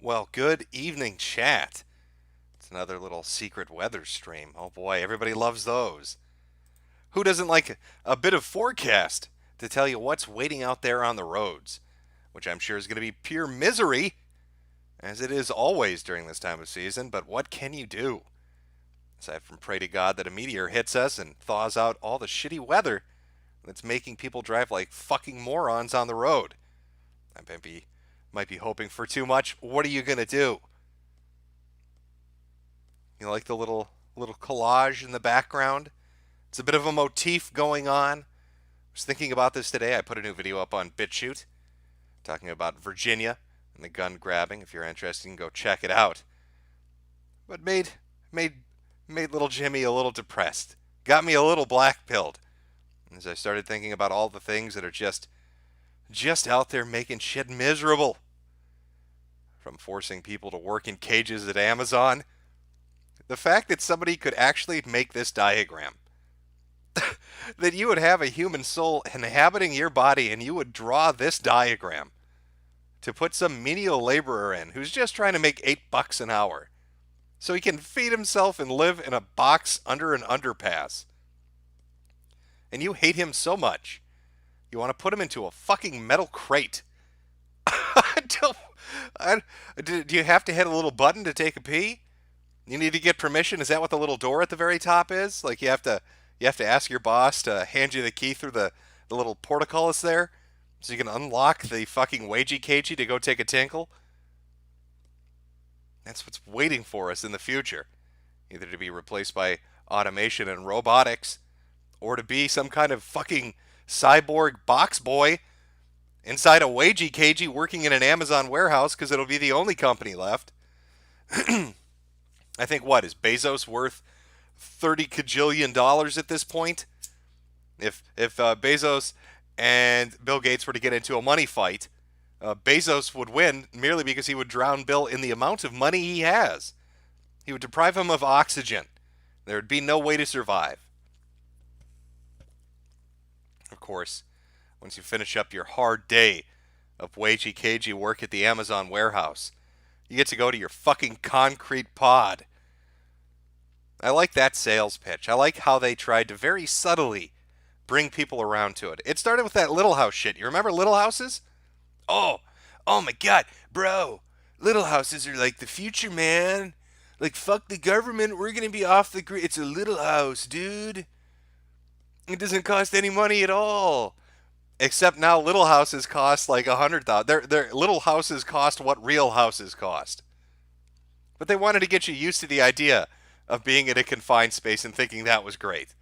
Well, good evening, chat. It's another little secret weather stream. Oh boy, everybody loves those. Who doesn't like a bit of forecast to tell you what's waiting out there on the roads? Which I'm sure is going to be pure misery, as it is always during this time of season, but what can you do? Aside from pray to God that a meteor hits us and thaws out all the shitty weather that's making people drive like fucking morons on the road. I might be hoping for too much. What are you going to do? You like the little collage in the background? It's a bit of a motif going on. I was thinking about this today. I put a new video up on BitChute talking about Virginia and the gun grabbing. If you're interested, you can go check it out. But made made little Jimmy a little depressed. Got me a little black-pilled as I started thinking about all the things that are just out there making shit miserable. From forcing people to work in cages at Amazon. The fact that somebody could actually make this diagram, that you would have a human soul inhabiting your body and you would draw this diagram to put some menial laborer in who's just trying to make $8 an hour so he can feed himself and live in a box under an underpass. And you hate him so much, you want to put him into a fucking metal crate. Do you have to hit a little button to take a pee? You need to get permission. Is that what the little door at the very top is? Like you have to ask your boss to hand you the key through the little portcullis there, so you can unlock the fucking wagey cagey to go take a tinkle. That's what's waiting for us in the future, either to be replaced by automation and robotics, or to be some kind of fucking cyborg box boy inside a wagey cagey working in an Amazon warehouse because it'll be the only company left. I think what is Bezos worth $30 kajillion at this point? If Bezos and Bill Gates were to get into a money fight, Bezos would win merely because he would drown Bill in the amount of money he has. He would deprive him of oxygen. There would be no way to survive. Of course, once you finish up your hard day of wagey cagey work at the Amazon warehouse, you get to go to your fucking concrete pod. I like that sales pitch. I like how they tried to very subtly bring people around to it. It started with that Little House shit. You remember Little Houses? Oh, oh my god, bro. Little Houses are like the future, man. Like, fuck the government. We're going to be off the grid. It's a little house, dude. It doesn't cost any money at all. Except now little houses cost like 100,000. Their little houses cost what real houses cost. But they wanted to get you used to the idea of being in a confined space and thinking that was great.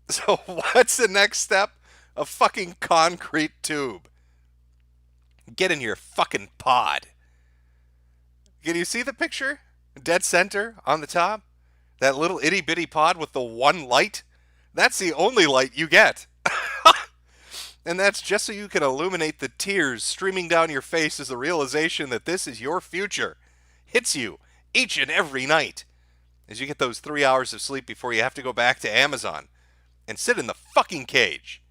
So what's the next step? A fucking concrete tube. Get in your fucking pod. Can you see the picture? Dead center on the top? That little itty bitty pod with the one light? That's the only light you get. And that's just so you can illuminate the tears streaming down your face as the realization that this is your future. Hits you each and every night as you get those 3 hours of sleep before you have to go back to Amazon and sit in the fucking cage.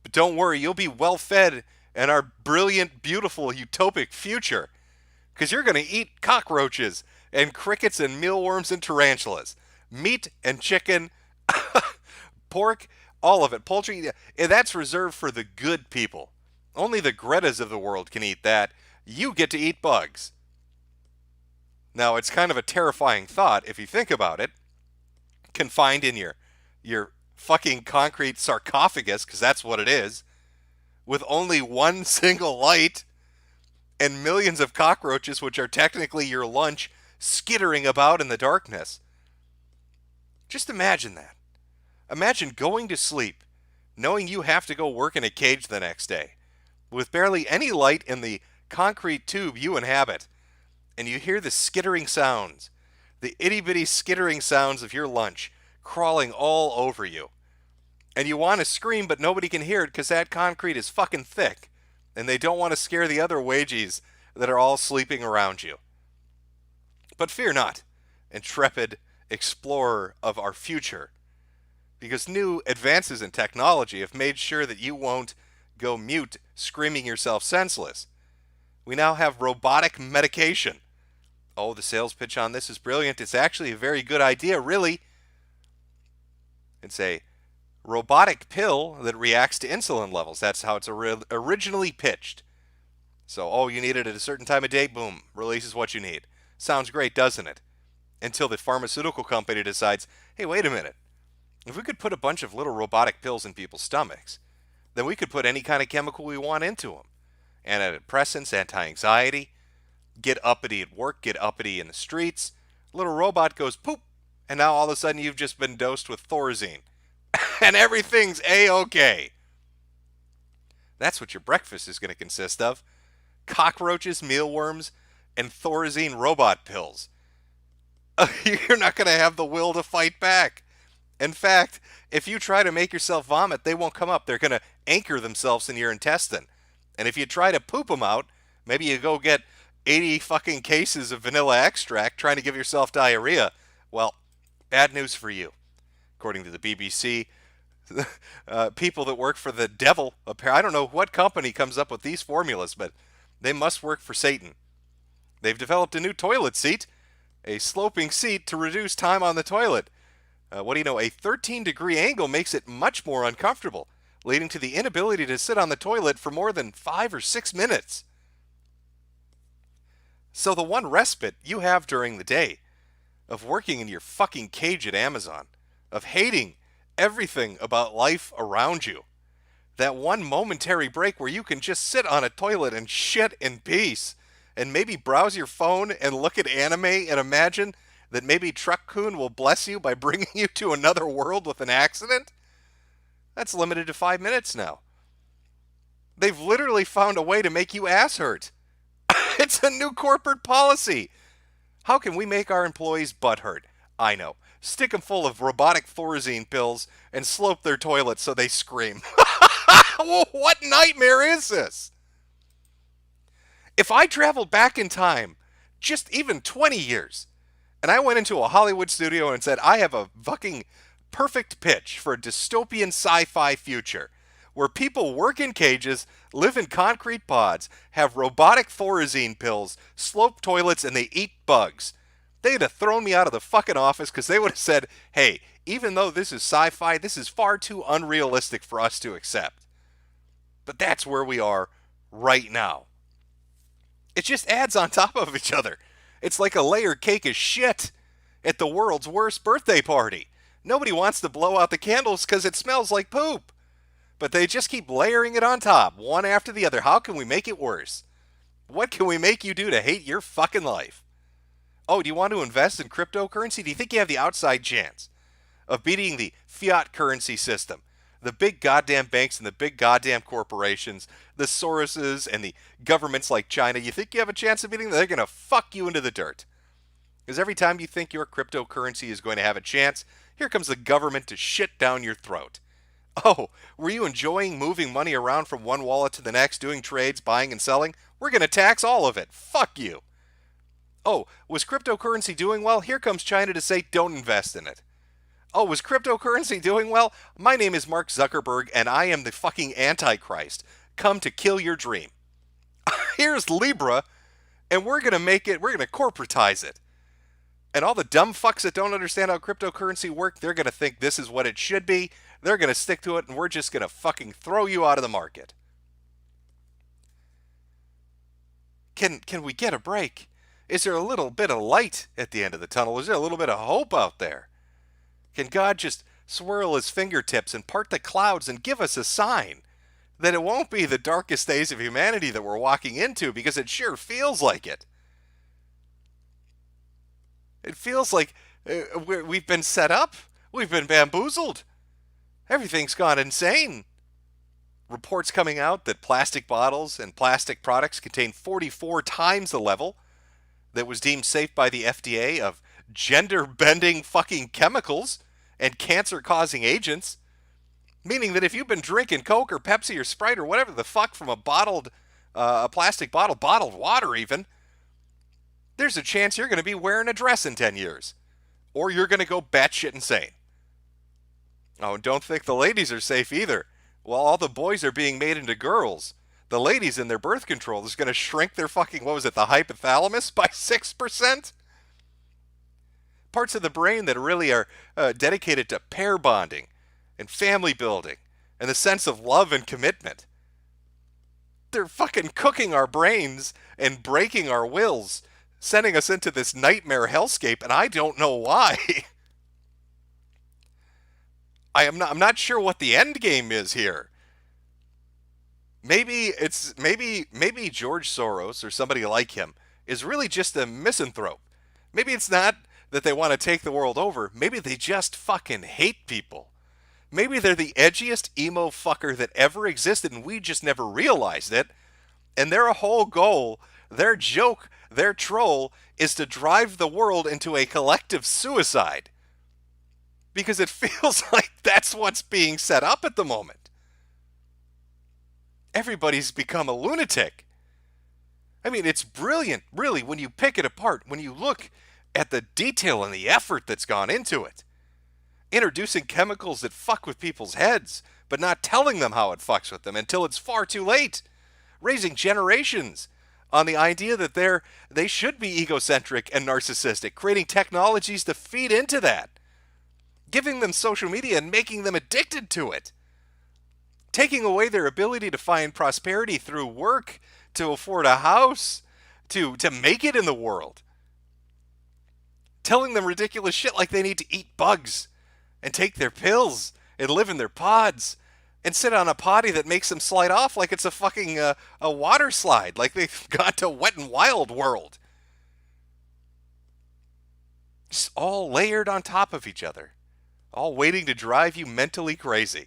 But don't worry, you'll be well fed in our brilliant, beautiful, utopic future, because you're going to eat cockroaches and crickets and mealworms and tarantulas, meat and chicken, pork, all of it, poultry. That's reserved for the good people. Only the Gretas of the world can eat that. You get to eat bugs. Now, it's kind of a terrifying thought if you think about it. Confined in your fucking concrete sarcophagus, because that's what it is, with only one single light and millions of cockroaches, which are technically your lunch, skittering about in the darkness. Just imagine that. Imagine going to sleep, knowing you have to go work in a cage the next day, with barely any light in the concrete tube you inhabit, and you hear the skittering sounds, the itty-bitty skittering sounds of your lunch crawling all over you. And you want to scream, but nobody can hear it because that concrete is fucking thick, and they don't want to scare the other wagies that are all sleeping around you. But fear not, intrepid explorer of our future, because new advances in technology have made sure that you won't go mute screaming yourself senseless. We now have robotic medication. Oh, the sales pitch on this is brilliant. It's actually a very good idea, really. It's a robotic pill that reacts to insulin levels. That's how it's originally pitched. So, oh, you need it at a certain time of day, boom, releases what you need. Sounds great, doesn't it? Until the pharmaceutical company decides, hey, wait a minute. If we could put a bunch of little robotic pills in people's stomachs, then we could put any kind of chemical we want into them. Antidepressants, anti-anxiety, get uppity at work, get uppity in the streets. Little robot goes poop, and now all of a sudden you've just been dosed with Thorazine. And everything's A-OK. That's what your breakfast is going to consist of. Cockroaches, mealworms, and Thorazine robot pills. You're not going to have the will to fight back. In fact, if you try to make yourself vomit, they won't come up. They're going to anchor themselves in your intestine. And if you try to poop them out, maybe you go get 80 fucking cases of vanilla extract trying to give yourself diarrhea. Well, bad news for you. According to the BBC, people that work for the devil, I don't know what company comes up with these formulas, but they must work for Satan. They've developed a new toilet seat, a sloping seat to reduce time on the toilet. What do you know? A 13-degree angle makes it much more uncomfortable, leading to the inability to sit on the toilet for more than 5 or 6 minutes. So the one respite you have during the day of working in your fucking cage at Amazon, of hating everything about life around you, that one momentary break where you can just sit on a toilet and shit in peace, and maybe browse your phone and look at anime and imagine that maybe Truck-kun will bless you by bringing you to another world with an accident? That's limited to 5 minutes now. They've literally found a way to make you ass hurt. It's a new corporate policy. How can we make our employees butt hurt? I know. Stick them full of robotic Thorazine pills and slope their toilets so they scream. What nightmare is this? If I traveled back in time, just even 20 years, and I went into a Hollywood studio and said, I have a fucking perfect pitch for a dystopian sci-fi future where people work in cages, live in concrete pods, have robotic Thorazine pills, slope toilets, and they eat bugs. They'd have thrown me out of the fucking office because they would have said, hey, even though this is sci-fi, this is far too unrealistic for us to accept. But that's where we are right now. It just adds on top of each other. It's like a layered cake of shit at the world's worst birthday party. Nobody wants to blow out the candles because it smells like poop. But they just keep layering it on top, one after the other. How can we make it worse? What can we make you do to hate your fucking life? Oh, do you want to invest in cryptocurrency? Do you think you have the outside chance of beating the fiat currency system? The big goddamn banks and the big goddamn corporations, the Soroses and the governments like China, you think you have a chance of beating them? They're going to fuck you into the dirt. Because every time you think your cryptocurrency is going to have a chance, here comes the government to shit down your throat. Oh, were you enjoying moving money around from one wallet to the next, doing trades, buying and selling? We're going to tax all of it. Fuck you. Oh, was cryptocurrency doing well? Here comes China to say don't invest in it. Oh, was cryptocurrency doing well? My name is Mark Zuckerberg, and I am the fucking Antichrist. Come to kill your dream. Here's Libra, and we're going to corporatize it. And all the dumb fucks that don't understand how cryptocurrency works, they're going to think this is what it should be. They're going to stick to it, and we're just going to fucking throw you out of the market. Can we get a break? Is there a little bit of light at the end of the tunnel? Is there a little bit of hope out there? Can God just swirl his fingertips and part the clouds and give us a sign that it won't be the darkest days of humanity that we're walking into, because it sure feels like it. It feels like we've been set up. We've been bamboozled. Everything's gone insane. Reports coming out that plastic bottles and plastic products contain 44 times the level that was deemed safe by the FDA of gender-bending fucking chemicals and cancer-causing agents. Meaning that if you've been drinking Coke or Pepsi or Sprite or whatever the fuck from a plastic bottle, bottled water even, there's a chance you're going to be wearing a dress in 10 years. Or you're going to go batshit insane. Oh, and don't think the ladies are safe either. Well, all the boys are being made into girls. The ladies in their birth control is going to shrink their fucking, what was it, the hypothalamus by 6%? Parts of the brain that really are dedicated to pair bonding and family building and the sense of love and commitment. They're fucking cooking our brains and breaking our wills, sending us into this nightmare hellscape, and I don't know why. I'm not sure what the end game is here. Maybe George Soros or somebody like him is really just a misanthrope. Maybe it's not that they want to take the world over. Maybe they just fucking hate people. Maybe they're the edgiest emo fucker that ever existed and we just never realized it. And their whole goal, their joke, their troll is to drive the world into a collective suicide. Because it feels like that's what's being set up at the moment. Everybody's become a lunatic. I mean, it's brilliant, really, when you pick it apart, when you look at the detail and the effort that's gone into it. Introducing chemicals that fuck with people's heads, but not telling them how it fucks with them until it's far too late. Raising generations on the idea that they should be egocentric and narcissistic, creating technologies to feed into that. Giving them social media and making them addicted to it. Taking away their ability to find prosperity through work, to afford a house, to make it in the world. Telling them ridiculous shit like they need to eat bugs and take their pills and live in their pods and sit on a potty that makes them slide off like it's a fucking a water slide, like they've gone to Wet and Wild World. Just all layered on top of each other. All waiting to drive you mentally crazy.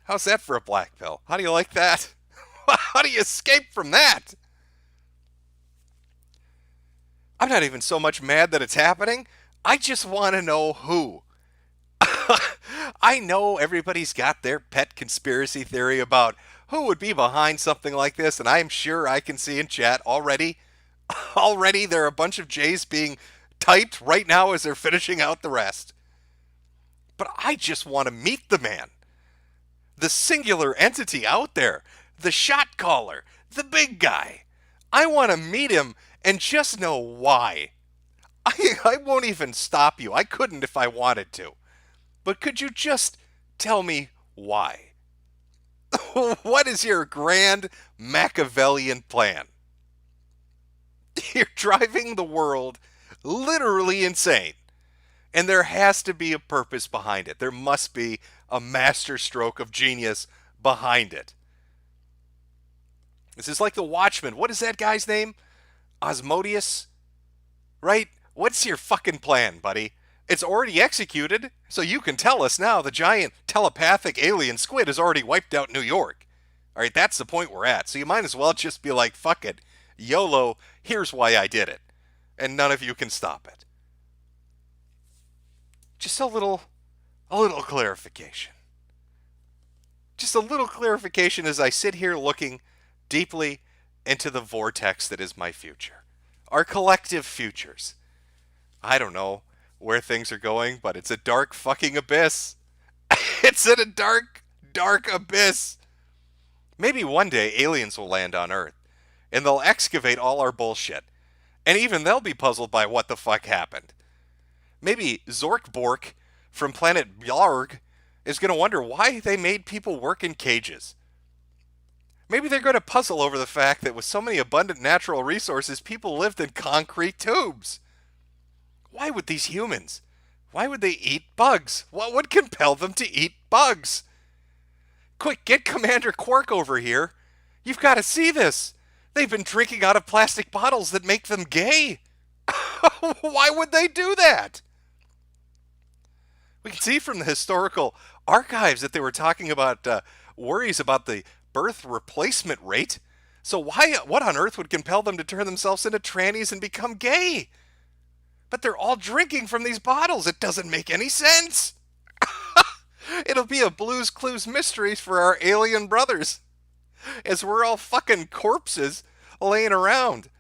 How's that for a black pill? How do you like that? How do you escape from that? I'm not even so much mad that it's happening. I just want to know who. I know everybody's got their pet conspiracy theory about who would be behind something like this, and I'm sure I can see in chat already there are a bunch of J's being typed right now as they're finishing out the rest. But I just want to meet the man. The singular entity out there. The shot caller. The big guy. I want to meet him and just know why. I won't even stop you. I couldn't if I wanted to. But could you just tell me why? What is your grand Machiavellian plan? You're driving the world literally insane. And there has to be a purpose behind it. There must be a master stroke of genius behind it. This is like the Watchmen. What is that guy's name? Osmodeus? Right? What's your fucking plan, buddy? It's already executed, so you can tell us now the giant telepathic alien squid has already wiped out New York. Alright, that's the point we're at. So you might as well just be like, fuck it. YOLO, here's why I did it. And none of you can stop it. Just a little clarification. Just a little clarification as I sit here looking deeply into the vortex that is my future. Our collective futures. I don't know where things are going, but it's a dark fucking abyss. It's in a dark, dark abyss. Maybe one day aliens will land on Earth, and they'll excavate all our bullshit. And even they'll be puzzled by what the fuck happened. Maybe Zorkbork from planet Bjarg is going to wonder why they made people work in cages. Maybe they're going to puzzle over the fact that with so many abundant natural resources, people lived in concrete tubes. Why would these humans? Why would they eat bugs? What would compel them to eat bugs? Quick, get Commander Quark over here. You've got to see this. They've been drinking out of plastic bottles that make them gay. Why would they do that? We can see from the historical archives that they were talking about worries about the birth replacement rate. So what on earth would compel them to turn themselves into trannies and become gay? But they're all drinking from these bottles. It doesn't make any sense. It'll be a Blue's Clues mystery for our alien brothers. As we're all fucking corpses laying around.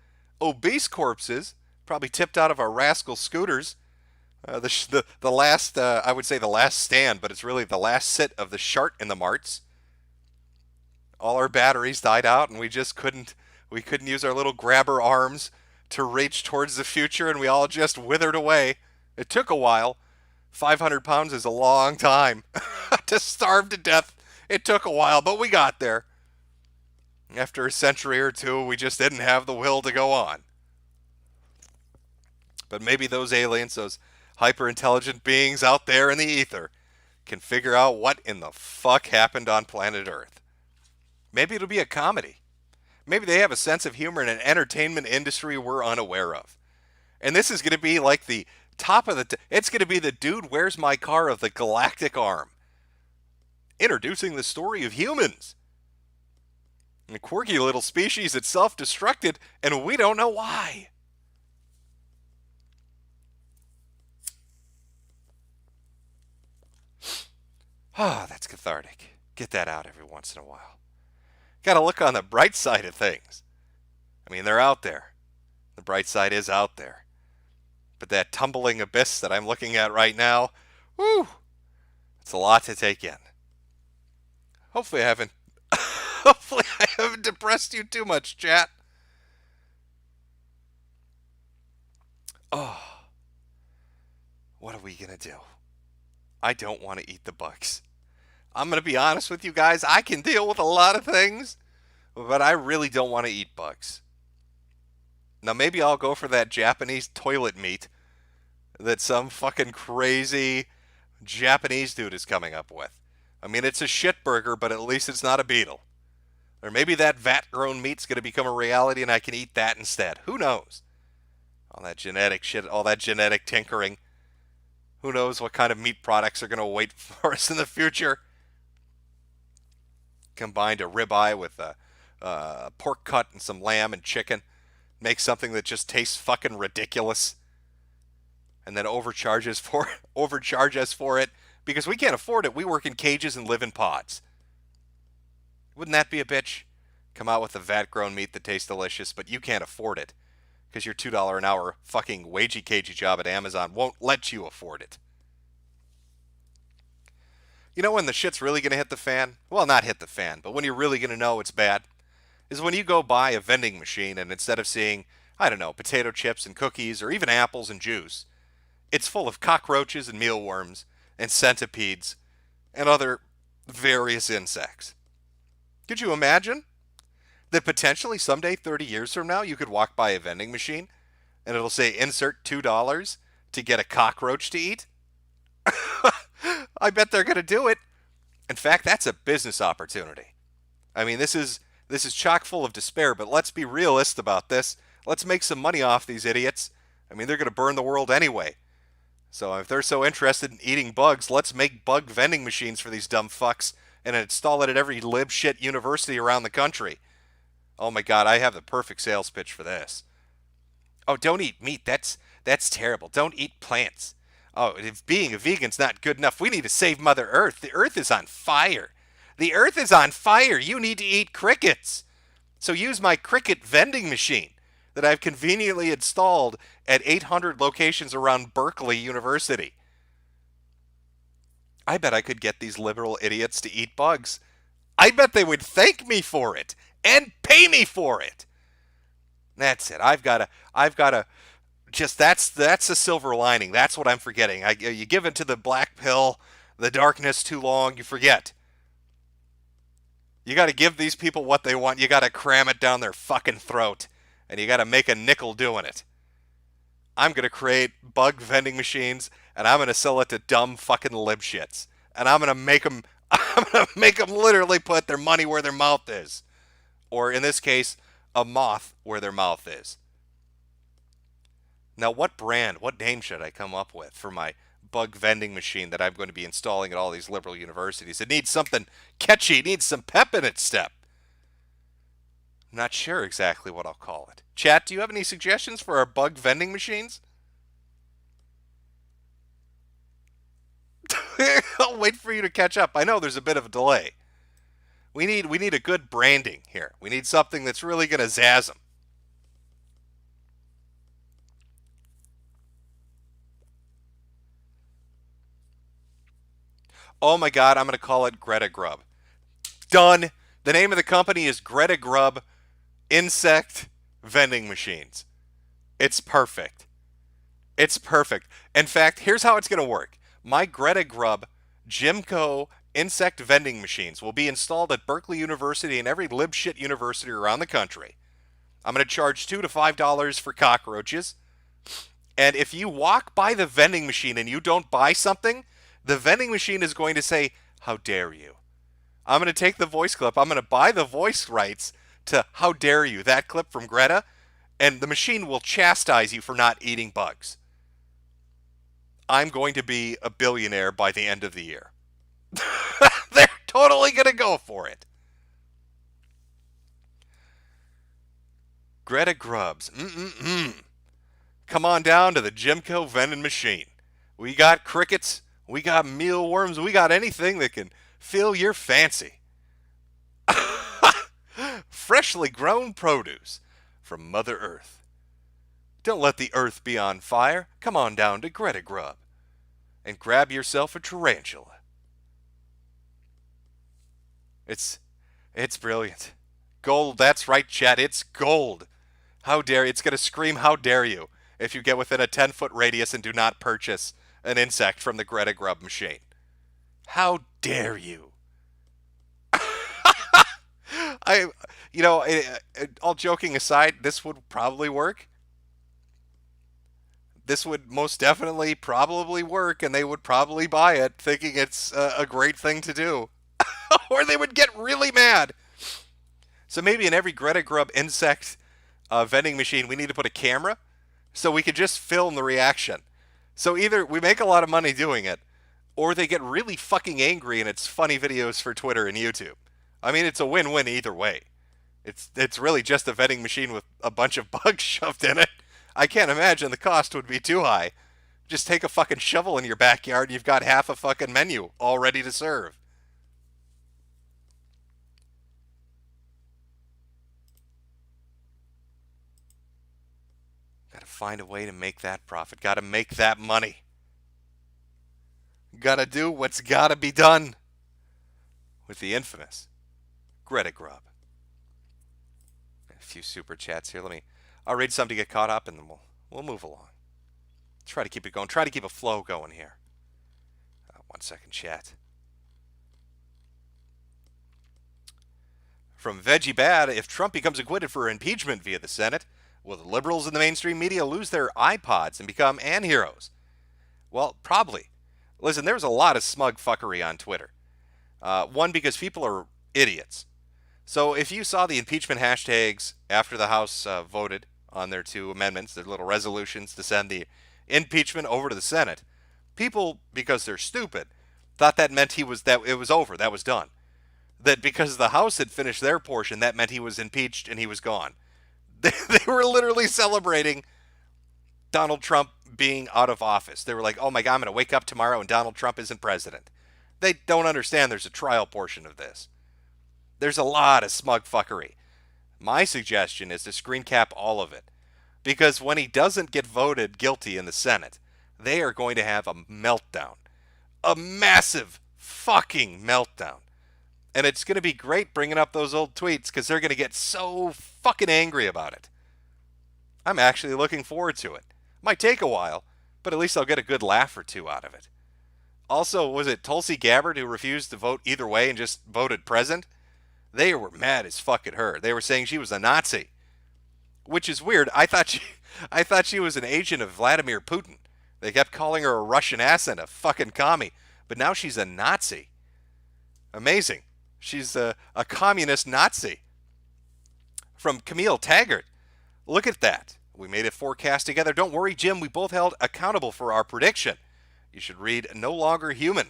Obese corpses, probably tipped out of our rascal scooters. The last, I would say the last stand, but it's really the last sit of the Shart in the Marts. All our batteries died out, and we couldn't use our little grabber arms to reach towards the future, and we all just withered away. It took a while. 500 pounds is a long time to starve to death. It took a while, but we got there. After a century or two, we just didn't have the will to go on. But maybe those aliens, those hyper intelligent beings out there in the ether, can figure out what in the fuck happened on planet Earth. Maybe it'll be a comedy. Maybe they have a sense of humor in an entertainment industry we're unaware of. And this is going to be like the top of the... it's going to be the Dude, Where's My Car of the galactic arm. Introducing the story of humans. A quirky little species that self-destructed, and we don't know why. Ah, that's cathartic. Get that out every once in a while. Gotta look on the bright side of things. I mean, they're out there. The bright side is out there. But that tumbling abyss that I'm looking at right now, whew, it's a lot to take in. Hopefully I haven't hopefully I haven't depressed you too much, chat. Oh, what are we gonna do? I don't want to eat the bugs. I'm going to be honest with you guys. I can deal with a lot of things, but I really don't want to eat bugs. Now, maybe I'll go for that Japanese toilet meat that some fucking crazy Japanese dude is coming up with. I mean, it's a shit burger, but at least it's not a beetle. Or maybe that vat-grown meat's going to become a reality and I can eat that instead. Who knows? All that genetic shit, all that genetic tinkering. Who knows what kind of meat products are going to wait for us in the future? Combined a ribeye with a pork cut and some lamb and chicken. Make something that just tastes fucking ridiculous. And then overcharge us for it because we can't afford it. We work in cages and live in pods. Wouldn't that be a bitch? Come out with a vat-grown meat that tastes delicious, but you can't afford it because your $2 an hour fucking wagey cagey job at Amazon won't let you afford it. You know when the shit's really going to hit the fan? Well, not hit the fan, but when you're really going to know it's bad is when you go buy a vending machine and instead of seeing, I don't know, potato chips and cookies or even apples and juice, it's full of cockroaches and mealworms and centipedes and other various insects. Could you imagine that potentially someday, 30 years from now, you could walk by a vending machine and it'll say insert $2 to get a cockroach to eat? I bet they're going to do it. In fact, that's a business opportunity. I mean, this is chock full of despair, but let's be realist about this. Let's make some money off these idiots. I mean, they're going to burn the world anyway. So if they're so interested in eating bugs, let's make bug vending machines for these dumb fucks and install it at every lib shit university around the country. Oh my god, I have the perfect sales pitch for this. Oh, don't eat meat. That's terrible. Don't eat plants. Oh, if being a vegan's not good enough, we need to save Mother Earth. The Earth is on fire. The Earth is on fire. You need to eat crickets. So use my cricket vending machine that I've conveniently installed at 800 locations around Berkeley University. I bet I could get these liberal idiots to eat bugs. I bet they would thank me for it and pay me for it. That's it. I've got to just that's a silver lining. That's what I'm forgetting. You give into the black pill, the darkness too long, you forget. You got to give these people what they want. You got to cram it down their fucking throat, and you got to make a nickel doing it. I'm going to create bug vending machines, and I'm going to sell it to dumb fucking libshits. And I'm going to make them literally put their money where their mouth is. Or in this case, a moth where their mouth is. Now, what name should I come up with for my bug vending machine that I'm going to be installing at all these liberal universities? It needs something catchy. It needs some pep in its step. I'm not sure exactly what I'll call it. Chat, do you have any suggestions for our bug vending machines? I'll wait for you to catch up. I know there's a bit of a delay. We need a good branding here. We need something that's really going to zazz them. Oh my god, I'm going to call it Greta Grub. Done. The name of the company is Greta Grub Insect Vending Machines. It's perfect. It's perfect. In fact, here's how it's going to work. My Greta Grub Jimco insect vending machines will be installed at Berkeley University and every libshit university around the country. I'm going to charge $2 to $5 for cockroaches. And if you walk by the vending machine and you don't buy something, the vending machine is going to say, "How dare you?" I'm going to take the voice clip. I'm going to buy the voice rights to "How dare you," that clip from Greta, and the machine will chastise you for not eating bugs. I'm going to be a billionaire by the end of the year. They're totally going to go for it. Greta Grubs. Come on down to the Jimco vending machine. We got crickets, we got mealworms, we got anything that can fill your fancy. Freshly grown produce from Mother Earth. Don't let the earth be on fire. Come on down to Greta Grub and grab yourself a tarantula. It's brilliant. Gold, that's right, Chad, it's gold. How dare you? It's going to scream, "How dare you," if you get within a 10-foot radius and do not purchase an insect from the Greta Grub machine. How dare you? All joking aside, this would probably work. This would most definitely probably work, and they would probably buy it thinking it's a great thing to do. Or they would get really mad. So maybe in every Greta Grub insect vending machine, we need to put a camera so we could just film the reaction. So either we make a lot of money doing it, or they get really fucking angry and it's funny videos for Twitter and YouTube. I mean, it's a win-win either way. It's really just a vending machine with a bunch of bugs shoved in it. I can't imagine the cost would be too high. Just take a fucking shovel in your backyard and you've got half a fucking menu all ready to serve. Gotta find a way to make that profit. Gotta make that money. Gotta do what's gotta be done with the infamous Greta Grub. A few super chats here. I'll read some to get caught up and then we'll move along. Try to keep it going. Try to keep a flow going here. 1 second, chat. From Veggie Bad, if Trump becomes acquitted for impeachment via the Senate, will the liberals in the mainstream media lose their iPods and become anti-heroes? Well, probably. Listen, there's a lot of smug fuckery on Twitter. One, because people are idiots. So if you saw the impeachment hashtags after the House voted on their 2 amendments, their little resolutions to send the impeachment over to the Senate, people, because they're stupid, thought that meant it was over, that was done. That because the House had finished their portion, that meant he was impeached and he was gone. They were literally celebrating Donald Trump being out of office. They were like, "Oh my God, I'm going to wake up tomorrow and Donald Trump isn't president." They don't understand there's a trial portion of this. There's a lot of smug fuckery. My suggestion is to screen cap all of it. Because when he doesn't get voted guilty in the Senate, they are going to have a meltdown. A massive fucking meltdown. And it's going to be great bringing up those old tweets because they're going to get so fucking angry about it. I'm actually looking forward to it. Might take a while, but at least I'll get a good laugh or two out of it. Also, was it Tulsi Gabbard who refused to vote either way and just voted present? They were mad as fuck at her. They were saying she was a Nazi. Which is weird. I thought she was an agent of Vladimir Putin. They kept calling her a Russian ass and a fucking commie. But now she's a Nazi. Amazing. She's a communist Nazi. From Camille Taggart. Look at that. We made a forecast together. Don't worry, Jim. We both held accountable for our prediction. You should read No Longer Human.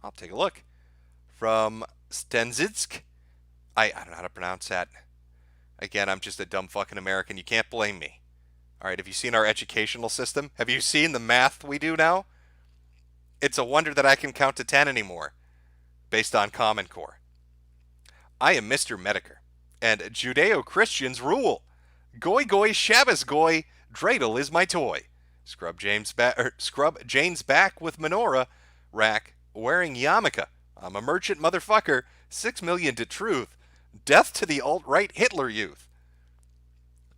I'll take a look. From Stenzitsk. I don't know how to pronounce that. Again, I'm just a dumb fucking American. You can't blame me. All right, have you seen our educational system? Have you seen the math we do now? It's a wonder that I can count to 10 anymore, based on Common Core. I am Mr. Metokur, and Judeo-Christians rule. Goy goy Shabbos goy, dreidel is my toy. Scrub Jane's back with menorah rack, wearing yarmulke. I'm a merchant motherfucker. 6 million to truth. Death to the alt-right Hitler Youth.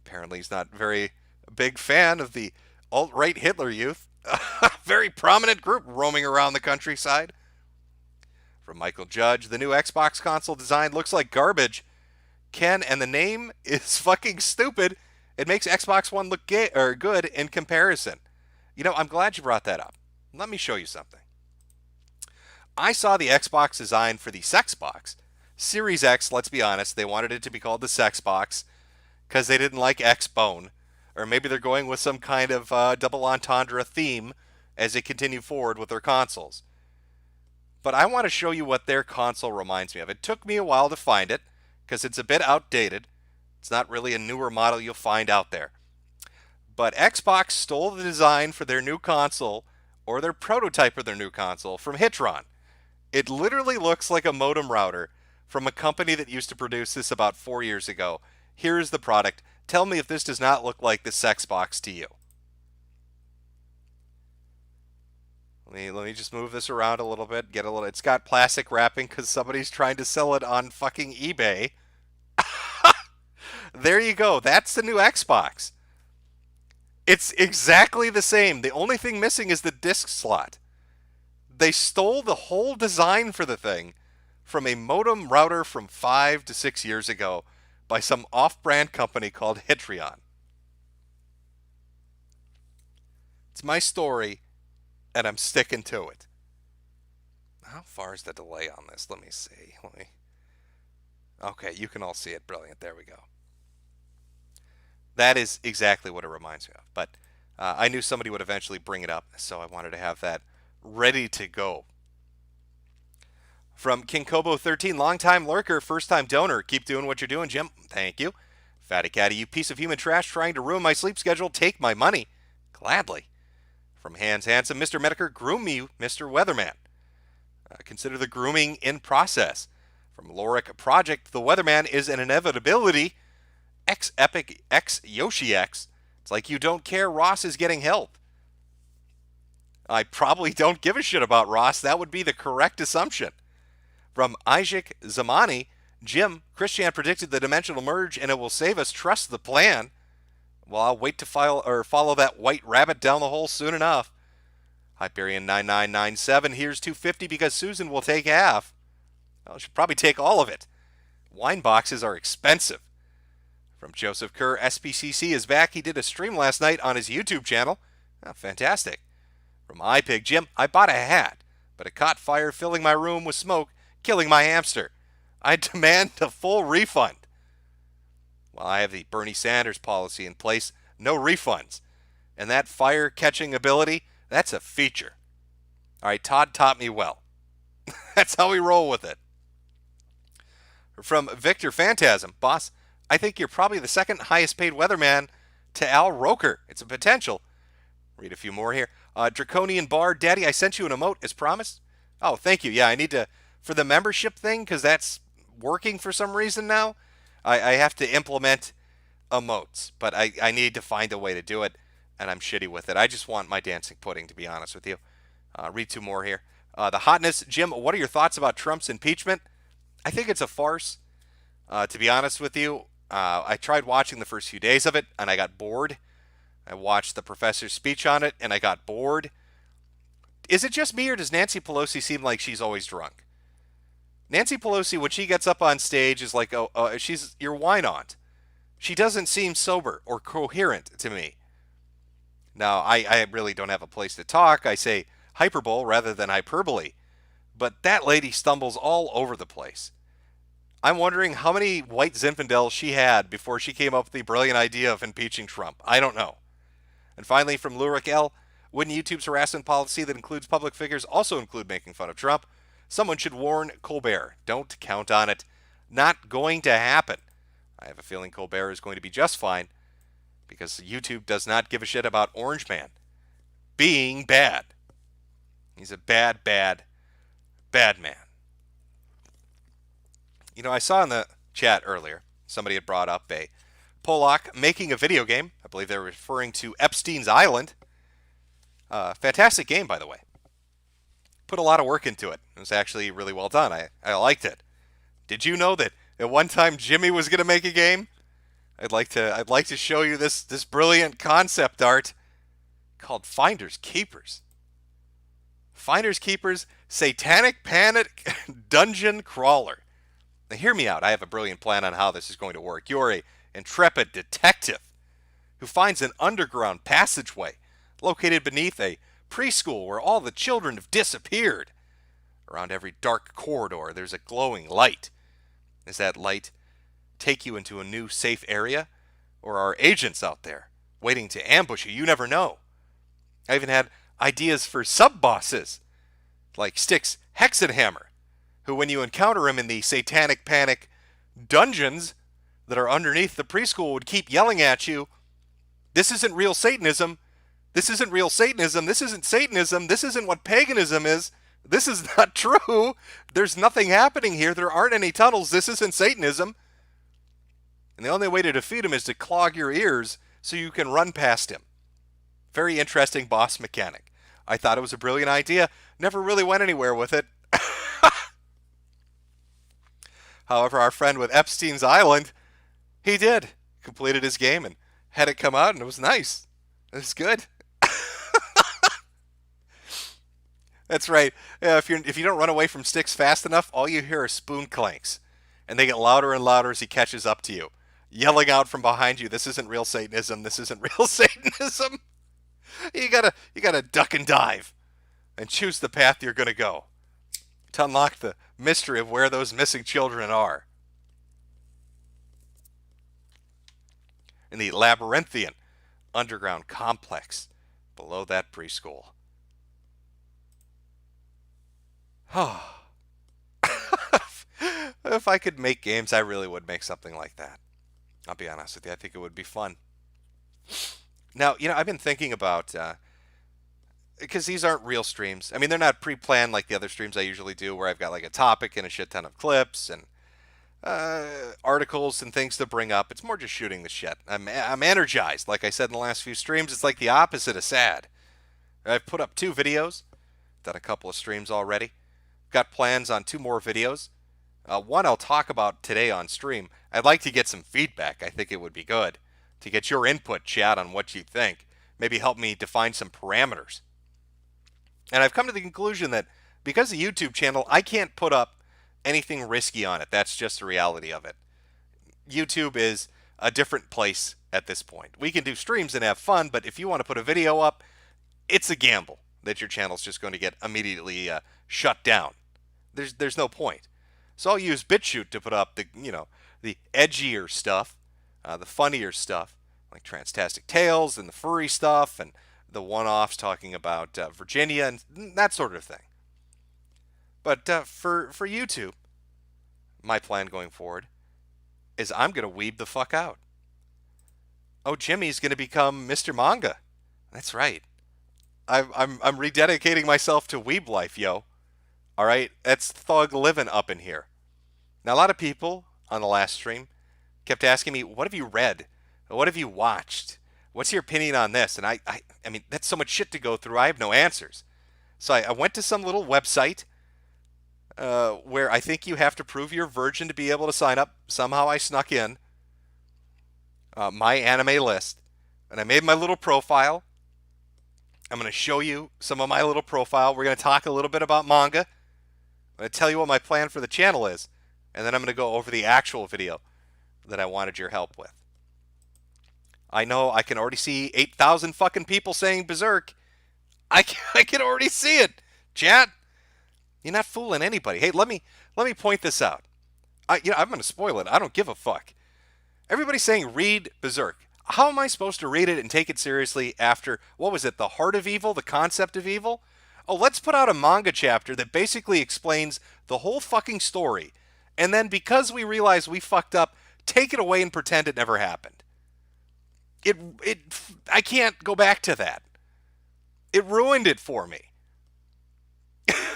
Apparently he's not very big fan of the alt-right Hitler Youth. A very prominent group roaming around the countryside. From Michael Judge, the new Xbox console design looks like garbage. Ken, and the name is fucking stupid. It makes Xbox One look good in comparison. You know, I'm glad you brought that up. Let me show you something. I saw the Xbox design for the Sexbox. Series X, let's be honest, they wanted it to be called the Sexbox because they didn't like X-Bone. Or maybe they're going with some kind of double entendre theme as they continue forward with their consoles. But I want to show you what their console reminds me of. It took me a while to find it because it's a bit outdated. It's not really a newer model you'll find out there. But Xbox stole the design for their new console, or their prototype of their new console, from Hitron. It literally looks like a modem router from a company that used to produce this about 4 years ago. Here's the product. Tell me if this does not look like the Sexbox to you. Let me just move this around a little bit. It's got plastic wrapping because somebody's trying to sell it on fucking eBay. There you go. That's the new Xbox. It's exactly the same. The only thing missing is the disc slot. They stole the whole design for the thing from a modem router from 5 to 6 years ago by some off-brand company called Hitron. It's my story, and I'm sticking to it. How far is the delay on this? Let me see. Okay, you can all see it. Brilliant. There we go. That is exactly what it reminds me of. But I knew somebody would eventually bring it up, so I wanted to have that ready to go. From King Kobo 13, longtime lurker, first-time donor. Keep doing what you're doing, Jim. Thank you. Fatty Catty, you piece of human trash trying to ruin my sleep schedule. Take my money. Gladly. From Hans Handsome, Mr. Metokur, groom me, Mr. Weatherman. Consider the grooming in process. From Loric Project, the Weatherman is an inevitability. X-Epic X-Yoshi X. It's like you don't care Ross is getting help. I probably don't give a shit about Ross. That would be the correct assumption. From Isaac Zamani, Jim, Christian predicted the dimensional merge and it will save us. Trust the plan. Well, I'll wait to follow that white rabbit down the hole soon enough. Hyperion 9997, here's 250 because Susan will take half. Well, she'll probably take all of it. Wine boxes are expensive. From Joseph Kerr, SPCC is back. He did a stream last night on his YouTube channel. Oh, fantastic. From iPig, Jim, I bought a hat, but it caught fire filling my room with smoke, killing my hamster. I demand a full refund. Well, I have the Bernie Sanders policy in place, no refunds. And that fire catching ability, that's a feature. All right, Todd taught me well. That's how we roll with it. From Victor Phantasm, boss, I think you're probably the second highest paid weatherman to Al Roker. It's a potential. Read a few more here. Draconian Bar, Daddy, I sent you an emote as promised. Oh, thank you. Yeah, I need to, for the membership thing, because that's working for some reason now, I have to implement emotes, but I need to find a way to do it, and I'm shitty with it. I just want my dancing pudding, to be honest with you. Read two more here. The hotness, Jim, what are your thoughts about Trump's impeachment? I think it's a farce. To be honest with you, I tried watching the first few days of it, and I got bored. I watched the professor's speech on it, and I got bored. Is it just me, or does Nancy Pelosi seem like she's always drunk? Nancy Pelosi, when she gets up on stage, is like, she's your wine aunt. She doesn't seem sober or coherent to me. Now, I really don't have a place to talk. I say hyperbole rather than hyperbole. But that lady stumbles all over the place. I'm wondering how many white Zinfandels she had before she came up with the brilliant idea of impeaching Trump. I don't know. And finally, from Lurik L., wouldn't YouTube's harassment policy that includes public figures also include making fun of Trump? Someone should warn Colbert. Don't count on it. Not going to happen. I have a feeling Colbert is going to be just fine because YouTube does not give a shit about Orange Man being bad. He's a bad, bad, bad man. You know, I saw in the chat earlier, somebody had brought up a Polak making a video game. I believe they were referring to Epstein's Island. Fantastic game, by the way. Put a lot of work into it. It was actually really well done. I liked it. Did you know that At one time, Jimmy was going to make a game. I'd like to show you this brilliant concept art called Finders Keepers. Finders Keepers Satanic Panic Dungeon Crawler. Now hear me out. I have a brilliant plan on how this is going to work. You're a intrepid detective who finds an underground passageway located beneath a preschool where all the children have disappeared. Around every dark corridor, there's a glowing light. Does that light take you into a new safe area? Or are agents out there waiting to ambush you? You never know. I even had ideas for sub-bosses, like Styx Hexenhammer, who when you encounter him in the Satanic Panic dungeons that are underneath the preschool would keep yelling at you, "This isn't real Satanism. This isn't real Satanism. This isn't Satanism. This isn't what paganism is. This is not true. There's nothing happening here. There aren't any tunnels. This isn't Satanism." And the only way to defeat him is to clog your ears so you can run past him. Very interesting boss mechanic. I thought it was a brilliant idea. Never really went anywhere with it. However, our friend with Epstein's Island, he did. Completed his game and had it come out, and it was nice. It was good. That's right. Yeah, if you don't run away from Styx fast enough, all you hear are spoon clanks. And they get louder and louder as he catches up to you, yelling out from behind you, "This isn't real Satanism. This isn't real Satanism." You gotta duck and dive and choose the path you're gonna go to unlock the mystery of where those missing children are. In the labyrinthian underground complex below that preschool. If I could make games, I really would make something like that. I'll be honest with you. I think it would be fun. Now, I've been thinking about, because these aren't real streams. I mean, they're not pre-planned like the other streams I usually do, where I've got like a topic and a shit ton of clips and articles and things to bring up. It's more just shooting the shit. I'm energized. Like I said in the last few streams, it's like the opposite of sad. I've put up 2 videos, done a couple of streams already. Got plans on 2 more videos. One I'll talk about today on stream. I'd like to get some feedback. I think it would be good to get your input, chat, on what you think. Maybe help me define some parameters. And I've come to the conclusion that because the YouTube channel, I can't put up anything risky on it. That's just the reality of it. YouTube is a different place at this point. We can do streams and have fun, but if you want to put a video up, it's a gamble that your channel's just going to get immediately shut down. There's no point. So I'll use BitChute to put up the edgier stuff, the funnier stuff, like Transtastic Tales and the furry stuff and the one-offs talking about Virginia and that sort of thing. But for YouTube, my plan going forward is I'm going to weeb the fuck out. Oh, Jimmy's going to become Mr. Manga. That's right. I'm rededicating myself to weeb life, yo. All right, that's thug living up in here. Now, a lot of people on the last stream kept asking me, "What have you read? What have you watched? What's your opinion on this?" And I mean, that's so much shit to go through. I have no answers. So I went to some little website where I think you have to prove you're a virgin to be able to sign up. Somehow I snuck in my anime list, and I made my little profile. I'm going to show you some of my little profile. We're going to talk a little bit about manga. I'm going to tell you what my plan for the channel is, and then I'm going to go over the actual video that I wanted your help with. I know I can already see 8,000 fucking people saying Berserk. I can already see it. Chat, you're not fooling anybody. Hey, let me point this out. I'm going to spoil it. I don't give a fuck. Everybody's saying read Berserk. How am I supposed to read it and take it seriously after, what was it, The Heart of Evil, The Concept of Evil? Oh, let's put out a manga chapter that basically explains the whole fucking story, and then because we realize we fucked up, take it away and pretend it never happened. I can't go back to that. It ruined it for me.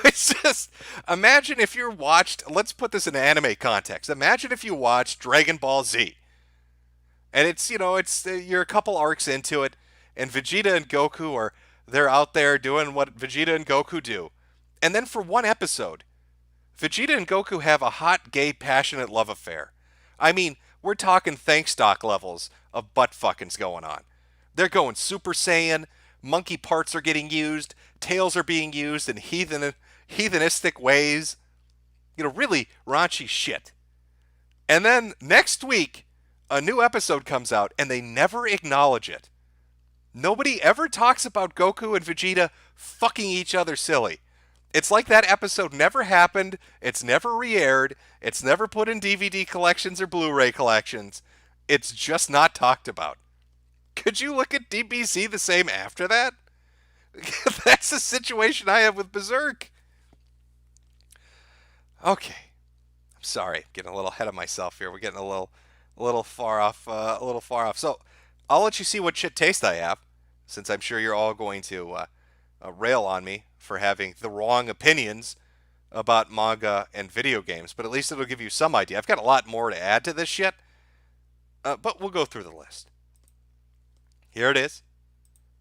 It's just, imagine if you watched, let's put this in anime context. Imagine if you watched Dragon Ball Z. And it's you're a couple arcs into it, and Vegeta and Goku they're out there doing what Vegeta and Goku do. And then for one episode, Vegeta and Goku have a hot, gay, passionate love affair. I mean, we're talking thank stock levels of butt fuckings going on. They're going Super Saiyan, monkey parts are getting used, tails are being used in heathenistic ways. You know, really raunchy shit. And then next week, a new episode comes out and they never acknowledge it. Nobody ever talks about Goku and Vegeta fucking each other silly. It's like that episode never happened, it's never re-aired, it's never put in DVD collections or Blu-ray collections. It's just not talked about. Could you look at DBZ the same after that? That's the situation I have with Berserk. Okay. I'm sorry, getting a little ahead of myself here. We're getting a little far off, a little far off. So I'll let you see what shit taste I have, since I'm sure you're all going to rail on me for having the wrong opinions about manga and video games. But at least it'll give you some idea. I've got a lot more to add to this shit, but we'll go through the list. Here it is,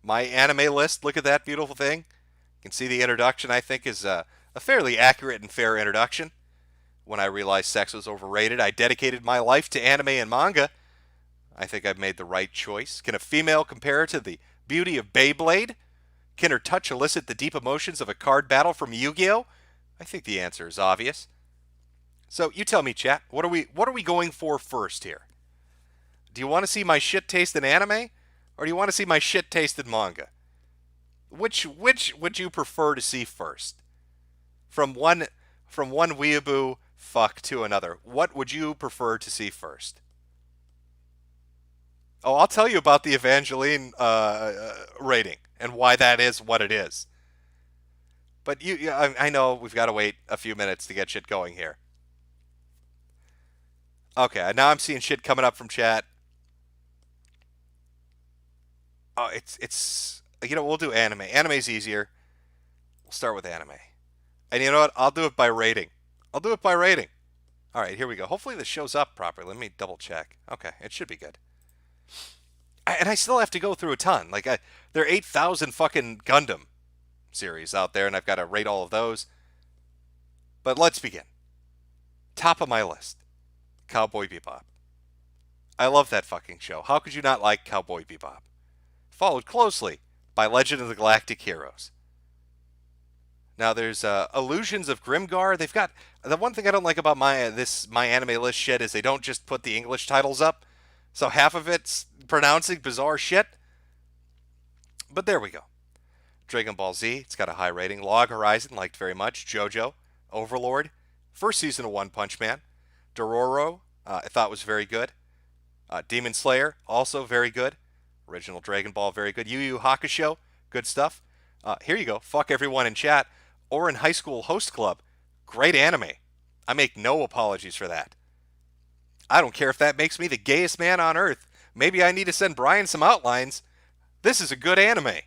my anime list. Look at that beautiful thing. You can see the introduction, I think, is a fairly accurate and fair introduction. When I realized sex was overrated, I dedicated my life to anime and manga. I think I've made the right choice. Can a female compare to the beauty of Beyblade? Can her touch elicit the deep emotions of a card battle from Yu-Gi-Oh? I think the answer is obvious. So you tell me, chat, what are we going for first here? Do you want to see my shit taste in anime, or do you want to see my shit taste in manga? Which would you prefer to see first? From one weeaboo fuck to another, what would you prefer to see first? Oh, I'll tell you about the Evangeline rating and why that is what it is. But I know we've got to wait a few minutes to get shit going here. Okay, now I'm seeing shit coming up from chat. Oh, it's we'll do anime. Anime's easier. We'll start with anime. And you know what? I'll do it by rating. All right, here we go. Hopefully this shows up properly. Let me double check. Okay, it should be good. And I still have to go through a ton. There are 8,000 fucking Gundam series out there, and I've got to rate all of those. But let's begin. Top of my list, Cowboy Bebop. I love that fucking show. How could you not like Cowboy Bebop? Followed closely by Legend of the Galactic Heroes. Now there's Illusions of Grimgar. They've got the one thing I don't like about my anime list shit is they don't just put the English titles up, so half of it's pronouncing bizarre shit. But there we go. Dragon Ball Z, it's got a high rating. Log Horizon, liked very much. JoJo, Overlord, first season of One Punch Man. Dororo, I thought was very good. Demon Slayer, also very good. Original Dragon Ball, very good. Yu Yu Hakusho, good stuff. Here you go. Fuck everyone in chat. Orin High School Host Club, great anime. I make no apologies for that. I don't care if that makes me the gayest man on earth. Maybe I need to send Brian some outlines. This is a good anime.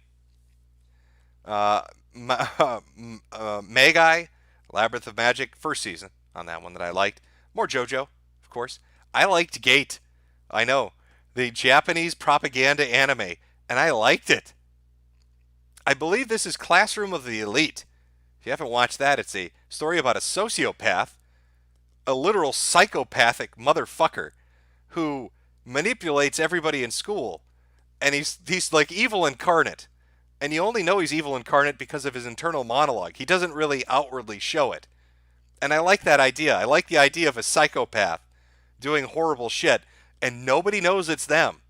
Magi, Labyrinth of Magic, first season on that one that I liked. More JoJo, of course. I liked Gate. I know. The Japanese propaganda anime. And I liked it. I believe this is Classroom of the Elite. If you haven't watched that, it's a story about a sociopath, a literal psychopathic motherfucker who manipulates everybody in school. And he's like evil incarnate. And you only know he's evil incarnate because of his internal monologue. He doesn't really outwardly show it. And I like that idea. I like the idea of a psychopath doing horrible shit, and nobody knows it's them.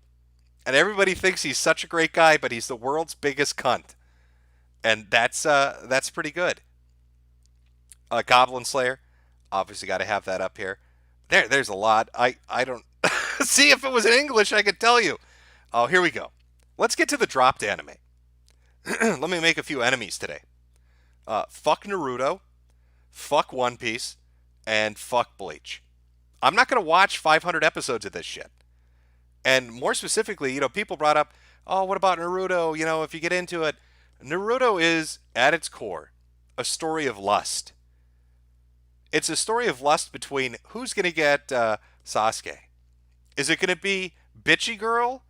And everybody thinks he's such a great guy, but he's the world's biggest cunt. And that's pretty good. Goblin Slayer, obviously got to have that up here. There's a lot. I don't see if it was in English, I could tell you. Oh, here we go. Let's get to the dropped anime. Let me make a few enemies today. Fuck Naruto, fuck One Piece, and fuck Bleach. I'm not going to watch 500 episodes of this shit. And more specifically, people brought up, oh, what about Naruto? If you get into it, Naruto is, at its core, a story of lust. It's a story of lust between who's going to get Sasuke. Is it going to be Bitchy Girl,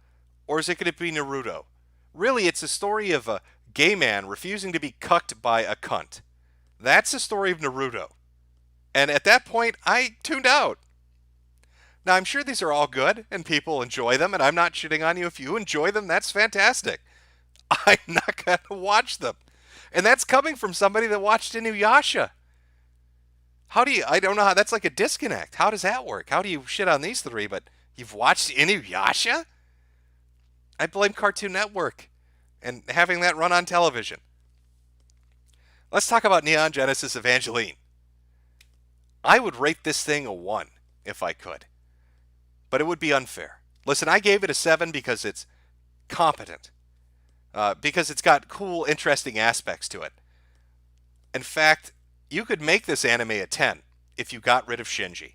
or is it going to be Naruto? Really, it's a story of a gay man refusing to be cucked by a cunt. That's the story of Naruto. And at that point, I tuned out. Now, I'm sure these are all good and people enjoy them, and I'm not shitting on you. If you enjoy them, that's fantastic. I'm not going to watch them. And that's coming from somebody that watched Inuyasha. I don't know how, that's like a disconnect. How does that work? How do you shit on these three, but you've watched Inuyasha? I blame Cartoon Network and having that run on television. Let's talk about Neon Genesis Evangeline. I would rate this thing a 1 if I could, but it would be unfair. Listen, I gave it a 7 because it's competent, because it's got cool, interesting aspects to it. In fact, you could make this anime a 10 if you got rid of Shinji.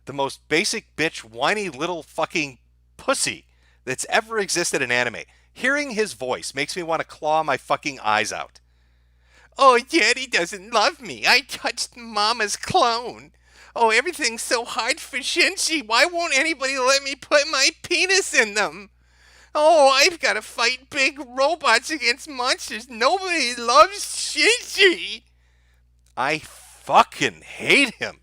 The most basic bitch, whiny little fucking pussy that's ever existed in anime. Hearing his voice makes me want to claw my fucking eyes out. Oh, Daddy doesn't love me. I touched Mama's clone. Oh, everything's so hard for Shinji. Why won't anybody let me put my penis in them? Oh, I've got to fight big robots against monsters. Nobody loves Shinji. I fucking hate him.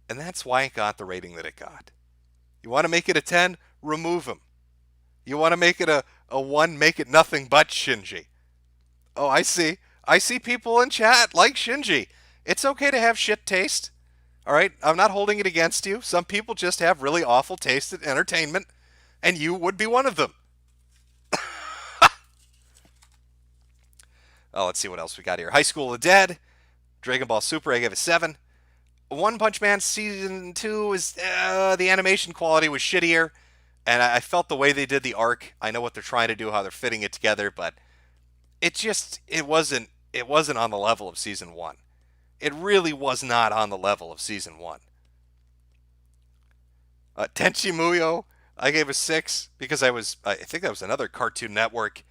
And that's why it got the rating that it got. You want to make it a 10? Remove him. You want to make it a 1? Make it nothing but Shinji. Oh, I see. I see people in chat like Shinji. It's okay to have shit taste. All right? I'm not holding it against you. Some people just have really awful taste in entertainment, and you would be one of them. Oh, let's see what else we got here. High School of the Dead. Dragon Ball Super, I gave a 7. One Punch Man Season 2 is the animation quality was shittier, and I felt the way they did the arc. I know what they're trying to do, how they're fitting it together, but it wasn't on the level of Season 1. It really was not on the level of Season 1. Tenchi Muyo, I gave a 6 because I think that was another Cartoon Network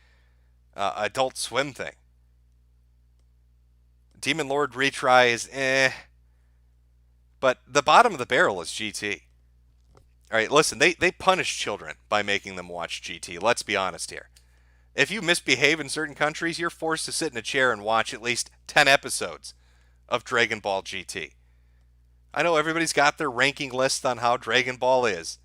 Adult Swim thing. Demon Lord retry is but the bottom of the barrel is GT. All right, listen, they punish children by making them watch GT. Let's be honest here. If you misbehave in certain countries, you're forced to sit in a chair and watch at least 10 episodes of Dragon Ball GT. I know everybody's got their ranking list on how Dragon Ball is.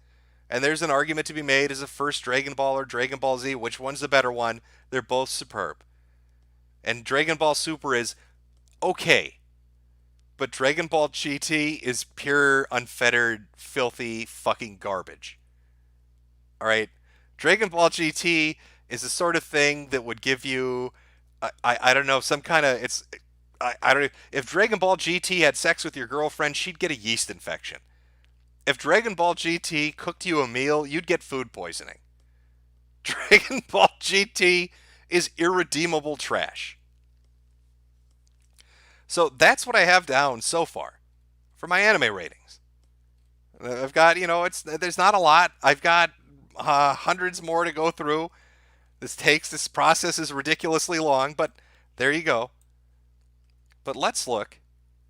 And there's an argument to be made as a first Dragon Ball or Dragon Ball Z, which one's the better one? They're both superb. And Dragon Ball Super is okay. But Dragon Ball GT is pure, unfettered, filthy fucking garbage. Alright? Dragon Ball GT is the sort of thing that would give you, I don't know, some kind of, I don't know, if Dragon Ball GT had sex with your girlfriend, she'd get a yeast infection. If Dragon Ball GT cooked you a meal, you'd get food poisoning. Dragon Ball GT is irredeemable trash. So that's what I have down so far for my anime ratings. I've got, there's not a lot. I've got hundreds more to go through. This process is ridiculously long, but there you go. But let's look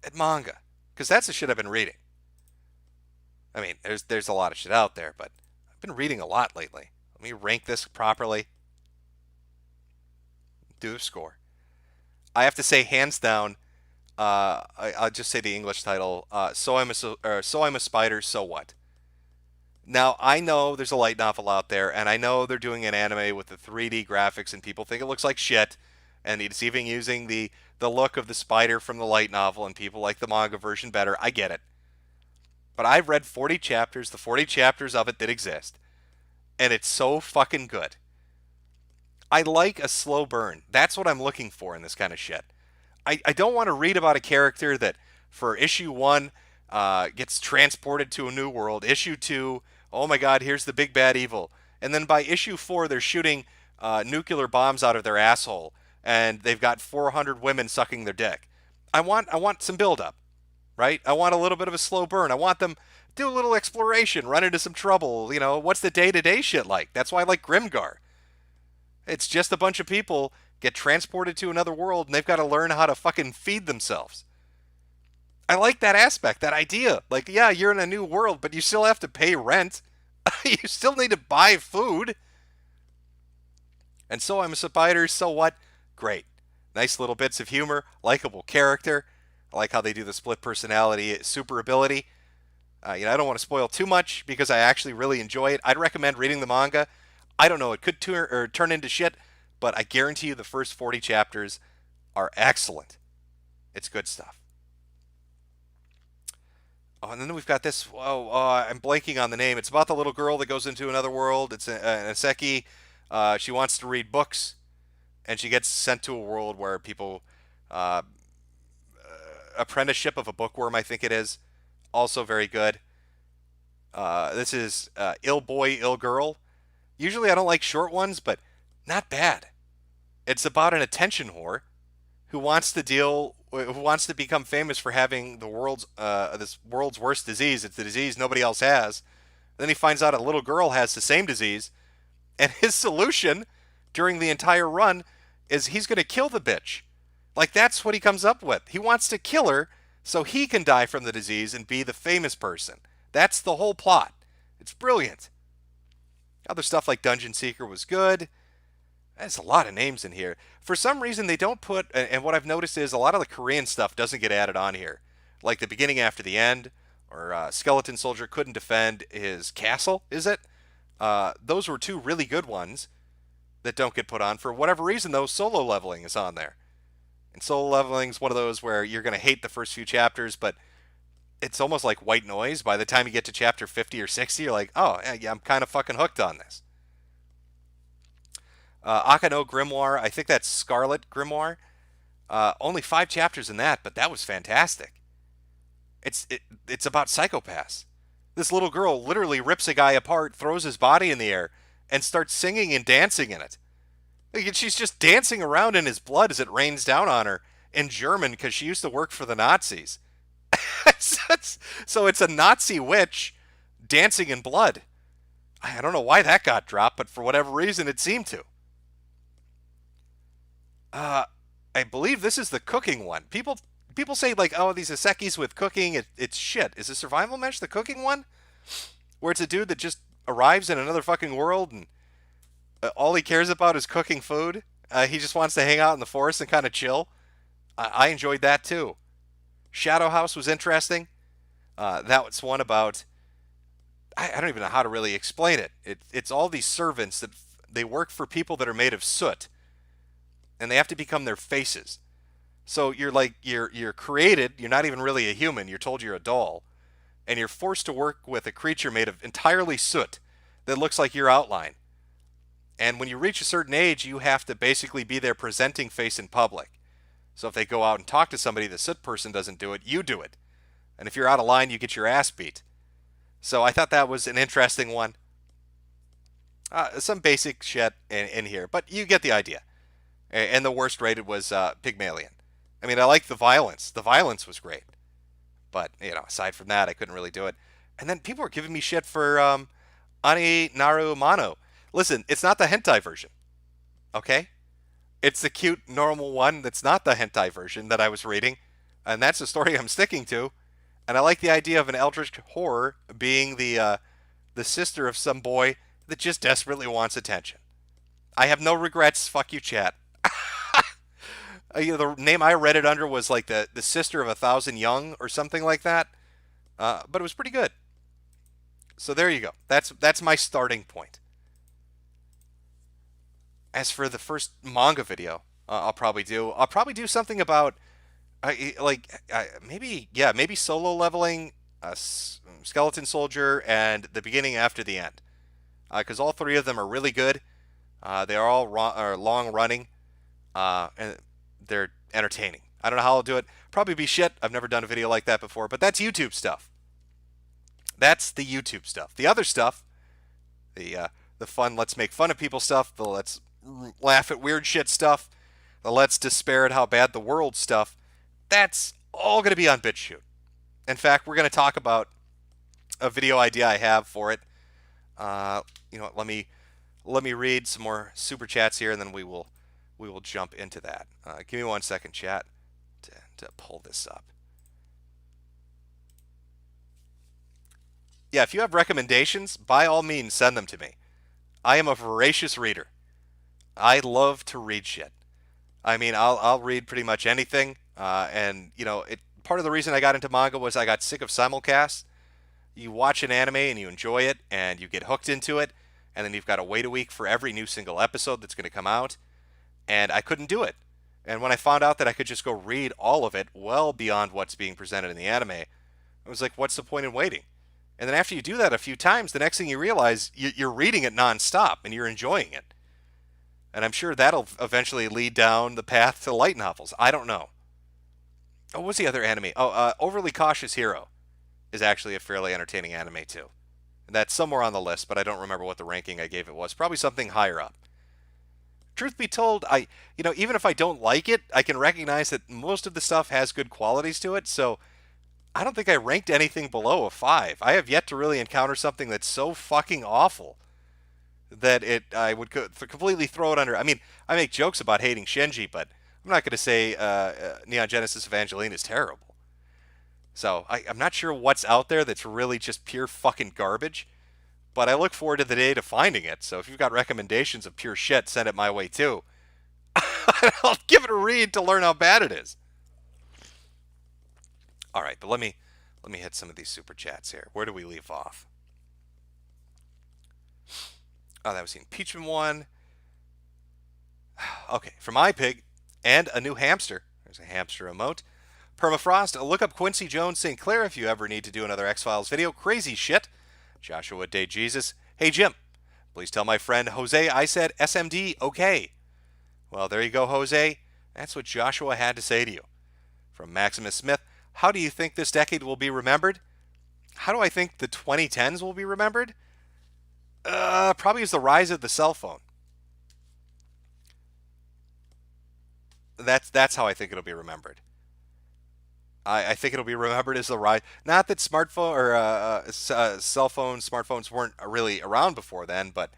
at manga, because that's the shit I've been reading. I mean, there's a lot of shit out there, but I've been reading a lot lately. Let me rank this properly. Do the score. I have to say, hands down, I'll just say the English title. So I'm a Spider. So what? Now I know there's a light novel out there, and I know they're doing an anime with the 3D graphics, and people think it looks like shit, and it's even using the look of the spider from the light novel, and people like the manga version better. I get it, but I've read 40 chapters, the 40 chapters of it that exist, and it's so fucking good. I like a slow burn. That's what I'm looking for in this kind of shit. I don't want to read about a character that for issue 1 gets transported to a new world. Issue 2, oh my god, here's the big bad evil. And then by issue 4, they're shooting nuclear bombs out of their asshole. And they've got 400 women sucking their dick. I want some build-up, right? I want a little bit of a slow burn. I want them do a little exploration, run into some trouble. What's the day-to-day shit like? That's why I like Grimgar. It's just a bunch of people get transported to another world, and they've got to learn how to fucking feed themselves. I like that aspect, that idea. Like, yeah, you're in a new world, but you still have to pay rent. You still need to buy food. And so I'm a spider, so what? Great. Nice little bits of humor, likable character. I like how they do the split personality super ability. I don't want to spoil too much because I actually really enjoy it. I'd recommend reading the manga. I don't know, it could turn into shit, but I guarantee you the first 40 chapters are excellent. It's good stuff. Oh, and then we've got this. Oh, I'm blanking on the name. It's about the little girl that goes into another world. It's an Iseki. She wants to read books, and she gets sent to a world where people uh, apprenticeship of a bookworm, I think it is. Also very good. This is Ill Boy, Ill Girl. Usually I don't like short ones, but not bad. It's about an attention whore who wants to become famous for having this world's worst disease. It's the disease nobody else has. Then he finds out a little girl has the same disease, and his solution during the entire run is he's going to kill the bitch. Like, that's what he comes up with. He wants to kill her so he can die from the disease and be the famous person. That's the whole plot. It's brilliant. Other stuff like Dungeon Seeker was good. There's a lot of names in here. For some reason, they don't put, and what I've noticed is a lot of the Korean stuff doesn't get added on here. Like the beginning after the end, or Skeleton Soldier couldn't defend his castle, is it? Those were two really good ones that don't get put on. For whatever reason, though, solo leveling is on there. And solo leveling is one of those where you're going to hate the first few chapters, but it's almost like white noise. By the time you get to chapter 50 or 60, you're like, oh, yeah, I'm kind of fucking hooked on this. Akano Grimoire, I think that's Scarlet Grimoire. Only 5 chapters in that, but that was fantastic. It's about psychopaths. This little girl literally rips a guy apart, throws his body in the air, and starts singing and dancing in it. She's just dancing around in his blood as it rains down on her in German because she used to work for the Nazis. So it's a Nazi witch dancing in blood. I don't know why that got dropped, but for whatever reason, it seemed to. Uh, I believe this is the cooking one. People say like, oh, these isekis with cooking, it's shit. Is the survival mesh the cooking one, where it's a dude that just arrives in another fucking world and all he cares about is cooking food? He just wants to hang out in the forest and kind of chill. I enjoyed that too. Shadow House was interesting. That was one about I don't even know how to really explain it. It's all these servants that they work for people that are made of soot, and they have to become their faces. So you're created. You're not even really a human. You're told you're a doll, and you're forced to work with a creature made of entirely soot that looks like your outline. And when you reach a certain age, you have to basically be their presenting face in public. So if they go out and talk to somebody, the soot person doesn't do it, you do it. And if you're out of line, you get your ass beat. So I thought that was an interesting one. Some basic shit in here, but you get the idea. And the worst rated was Pygmalion. I mean, I like the violence. The violence was great. But, aside from that, I couldn't really do it. And then people were giving me shit for Ani Naru Mano. Listen, it's not the hentai version. Okay? It's the cute, normal one that's not the hentai version that I was reading. And that's the story I'm sticking to. And I like the idea of an eldritch horror being the sister of some boy that just desperately wants attention. I have no regrets. Fuck you, chat. The name I read it under was like the sister of 1,000 young or something like that. But it was pretty good. So there you go. That's my starting point. As for the first manga video, I'll probably do something about maybe solo leveling, Skeleton Soldier, and the beginning after the end, because all 3 of them are really good. They are all long running, and they're entertaining. I don't know how I'll do it. Probably be shit. I've never done a video like that before, but that's YouTube stuff. That's the YouTube stuff. The other stuff, the fun, let's make fun of people stuff, the let's laugh at weird shit stuff, the let's despair at how bad the world stuff, that's all going to be on BitChute. In fact, we're going to talk about a video idea I have for it. Let me read some more super chats here, and then we will jump into that. Give me 1 second, chat, to pull this up. Yeah, if you have recommendations, by all means, send them to me. I am a voracious reader. I love to read shit. I mean, I'll read pretty much anything, and part of the reason I got into manga was I got sick of simulcasts. You watch an anime and you enjoy it, and you get hooked into it, and then you've got to wait a week for every new single episode that's going to come out, and I couldn't do it. And when I found out that I could just go read all of it, well beyond what's being presented in the anime, I was like, what's the point in waiting? And then after you do that a few times, the next thing you realize you're reading it nonstop and you're enjoying it. And I'm sure that'll eventually lead down the path to light novels. I don't know. Oh, what's the other anime? Oh, Overly Cautious Hero is actually a fairly entertaining anime too. That's somewhere on the list, but I don't remember what the ranking I gave it was. Probably something higher up. Truth be told, even if I don't like it, I can recognize that most of the stuff has good qualities to it. So I don't think I ranked anything below a 5. I have yet to really encounter something that's so fucking awful that I would completely throw it under. I mean, I make jokes about hating Shinji, but I'm not going to say Neon Genesis Evangelion is terrible. So I'm not sure what's out there that's really just pure fucking garbage, but I look forward to the day to finding it. So if you've got recommendations of pure shit, send it my way too. I'll give it a read to learn how bad it is. All right, but let me hit some of these super chats here. Where do we leave off? Oh, that was the impeachment one. Okay, from iPig and a new hamster. There's a hamster emote. Permafrost, look up Quincy Jones St. Clair if you ever need to do another X-Files video. Crazy shit. Joshua Day Jesus. Hey, Jim. Please tell my friend Jose I said SMD okay. Well, there you go, Jose. That's what Joshua had to say to you. From Maximus Smith. How do you think this decade will be remembered? How do I think the 2010s will be remembered? Probably as the rise of the cell phone. That's how I think it'll be remembered. I think it'll be remembered as the rise. Not that smartphone or cell phones, smartphones weren't really around before then, but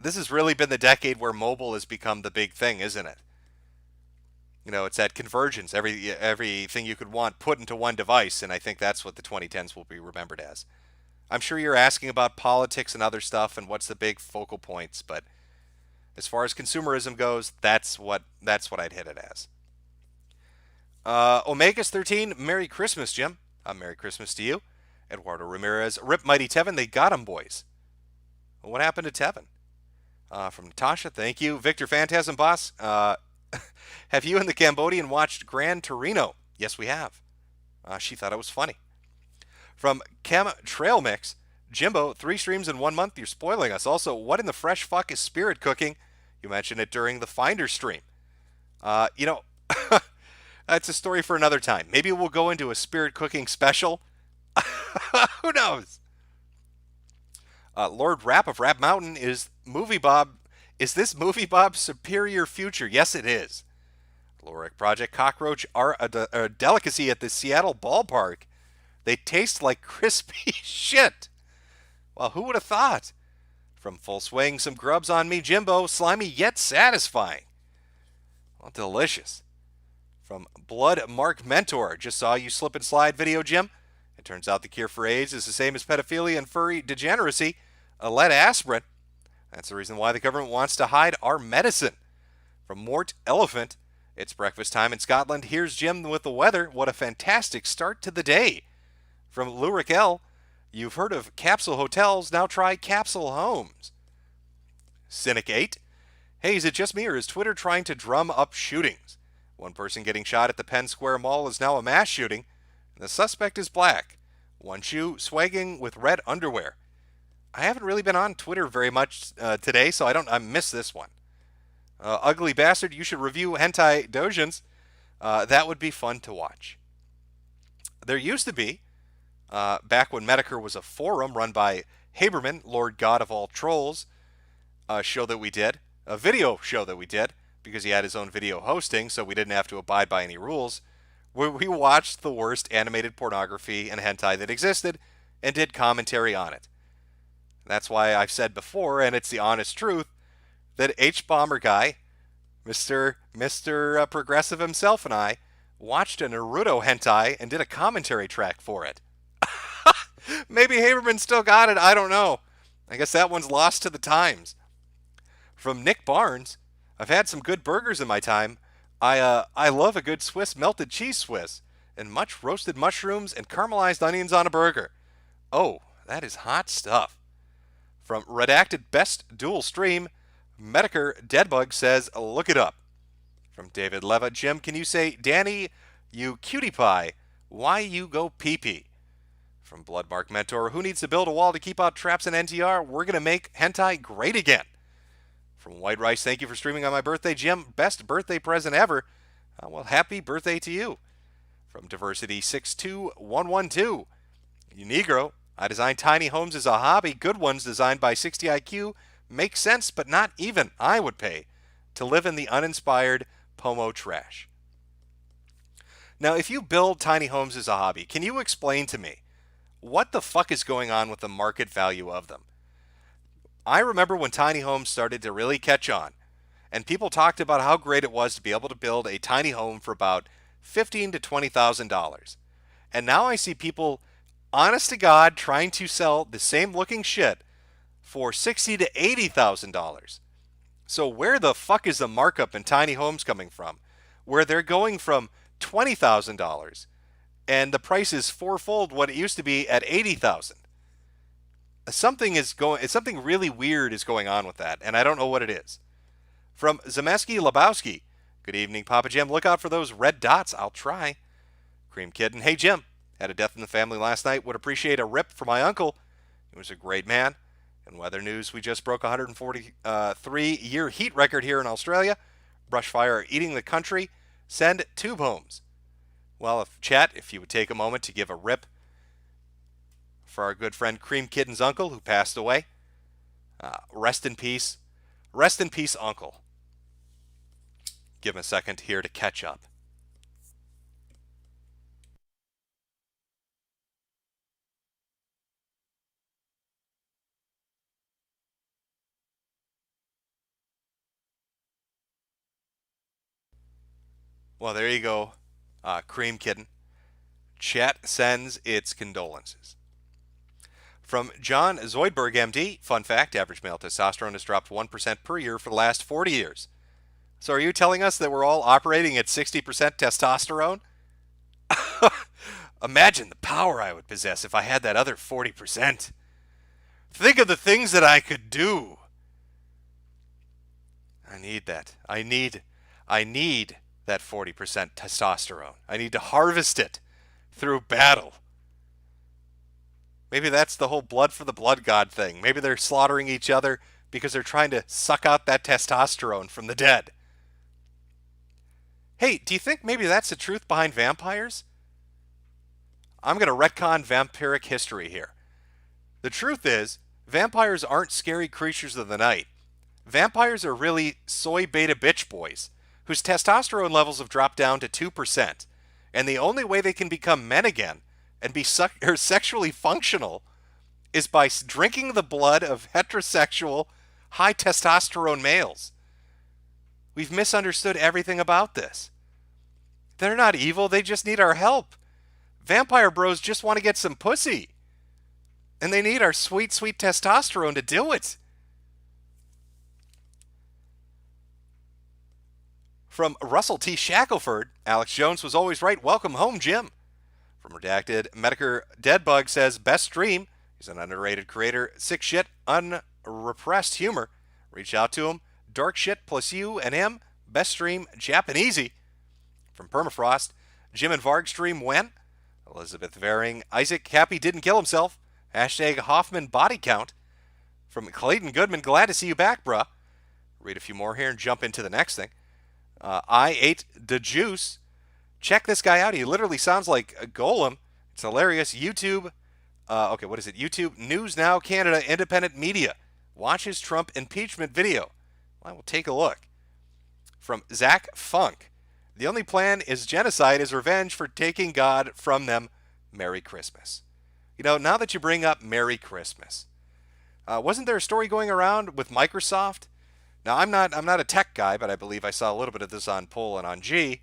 this has really been the decade where mobile has become the big thing, isn't it? It's that convergence, everything you could want put into one device, and I think that's what the 2010s will be remembered as. I'm sure you're asking about politics and other stuff and what's the big focal points, but as far as consumerism goes, that's what I'd hit it as. Omegas 13, Merry Christmas, Jim. Merry Christmas to you. Eduardo Ramirez, Rip Mighty Tevin, they got him, boys. Well, what happened to Tevin? From Natasha, thank you. Victor Phantasm Boss, have you and the Cambodian watched Gran Torino? Yes, we have. She thought it was funny. From Chem Trail Mix, Jimbo, 3 streams in 1 month, you're spoiling us. Also, what in the fresh fuck is spirit cooking? You mentioned it during the Finder stream. That's a story for another time. Maybe we'll go into a spirit cooking special. Who knows? Lord Rap of Rap Mountain is Movie Bob. Is this Movie Bob's superior future? Yes, it is. Loric Project Cockroach are a delicacy at the Seattle ballpark. They taste like crispy shit. Well, who would have thought? From Full Swing, some grubs on me, Jimbo. Slimy yet satisfying. Well, delicious. From Blood Mark Mentor, just saw you slip and slide video, Jim. It turns out the cure for AIDS is the same as pedophilia and furry degeneracy, a lead aspirin. That's the reason why the government wants to hide our medicine. From Mort Elephant, it's breakfast time in Scotland. Here's Jim with the weather. What a fantastic start to the day. From Luric L, you've heard of capsule hotels, now try capsule homes. Cynic 8, hey, is it just me or is Twitter trying to drum up shootings? One person getting shot at the Penn Square Mall is now a mass shooting, and the suspect is black. One shoe swagging with red underwear. I haven't really been on Twitter very much today, so I missed this one. Ugly Bastard, you should review Hentai Dojins. That would be fun to watch. There used to be, back when Metokur was a forum run by Haberman, Lord God of all trolls, a show that we did, a video show that we did, because he had his own video hosting, so we didn't have to abide by any rules, where we watched the worst animated pornography and hentai that existed and did commentary on it. That's why I've said before, and it's the honest truth, that H-Bomber guy, Mr. Progressive himself and I, watched a Naruto hentai and did a commentary track for it. Maybe Haberman still got it, I don't know. I guess that one's lost to the times. From Nick Barnes, I've had some good burgers in my time. I love a good Swiss melted cheese Swiss and much roasted mushrooms and caramelized onions on a burger. Oh, that is hot stuff. From Redacted Best Dual Stream, Metokur Deadbug says, look it up. From David Leva, Jim, can you say, Danny, you cutie pie, why you go pee-pee? From Bloodmark Mentor, who needs to build a wall to keep out traps in NTR? We're going to make hentai great again. From White Rice, thank you for streaming on my birthday, Jim. Best birthday present ever. Well, happy birthday to you. From Diversity 62112, you Negro, I designed tiny homes as a hobby. Good ones designed by 60IQ make sense, but not even I would pay to live in the uninspired Pomo trash. Now, if you build tiny homes as a hobby, can you explain to me what the fuck is going on with the market value of them? I remember when tiny homes started to really catch on, and people talked about how great it was to be able to build a tiny home for about $15,000 to $20,000. And now I see people, honest to God, trying to sell the same looking shit for $60,000 to $80,000. So where the fuck is the markup in tiny homes coming from? Where they're going from $20,000 and the price is fourfold what it used to be at $80,000. Something really weird is going on with that, and I don't know what it is. From Zemeski Lebowski, good evening, Papa Jim. Look out for those red dots. I'll try. Cream Kitten, hey Jim, had a death in the family last night. Would appreciate a rip for my uncle. He was a great man. In weather news, we just broke a 143-year heat record here in Australia. Brush fire are eating the country. Send tube homes. Well, if you would take a moment to give a rip for our good friend Cream Kitten's uncle who passed away. Rest in peace. Rest in peace, uncle. Give him a second here to catch up. Well, there you go, Cream Kitten. Chat sends its condolences. From John Zoidberg, MD, fun fact, average male testosterone has dropped 1% per year for the last 40 years. So are you telling us that we're all operating at 60% testosterone? Imagine the power I would possess if I had that other 40%. Think of the things that I could do. I need that. I need that 40% testosterone. I need to harvest it through battle. Maybe that's the whole blood for the blood god thing. Maybe they're slaughtering each other because they're trying to suck out that testosterone from the dead. Hey, do you think maybe that's the truth behind vampires? I'm going to retcon vampiric history here. The truth is, vampires aren't scary creatures of the night. Vampires are really soy beta bitch boys whose testosterone levels have dropped down to 2%. And the only way they can become men again and be sexually functional is by drinking the blood of heterosexual, high testosterone males. We've misunderstood everything about this. They're not evil, they just need our help. Vampire bros just want to get some pussy. And they need our sweet, sweet testosterone to do it. From Russell T. Shackelford, Alex Jones was always right. Welcome home, Jim. From Redacted, Metokur Deadbug says, best stream. He's an underrated creator. Sick shit, unrepressed humor. Reach out to him. Dark shit plus you and him. Best stream, Japanesey. From Permafrost, Jim and Varg stream when? Elizabeth Varing, Isaac Cappy didn't kill himself. Hashtag Hoffman body count. From Clayton Goodman, glad to see you back, bruh. Read a few more here and jump into the next thing. I ate the juice. Check this guy out. He literally sounds like a golem. It's hilarious. YouTube. What is it? YouTube News Now Canada Independent Media. Watch his Trump impeachment video. Well, I will take a look. From Zach Funk. The only plan is genocide as revenge for taking God from them. Merry Christmas. You know, now that you bring up Merry Christmas, wasn't there a story going around with Microsoft? Now, I'm not a tech guy, but I believe I saw a little bit of this on Poll and on G,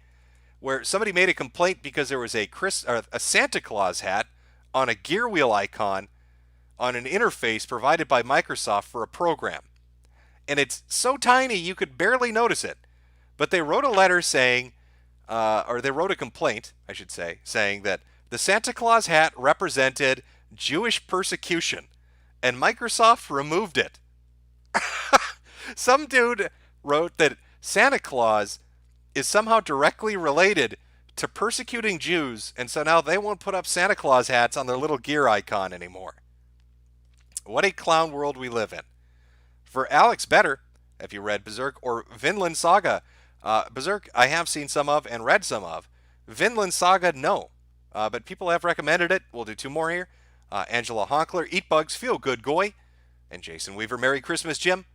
where somebody made a complaint because there was a Santa Claus hat on a gear wheel icon on an interface provided by Microsoft for a program. And it's so tiny you could barely notice it. But they wrote a letter saying, or they wrote a complaint, I should say, saying that the Santa Claus hat represented Jewish persecution, and Microsoft removed it. Some dude wrote that Santa Claus is somehow directly related to persecuting Jews, and so now they won't put up Santa Claus hats on their little gear icon anymore. What a clown world we live in. For Alex Better, have you read Berserk, or Vinland Saga? Berserk, I have seen some of and read some of. Vinland Saga, no. But people have recommended it. We'll do two more here. Angela Honkler, Eat Bugs, Feel Good Goy. And Jason Weaver, Merry Christmas, Jim.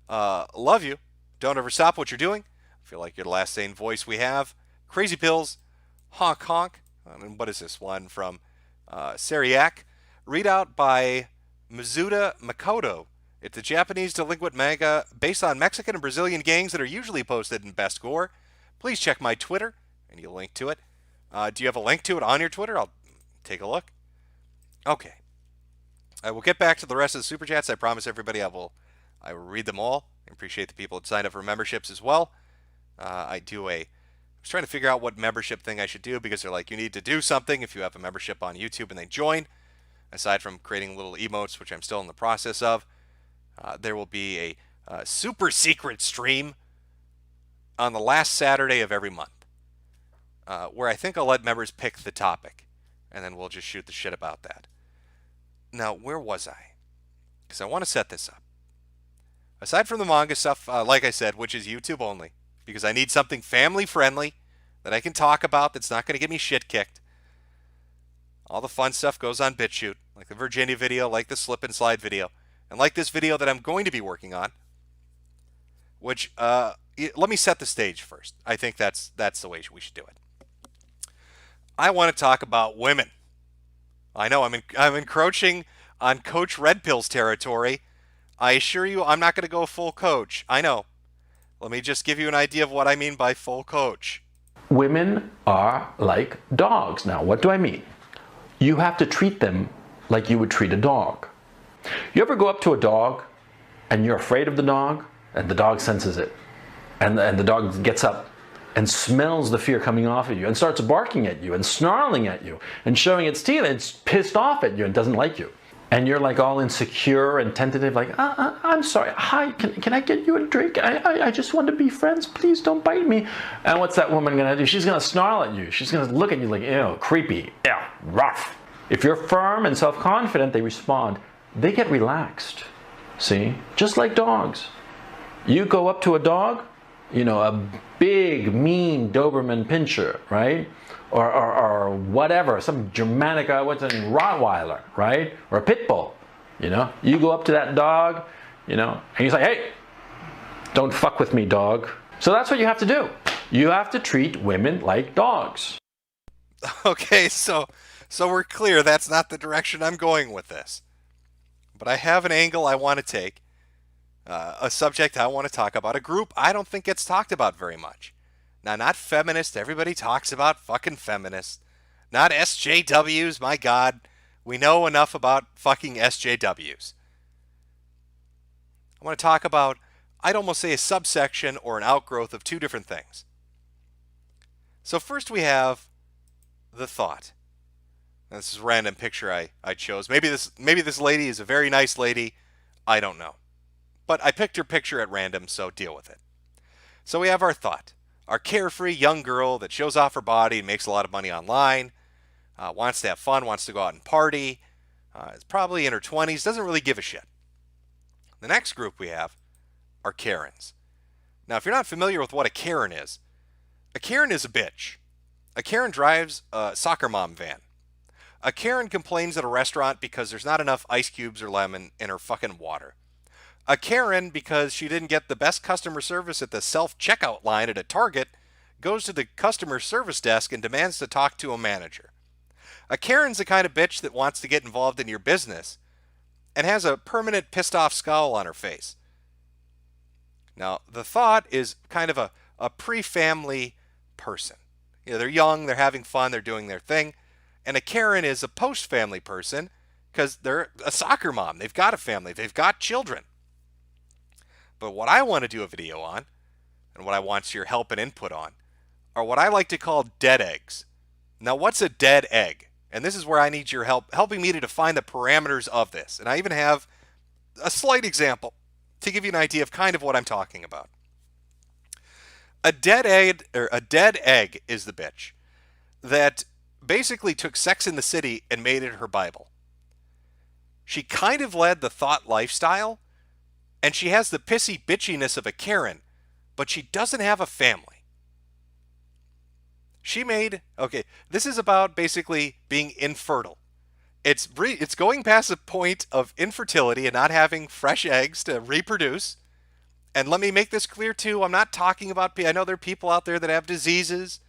Love you. Don't ever stop what you're doing. Feel like you're the last sane voice we have. Crazy Pills, Honk Honk. And what is this one from Seriac? Readout by Mizuta Makoto. It's a Japanese delinquent manga based on Mexican and Brazilian gangs that are usually posted in Best Gore. Please check my Twitter, and you'll link to it. Do you have a link to it on your Twitter? I'll take a look. Okay. I will get back to the rest of the Super Chats. I promise everybody I will read them all. I appreciate the people that signed up for memberships as well. I was trying to figure out what membership thing I should do, because they're like, you need to do something if you have a membership on YouTube and they join. Aside from creating little emotes, which I'm still in the process of. There will be a super secret stream on the last Saturday of every month, where I think I'll let members pick the topic, and then we'll just shoot the shit about that. Now, where was I? Because I want to set this up. Aside from the manga stuff, like I said, which is YouTube only, because I need something family-friendly that I can talk about that's not going to get me shit kicked. All the fun stuff goes on BitChute, like the Virginia video, like the slip and slide video. And like this video that I'm going to be working on, which, let me set the stage first. I think that's the way we should do it. I want to talk about women. I know I'm encroaching on Coach Red Pill's territory. I assure you I'm not going to go full coach. I know. Let me just give you an idea of what I mean by full coach. Women are like dogs. Now, what do I mean? You have to treat them like you would treat a dog. You ever go up to a dog and you're afraid of the dog and the dog senses it, and the dog gets up and smells the fear coming off of you and starts barking at you and snarling at you and showing its teeth, and it's pissed off at you and doesn't like you, and you're like all insecure and tentative, like, I'm sorry, hi, can I get you a drink? I just want to be friends, please don't bite me. And what's that woman gonna do? She's gonna snarl at you. She's gonna look at you like, ew, creepy, ew, rough. If you're firm and self-confident, they respond. They get relaxed, see? Just like dogs. You go up to a dog, a big, mean Doberman Pinscher, right? Or whatever, some Germanic, Rottweiler, right? Or a Pit Bull, You go up to that dog, and you say, hey, don't fuck with me, dog. So that's what you have to do. You have to treat women like dogs. Okay, so we're clear that's not the direction I'm going with this. But I have an angle I want to take, a subject I want to talk about, a group I don't think gets talked about very much. Now, not feminist. Everybody talks about fucking feminists. Not SJWs. My God, we know enough about fucking SJWs. I want to talk about, I'd almost say, a subsection or an outgrowth of two different things. So first we have the thought. This is a random picture I chose. Maybe this lady is a very nice lady. I don't know. But I picked her picture at random, so deal with it. So we have our thought. Our carefree young girl that shows off her body and makes a lot of money online, wants to have fun, wants to go out and party, is probably in her 20s, doesn't really give a shit. The next group we have are Karens. Now, if you're not familiar with what a Karen is a bitch. A Karen drives a soccer mom van. A Karen complains at a restaurant because there's not enough ice cubes or lemon in her fucking water. A Karen, because she didn't get the best customer service at the self-checkout line at a Target, goes to the customer service desk and demands to talk to a manager. A Karen's the kind of bitch that wants to get involved in your business and has a permanent pissed off scowl on her face. Now, the thought is kind of a pre-family person. They're young, they're having fun, they're doing their thing. And a Karen is a post-family person because they're a soccer mom. They've got a family. They've got children. But what I want to do a video on and what I want your help and input on, are what I like to call dead eggs. Now, what's a dead egg? And this is where I need your help, helping me to define the parameters of this. And I even have a slight example to give you an idea of kind of what I'm talking about. A dead egg is the bitch that basically took Sex in the City and made it her Bible. She kind of led the thought lifestyle, and she has the pissy bitchiness of a Karen, but she doesn't have a family. Okay, this is about basically being infertile. It's going past the point of infertility and not having fresh eggs to reproduce. And let me make this clear too, I'm not talking about, I know there are people out there that have diseases.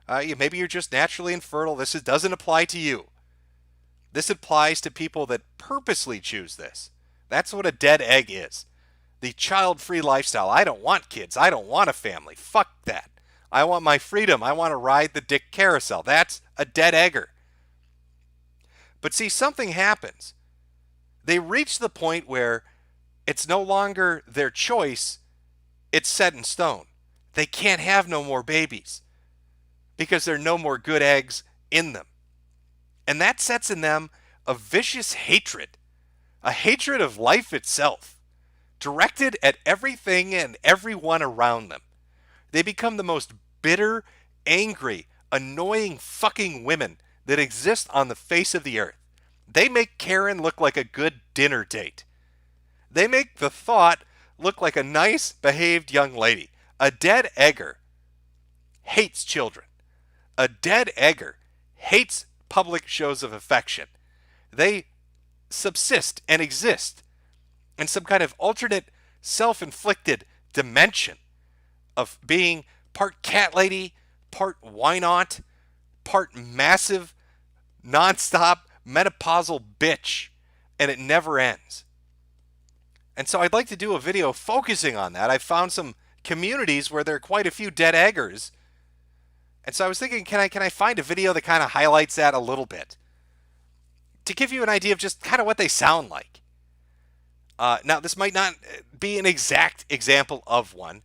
Maybe you're just naturally infertile. Doesn't apply to you. This applies to people that purposely choose this. That's what a dead egg is. The child-free lifestyle. I don't want kids. I don't want a family. Fuck that. I want my freedom. I want to ride the dick carousel. That's a dead egger. But see, something happens. They reach the point where it's no longer their choice. It's set in stone. They can't have no more babies because there are no more good eggs in them. And that sets in them a vicious hatred, a hatred of life itself, directed at everything and everyone around them. They become the most bitter, angry, annoying fucking women that exist on the face of the earth. They make Karen look like a good dinner date. They make the thought look like a nice behaved young lady. A dead egger hates children. A dead egger hates public shows of affection. They subsist and exist in some kind of alternate self-inflicted dimension of being part cat lady, part why not, part massive, nonstop, menopausal bitch, and it never ends. And so I'd like to do a video focusing on that. I've found some communities where there are quite a few dead eggers. And so I was thinking, can I find a video that kind of highlights that a little bit? To give you an idea of just kind of what they sound like. Now, this might not be an exact example of one,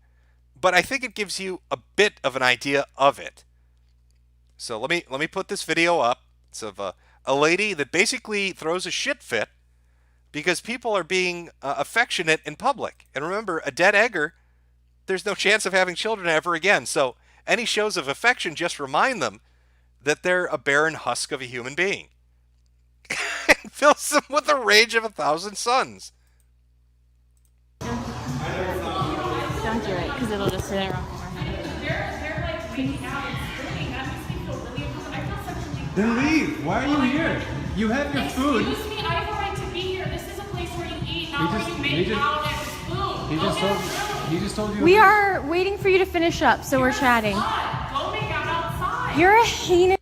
but I think it gives you a bit of an idea of it. So let me put this video up. It's of a lady that basically throws a shit fit because people are being affectionate in public. And remember, a dead egger, there's no chance of having children ever again. So any shows of affection just remind them that they're a barren husk of a human being. And fills them with the rage of 1,000 suns. Don't do it, because it'll just sit around my head. They're like freaking out and screaming. That makes me feel really uncomfortable. I feel sexually Then leave. Why are you here? You have your food. Excuse me, I have a right to be here. This is a place where you eat, not where you make out and spoon. He just told you. We are waiting for you to finish up, so we're chatting. Go make out outside. You're a heinous.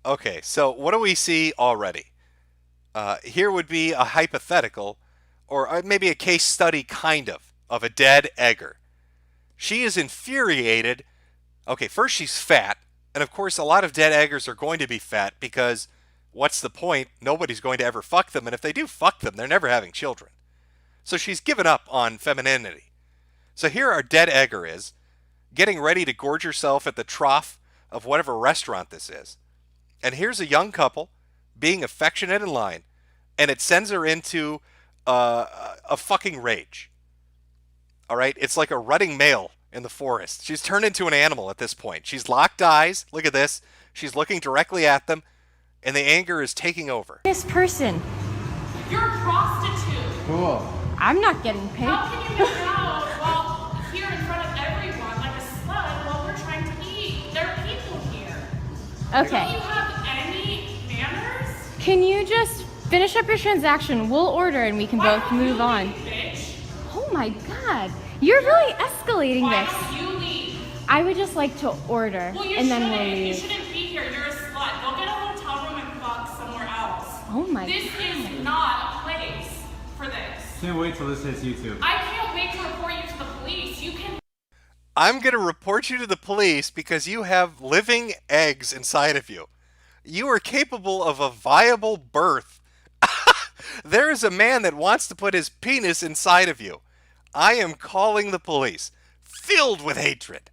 Okay, so what do we see already? Here would be a hypothetical, or maybe a case study kind of a dead egger. She is infuriated. Okay, first she's fat, and of course a lot of dead eggers are going to be fat because what's the point? Nobody's going to ever fuck them, and if they do fuck them, they're never having children. So she's given up on femininity. So here our dead egger is, getting ready to gorge herself at the trough of whatever restaurant this is. And here's a young couple being affectionate in line, and it sends her into a fucking rage. All right? It's like a rutting male in the forest. She's turned into an animal at this point. She's locked eyes. Look at this. She's looking directly at them, and the anger is taking over. This person. You're a prostitute. Cool. I'm not getting paid. How can you make out while here in front of everyone like a slut while we're trying to eat? There are people here. Don't you Okay. have any manners? Can you just finish up your transaction? We'll order and we can Why both don't you move on. leave, bitch? Oh my god. You're really escalating Why this. don't you leave? I would just like to order Well, you and then shouldn't. we'll You leave. shouldn't be here. You're a slut. Go get a hotel room and fuck somewhere else. Oh my This is not a place for this. Can't wait till this hits YouTube. I can't wait to report you to the police. You can. I'm going to report you to the police because you have living eggs inside of you. You are capable of a viable birth. There is a man that wants to put his penis inside of you. I am calling the police. filled with hatred.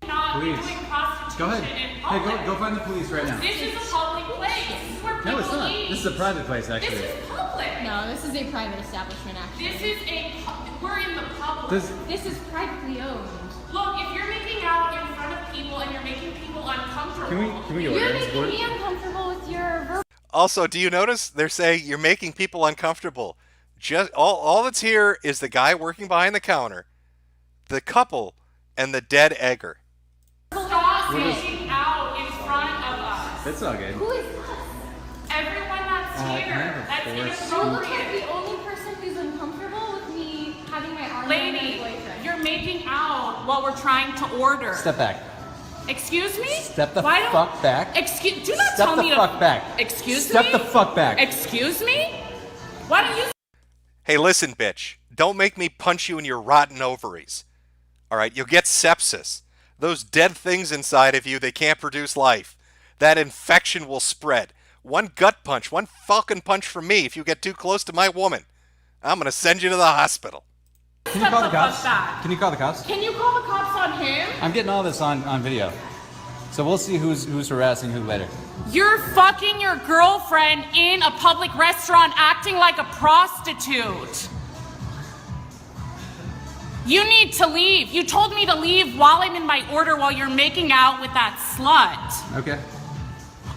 Not Please. doing prostitution Go ahead. in Hey, public. go find the police right now. This is a public place. This is where people No, it's not. eat. This is a private place, This actually. is public. No, this is a private establishment, actually. This is we're in the public. This is privately owned. Look, if you're making out in front of people and you're making people uncomfortable. Can we order You're this? making me uncomfortable with your verbal. Also, do you notice they're saying you're making people uncomfortable? Just all that's here is the guy working behind the counter, the couple, and the dead egger. Stop making out in front of us. That's all good. Who is us? Everyone that's can I here. have a That's force? You look like inappropriate. the only person who's uncomfortable with me having my arm around my Lady, boyfriend. you're making out while we're trying to order. Step back. Excuse me? Step the Why don't- fuck back. Excuse. Do not Step tell the me to. fuck back. Excuse Step me. the fuck back. Excuse me. Why don't you? Hey, listen, bitch. Don't make me punch you in your rotten ovaries. All right, you'll get sepsis. Those dead things inside of you, they can't produce life. That infection will spread. One gut punch, one fucking punch from me if you get too close to my woman. I'm going to send you to the hospital. Can you call the Step the fuck cops? back. Can you call the cops? Can you call the cops on him? I'm getting all this on video. So we'll see who's harassing who later. You're fucking your girlfriend in a public restaurant acting like a prostitute. You need to leave. You told me to leave while I'm in my order while you're making out with that slut. Okay.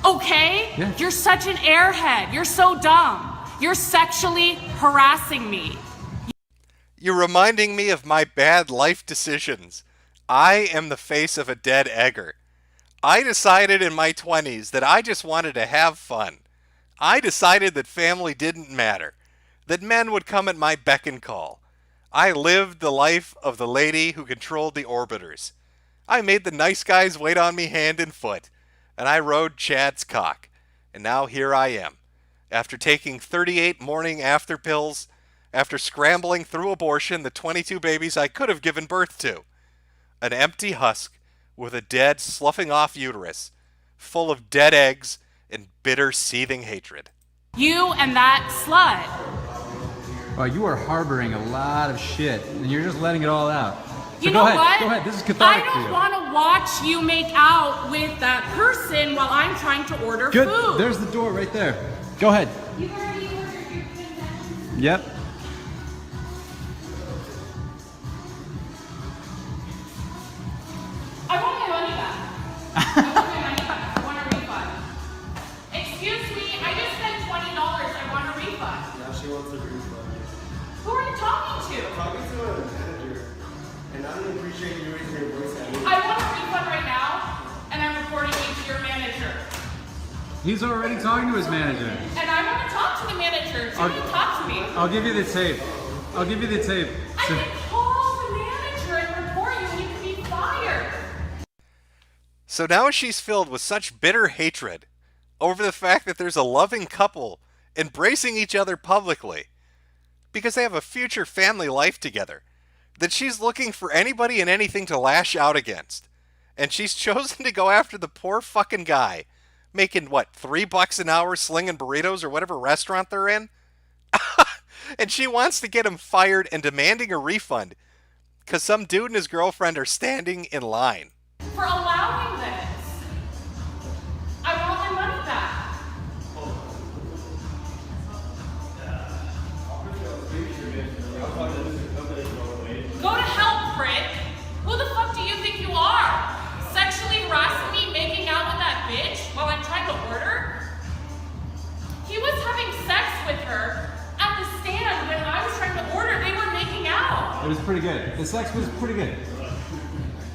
Okay? Yeah. You're such an airhead. You're so dumb. You're sexually harassing me. You're reminding me of my bad life decisions. I am the face of a dead egger. I decided in my 20s that I just wanted to have fun. I decided that family didn't matter, that men would come at my beck and call. I lived the life of the lady who controlled the orbiters. I made the nice guys wait on me hand and foot, and I rode Chad's cock. And now here I am. After taking 38 morning after pills, after scrambling through abortion the 22 babies I could have given birth to. An empty husk with a dead, sloughing off uterus, full of dead eggs and bitter, seething hatred. You and that slut. Well, you are harboring a lot of shit, and you're just letting it all out. So You go know ahead. what? Go ahead. This is I cathartic for don't you. want to watch you make out with that person while I'm trying to order Good. food. There's the door right there. Go ahead. You've already ordered your concessions. Yep. I want my money back. I want my money back. I want a refund. Excuse me, I just spent $20. I want a refund. Now she wants a refund. Who are you talking to? Talking to a manager, and I don't appreciate you raising your voice at me. I want a refund right now, and I'm reporting you to your manager. He's already talking to his manager. And I want to talk to the manager. So you talk to me. I'll give you the tape. I'll give you the tape. I So- can call the manager and report you, and you can be fired. So now she's filled with such bitter hatred over the fact that there's a loving couple embracing each other publicly because they have a future family life together, that she's looking for anybody and anything to lash out against. And she's chosen to go after the poor fucking guy making, what, $3 an hour slinging burritos or whatever restaurant they're in? And she wants to get him fired and demanding a refund because some dude and his girlfriend are standing in line. For allowing this. I want my money back. Go to hell, prick. Who the fuck do you think you are? Sexually harassing me, making out with that bitch while I'm trying to order? He was having sex with her at the stand when I was trying to order. They were making out. It was pretty good. The sex was pretty good.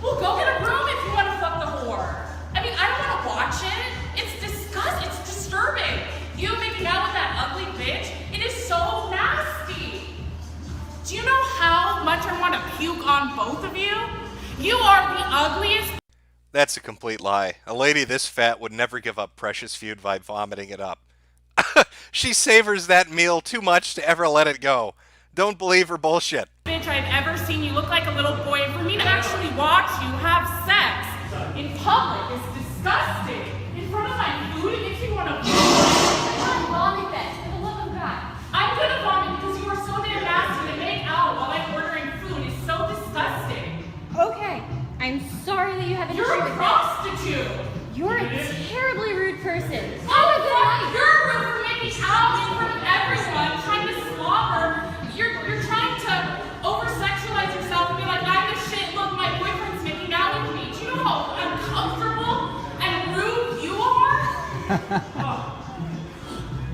Well, go get a room if you want to fuck the whore. I mean, I don't want to watch it. It's disgusting. It's disturbing. You making out with that ugly bitch, it is so nasty. Do you know how much I want to puke on both of you? You are the ugliest. That's a complete lie. A lady this fat would never give up precious food by vomiting it up. She savors that meal too much to ever let it go. Don't believe her bullshit. Bitch I've ever seen. You look like a little boy. And for me to actually watch you have sex in public is disgusting. In front of my food, it makes me want to Vomit then, for the love of God. I'm gonna vomit because you are so damn nasty to make out while I'm ordering food is so disgusting.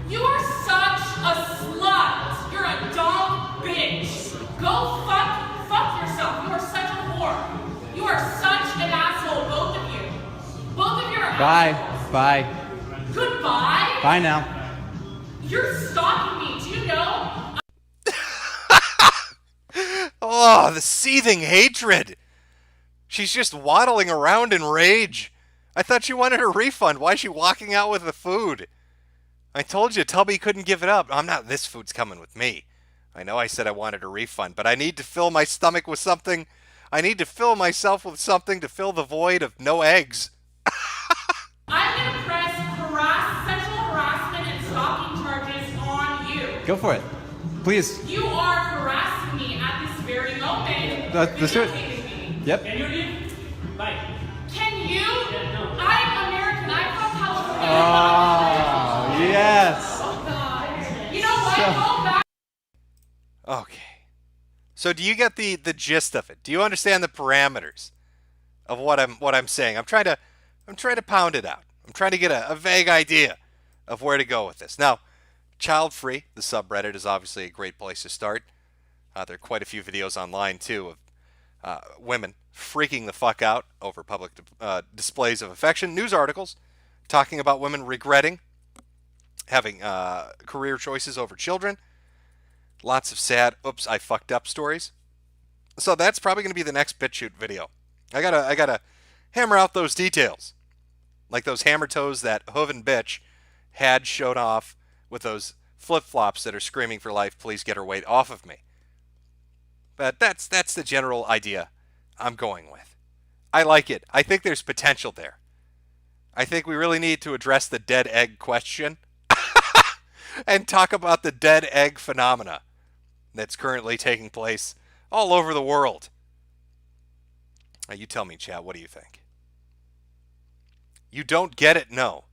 You are such a slut. You're a dumb bitch. Go fuck yourself. You are such a whore. You are such an asshole, both of you. Both of you are Bye. assholes. Bye. Goodbye? Bye now. You're stalking me, do you know? Oh, the seething hatred. She's just waddling around in rage. I thought she wanted a refund. Why is she walking out with the food? I told you, Tubby couldn't give it up. I'm not, this food's coming with me. I know I said I wanted a refund, but I need to fill my stomach with something. I need to fill myself with something to fill the void of no eggs. I'm gonna press sexual harassment and stalking charges on you. Go for it. Please. You are harassing me at this very moment. Let's do it. Videotaping me. Yep. Can you? I'm American. I'm from California. Oh, yes. You know what? Go back. Okay. So do you get the gist of it? Do you understand the parameters of what I'm saying? I'm trying to pound it out. I'm trying to get a vague idea of where to go with this. Now, Child Free, the subreddit, is obviously a great place to start. There are quite a few videos online too of women freaking the fuck out over public displays of affection. News articles talking about women regretting having career choices over children. Lots of sad, oops, I fucked up stories. So that's probably going to be the next BitChute video. I gotta hammer out those details. Like those hammer toes that Hoven bitch had showed off with those flip-flops that are screaming for life, please get her weight off of me. But that's the general idea I'm going with. I like it. I think there's potential there. I think we really need to address the dead egg question and talk about the dead egg phenomena that's currently taking place all over the world. Now you tell me, chat, what do you think? You don't get it? No.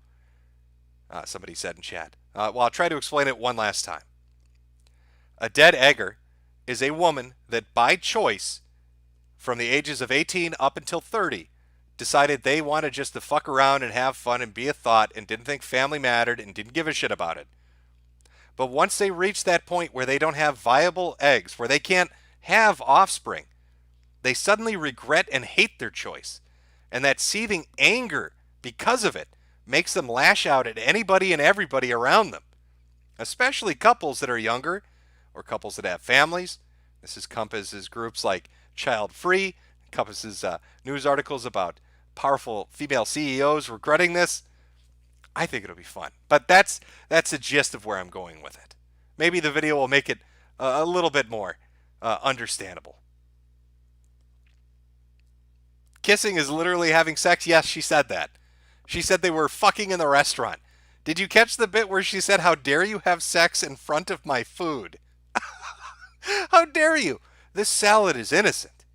Somebody said in chat. Well, I'll try to explain it one last time. A dead egger is a woman that by choice, from the ages of 18 up until 30, decided they wanted just to fuck around and have fun and be a thought and didn't think family mattered and didn't give a shit about it. But once they reach that point where they don't have viable eggs, where they can't have offspring, they suddenly regret and hate their choice. And that seething anger because of it makes them lash out at anybody and everybody around them, especially couples that are younger or couples that have families. This encompasses groups like Child Free, encompasses news articles about powerful female CEOs regretting this. I think it'll be fun. But that's the gist of where I'm going with it. Maybe the video will make it a little bit more understandable. Kissing is literally having sex. Yes, she said that. She said they were fucking in the restaurant. Did you catch the bit where she said, how dare you have sex in front of my food? How dare you? This salad is innocent.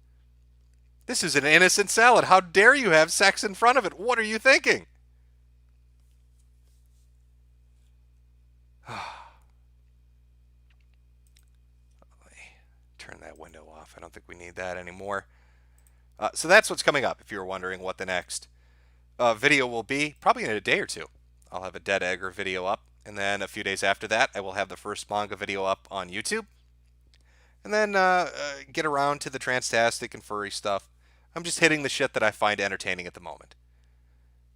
This is an innocent salad. How dare you have sex in front of it? What are you thinking? Turn that window off. I don't think we need that anymore. So that's what's coming up, if you were wondering what the next video will be. Probably in a day or two. I'll have a Dead Egger video up. And then a few days after that, I will have the first manga video up on YouTube. And then get around to the transtastic and furry stuff. I'm just hitting the shit that I find entertaining at the moment.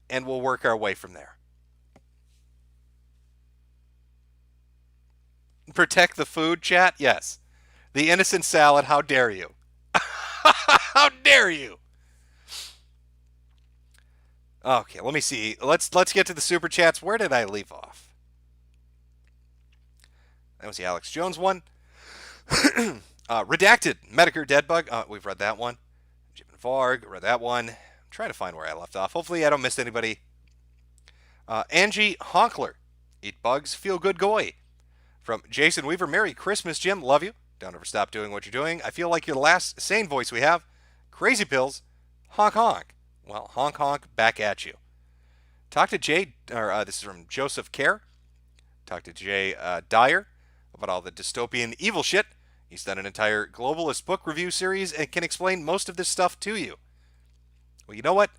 And we'll work our way from there. Protect the food, chat? Yes. The innocent salad, how dare you? How dare you? Okay, let me see. Let's get to the super chats. Where did I leave off? That was the Alex Jones one. Redacted. Metokur Deadbug. We've read that one. Jim and Varg. Read that one. I'm trying to find where I left off. Hopefully I don't miss anybody. Angie Honkler. Eat bugs. Feel good goy. From Jason Weaver. Merry Christmas, Jim. Love you. Don't ever stop doing what you're doing. I feel like you're the last sane voice we have. Crazy pills. Honk honk. Well, honk honk. Back at you. Talk to Jay. This is from Joseph Kerr. Talk to Jay Dyer about all the dystopian evil shit. He's done an entire globalist book review series and can explain most of this stuff to you. Well, you know what?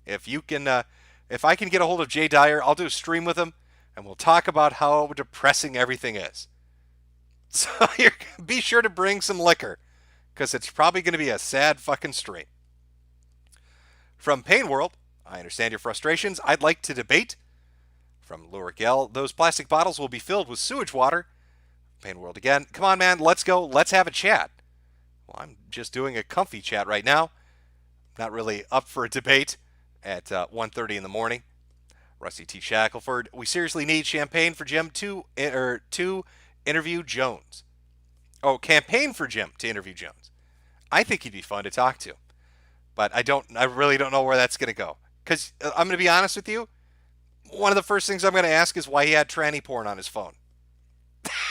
If you can If I can get a hold of Jay Dyer, I'll do a stream with him, and we'll talk about how depressing everything is. So be sure to bring some liquor, because it's probably going to be a sad fucking stream. From Pain World, I understand your frustrations. I'd like to debate. From Lurik L, those plastic bottles will be filled with sewage water. Pain World again. Come on, man, let's go. Let's have a chat. Well, I'm just doing a comfy chat right now. Not really up for a debate at 1:30 in the morning. Rusty T. Shackelford, we seriously need champagne for Jim to interview Jones. Oh, campaign for Jim to interview Jones. I think he'd be fun to talk to. But I really don't know where that's going to go. Because I'm going to be honest with you, one of the first things I'm going to ask is why he had tranny porn on his phone.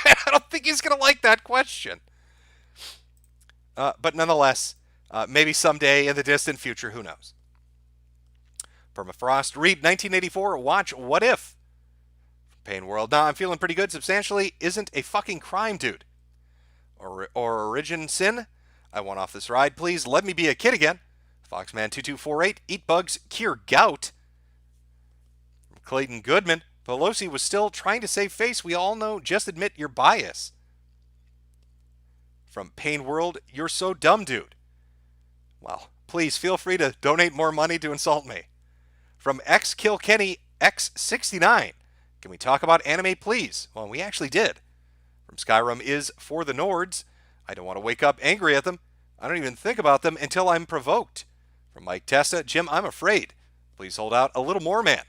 I don't think he's going to like that question. But nonetheless, maybe someday in the distant future, who knows? Permafrost, read 1984, watch What If? Pain World, nah, I'm feeling pretty good. Substantially isn't a fucking crime, dude. Or Origin Sin, I want off this ride. Please let me be a kid again. Foxman2248, eat bugs, cure gout. Clayton Goodman, Pelosi was still trying to save face. We all know, just admit your bias. From Pain World, you're so dumb, dude. Well, please feel free to donate more money to insult me. From XKillKenny X69, can we talk about anime, please? Well, we actually did. From Skyrim is For the Nords, I don't want to wake up angry at them. I don't even think about them until I'm provoked. From Mike Testa, Jim, I'm afraid. Please hold out a little more, man.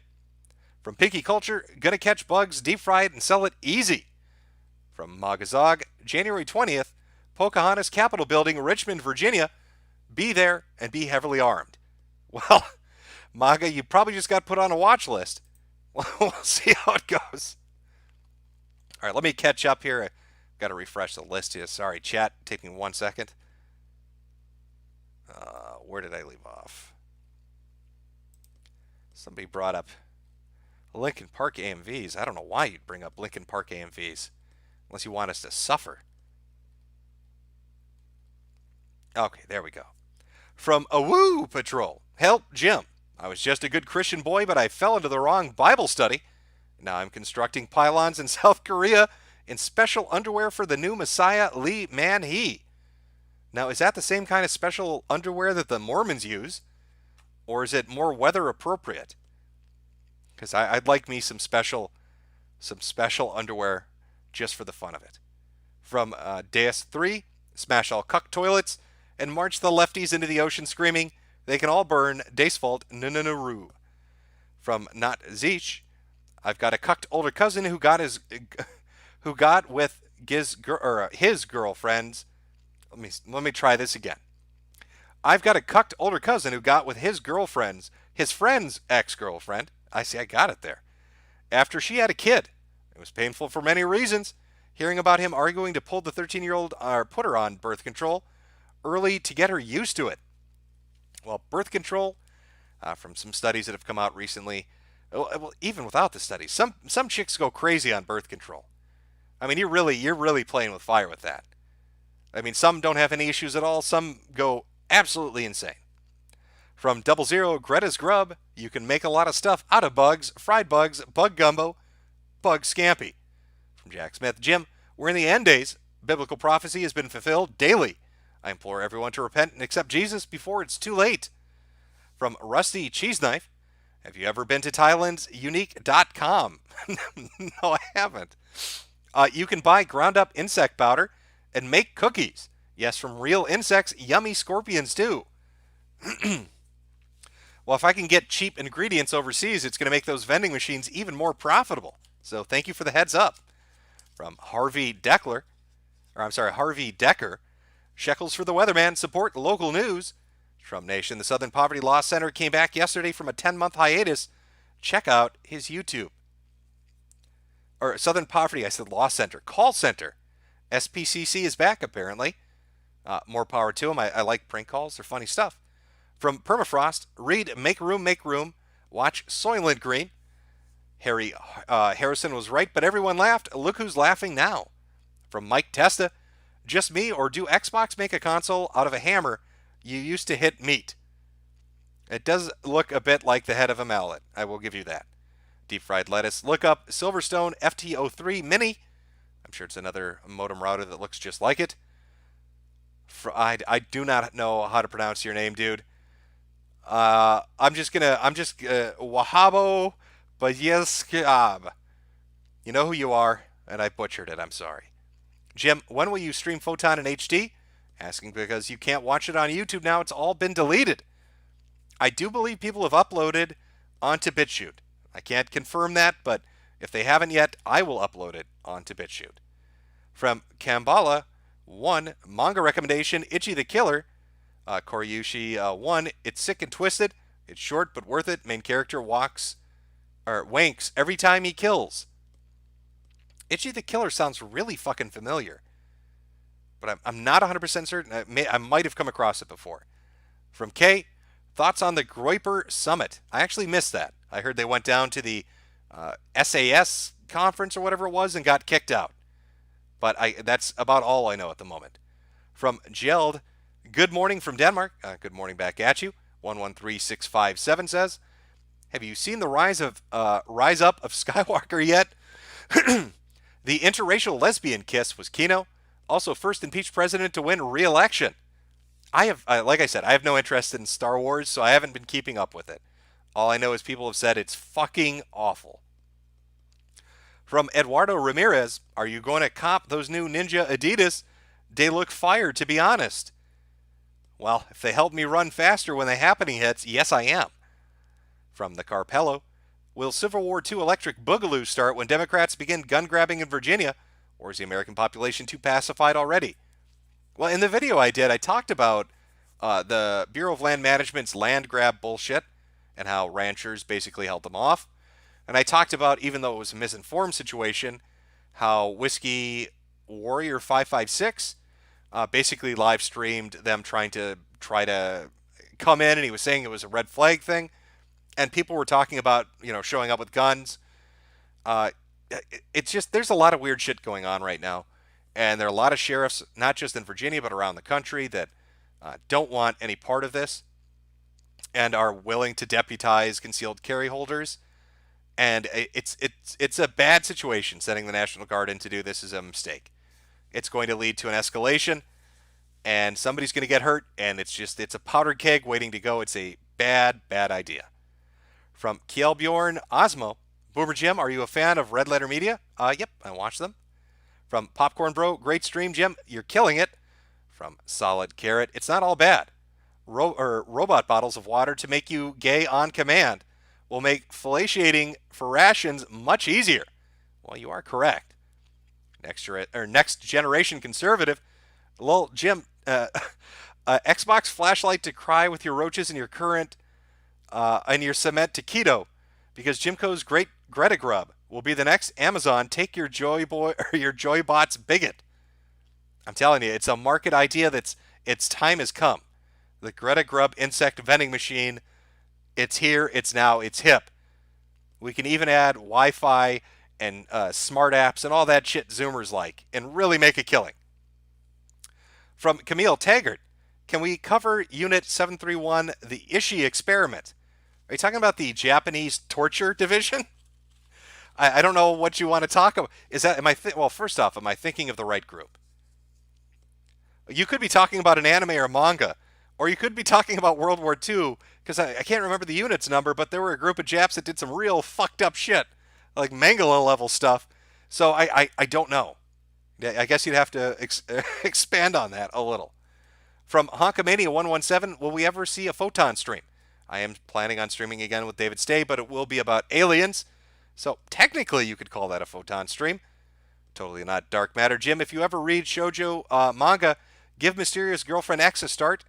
From Pinky Culture, gonna catch bugs, deep fried, and sell it easy. From Magazog, January 20th, Pocahontas Capitol Building, Richmond, Virginia. Be there and be heavily armed. Well, Maga, you probably just got put on a watch list. We'll see how it goes. All right, let me catch up here. I've got to refresh the list here. Sorry, chat. Take me 1 second. Where did I leave off? Somebody brought up Lincoln Park AMVs. I don't know why you'd bring up Lincoln Park AMVs unless you want us to suffer. Okay, there we go. From Awoo Patrol. Help, Jim. I was just a good Christian boy, but I fell into the wrong Bible study. Now I'm constructing pylons in South Korea in special underwear for the new Messiah, Lee Man-hee. Now, is that the same kind of special underwear that the Mormons use? Or is it more weather appropriate? Because I'd like me some special underwear just for the fun of it. From Deus 3, smash all cuck toilets and march the lefties into the ocean screaming, they can all burn, Dacefault, no. From Not Zeech, I've got a cucked older cousin who got with his girlfriend's. Let me try this again. I've got a cucked older cousin who got with his friend's ex-girlfriend. I got it there. After she had a kid. It was painful for many reasons. Hearing about him arguing to pull the 13-year-old or put her on birth control early to get her used to it. Well, birth control, from some studies that have come out recently, well, even without the studies, some chicks go crazy on birth control. I mean, you're really playing with fire with that. I mean, some don't have any issues at all. Some go absolutely insane. From 00 Greta's Grub, you can make a lot of stuff out of bugs, fried bugs, bug gumbo, bug scampi. From Jack Smith, Jim, we're in the end days. Biblical prophecy has been fulfilled daily. I implore everyone to repent and accept Jesus before it's too late. From Rusty Cheese Knife, have you ever been to Thailand's unique.com? No, I haven't. You can buy ground up insect powder and make cookies. Yes, from real insects, yummy scorpions too. Well, if I can get cheap ingredients overseas, it's going to make those vending machines even more profitable. So thank you for the heads up. From Harvey Decker, shekels for the weatherman, support local news. Trump Nation, the Southern Poverty Law Center came back yesterday from a 10-month hiatus. Check out his YouTube. Or Southern Poverty, I said Law Center, Call Center. SPCC is back, apparently. More power to them. I like prank calls. They're funny stuff. From Permafrost, read Make Room. Watch Soylent Green. Harrison was right, but everyone laughed. Look who's laughing now. From Mike Testa, just me, or do Xbox make a console out of a hammer you used to hit meat? It does look a bit like the head of a mallet. I will give you that. Deep fried lettuce. Look up Silverstone FT03 Mini. I'm sure it's another modem router that looks just like it. I do not know how to pronounce your name, dude. Wahabo Bayeskab. You know who you are, and I butchered it. I'm sorry. Jim, when will you stream Photon in HD? Asking because you can't watch it on YouTube now. It's all been deleted. I do believe people have uploaded onto BitChute. I can't confirm that, but if they haven't yet, I will upload it onto BitChute. From Kambala, 1, manga recommendation, Ichi the Killer. Koryushi 1, it's sick and twisted. It's short but worth it. Main character wanks every time he kills. Ichi the Killer sounds really fucking familiar, but I'm not 100% certain. I might have come across it before. From K, thoughts on the Groiper Summit. I actually missed that. I heard they went down to the SAS conference or whatever it was and got kicked out. But that's about all I know at the moment. From Geld, good morning from Denmark. Good morning back at you. 113657 says, have you seen the rise up of Skywalker yet? The interracial lesbian kiss was Kino. Also, first impeached president to win re-election. Like I said, I have no interest in Star Wars, so I haven't been keeping up with it. All I know is people have said it's fucking awful. From Eduardo Ramirez, are you going to cop those new Ninja Adidas? They look fire, to be honest. Well, if they help me run faster when the happening hits, yes I am. From the Carpello, will Civil War II electric boogaloo start when Democrats begin gun grabbing in Virginia, or is the American population too pacified already? Well, in the video I did, I talked about the Bureau of Land Management's land grab bullshit and how ranchers basically held them off. And I talked about, even though it was a misinformed situation, how Whiskey Warrior 556 basically live streamed them trying to come in, and he was saying it was a red flag thing. And people were talking about, showing up with guns. It's just, there's a lot of weird shit going on right now. And there are a lot of sheriffs, not just in Virginia, but around the country, that don't want any part of this and are willing to deputize concealed carry holders. And it's a bad situation. Sending the National Guard in to do this is a mistake. It's going to lead to an escalation, and somebody's going to get hurt, and it's a powder keg waiting to go. It's a bad idea. From Kjellbjorn Osmo, Boomer Jim, are you a fan of Red Letter Media? Yep, I watch them. From Popcorn Bro, great stream, Jim. You're killing it. From Solid Carrot, it's not all bad. Robot bottles of water to make you gay on command will make fellatiating for rations much easier. Well, you are correct. Next generation conservative. Lol, Jim, Xbox flashlight to cry with your roaches in your current and your cement to keto, because Jimco's great Greta Grub will be the next Amazon. Take your Joy Boy or your Joybots bigot. I'm telling you, it's a market idea its time has come. The Greta Grub insect vending machine. It's here, it's now, it's hip. We can even add Wi-Fi and smart apps and all that shit Zoomers like and really make a killing. From Camille Taggart, can we cover Unit 731, the Ishii experiment? Are you talking about the Japanese torture division? I don't know what you want to talk about. Well, first off, am I thinking of the right group? You could be talking about an anime or manga, or you could be talking about World War II, because I can't remember the unit's number, but there were a group of Japs that did some real fucked up shit, like Mangala level stuff. So I don't know. I guess you'd have to expand on that a little. From Honkamania117, will we ever see a Photon stream? I am planning on streaming again with David Stay, but it will be about aliens. So technically you could call that a Photon stream. Totally not dark matter. Jim, if you ever read shoujo manga, give Mysterious Girlfriend X a start.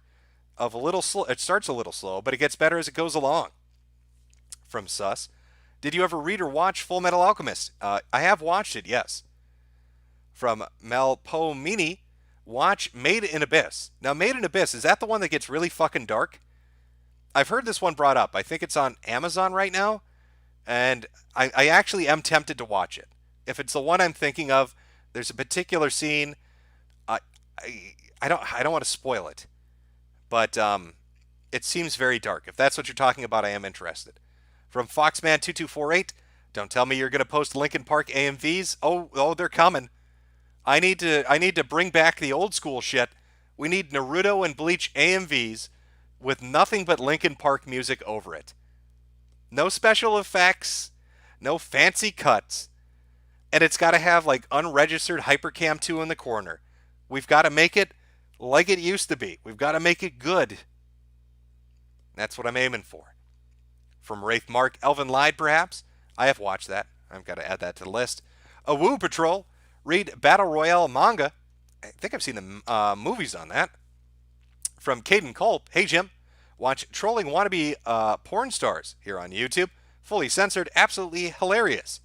It starts a little slow, but it gets better as it goes along. From Sus, did you ever read or watch Full Metal Alchemist? I have watched it, yes. From Malpomini, watch Made in Abyss. Now, Made in Abyss, is that the one that gets really fucking dark? I've heard this one brought up. I think it's on Amazon right now, and I actually am tempted to watch it. If it's the one I'm thinking of, there's a particular scene. I don't want to spoil it, but It seems very dark. If that's what you're talking about, I am interested. From Foxman2248, don't tell me you're going to post Linkin Park AMVs. Oh, they're coming. I need to bring back the old school shit. We need Naruto and Bleach AMVs with nothing but Linkin Park music over it. No special effects, no fancy cuts, and it's got to have like unregistered Hypercam 2 in the corner. We've got to make it like it used to be. We've got to make it good. That's what I'm aiming for. From Wraith Mark, Elvin lied perhaps. I have watched that. I've got to add that to the list. A Woo Patrol. Read Battle Royale manga. I think I've seen the movies on that. From Caden Culp. Hey, Jim. Watch Trolling Wannabe Porn Stars here on YouTube. Fully censored. Absolutely hilarious.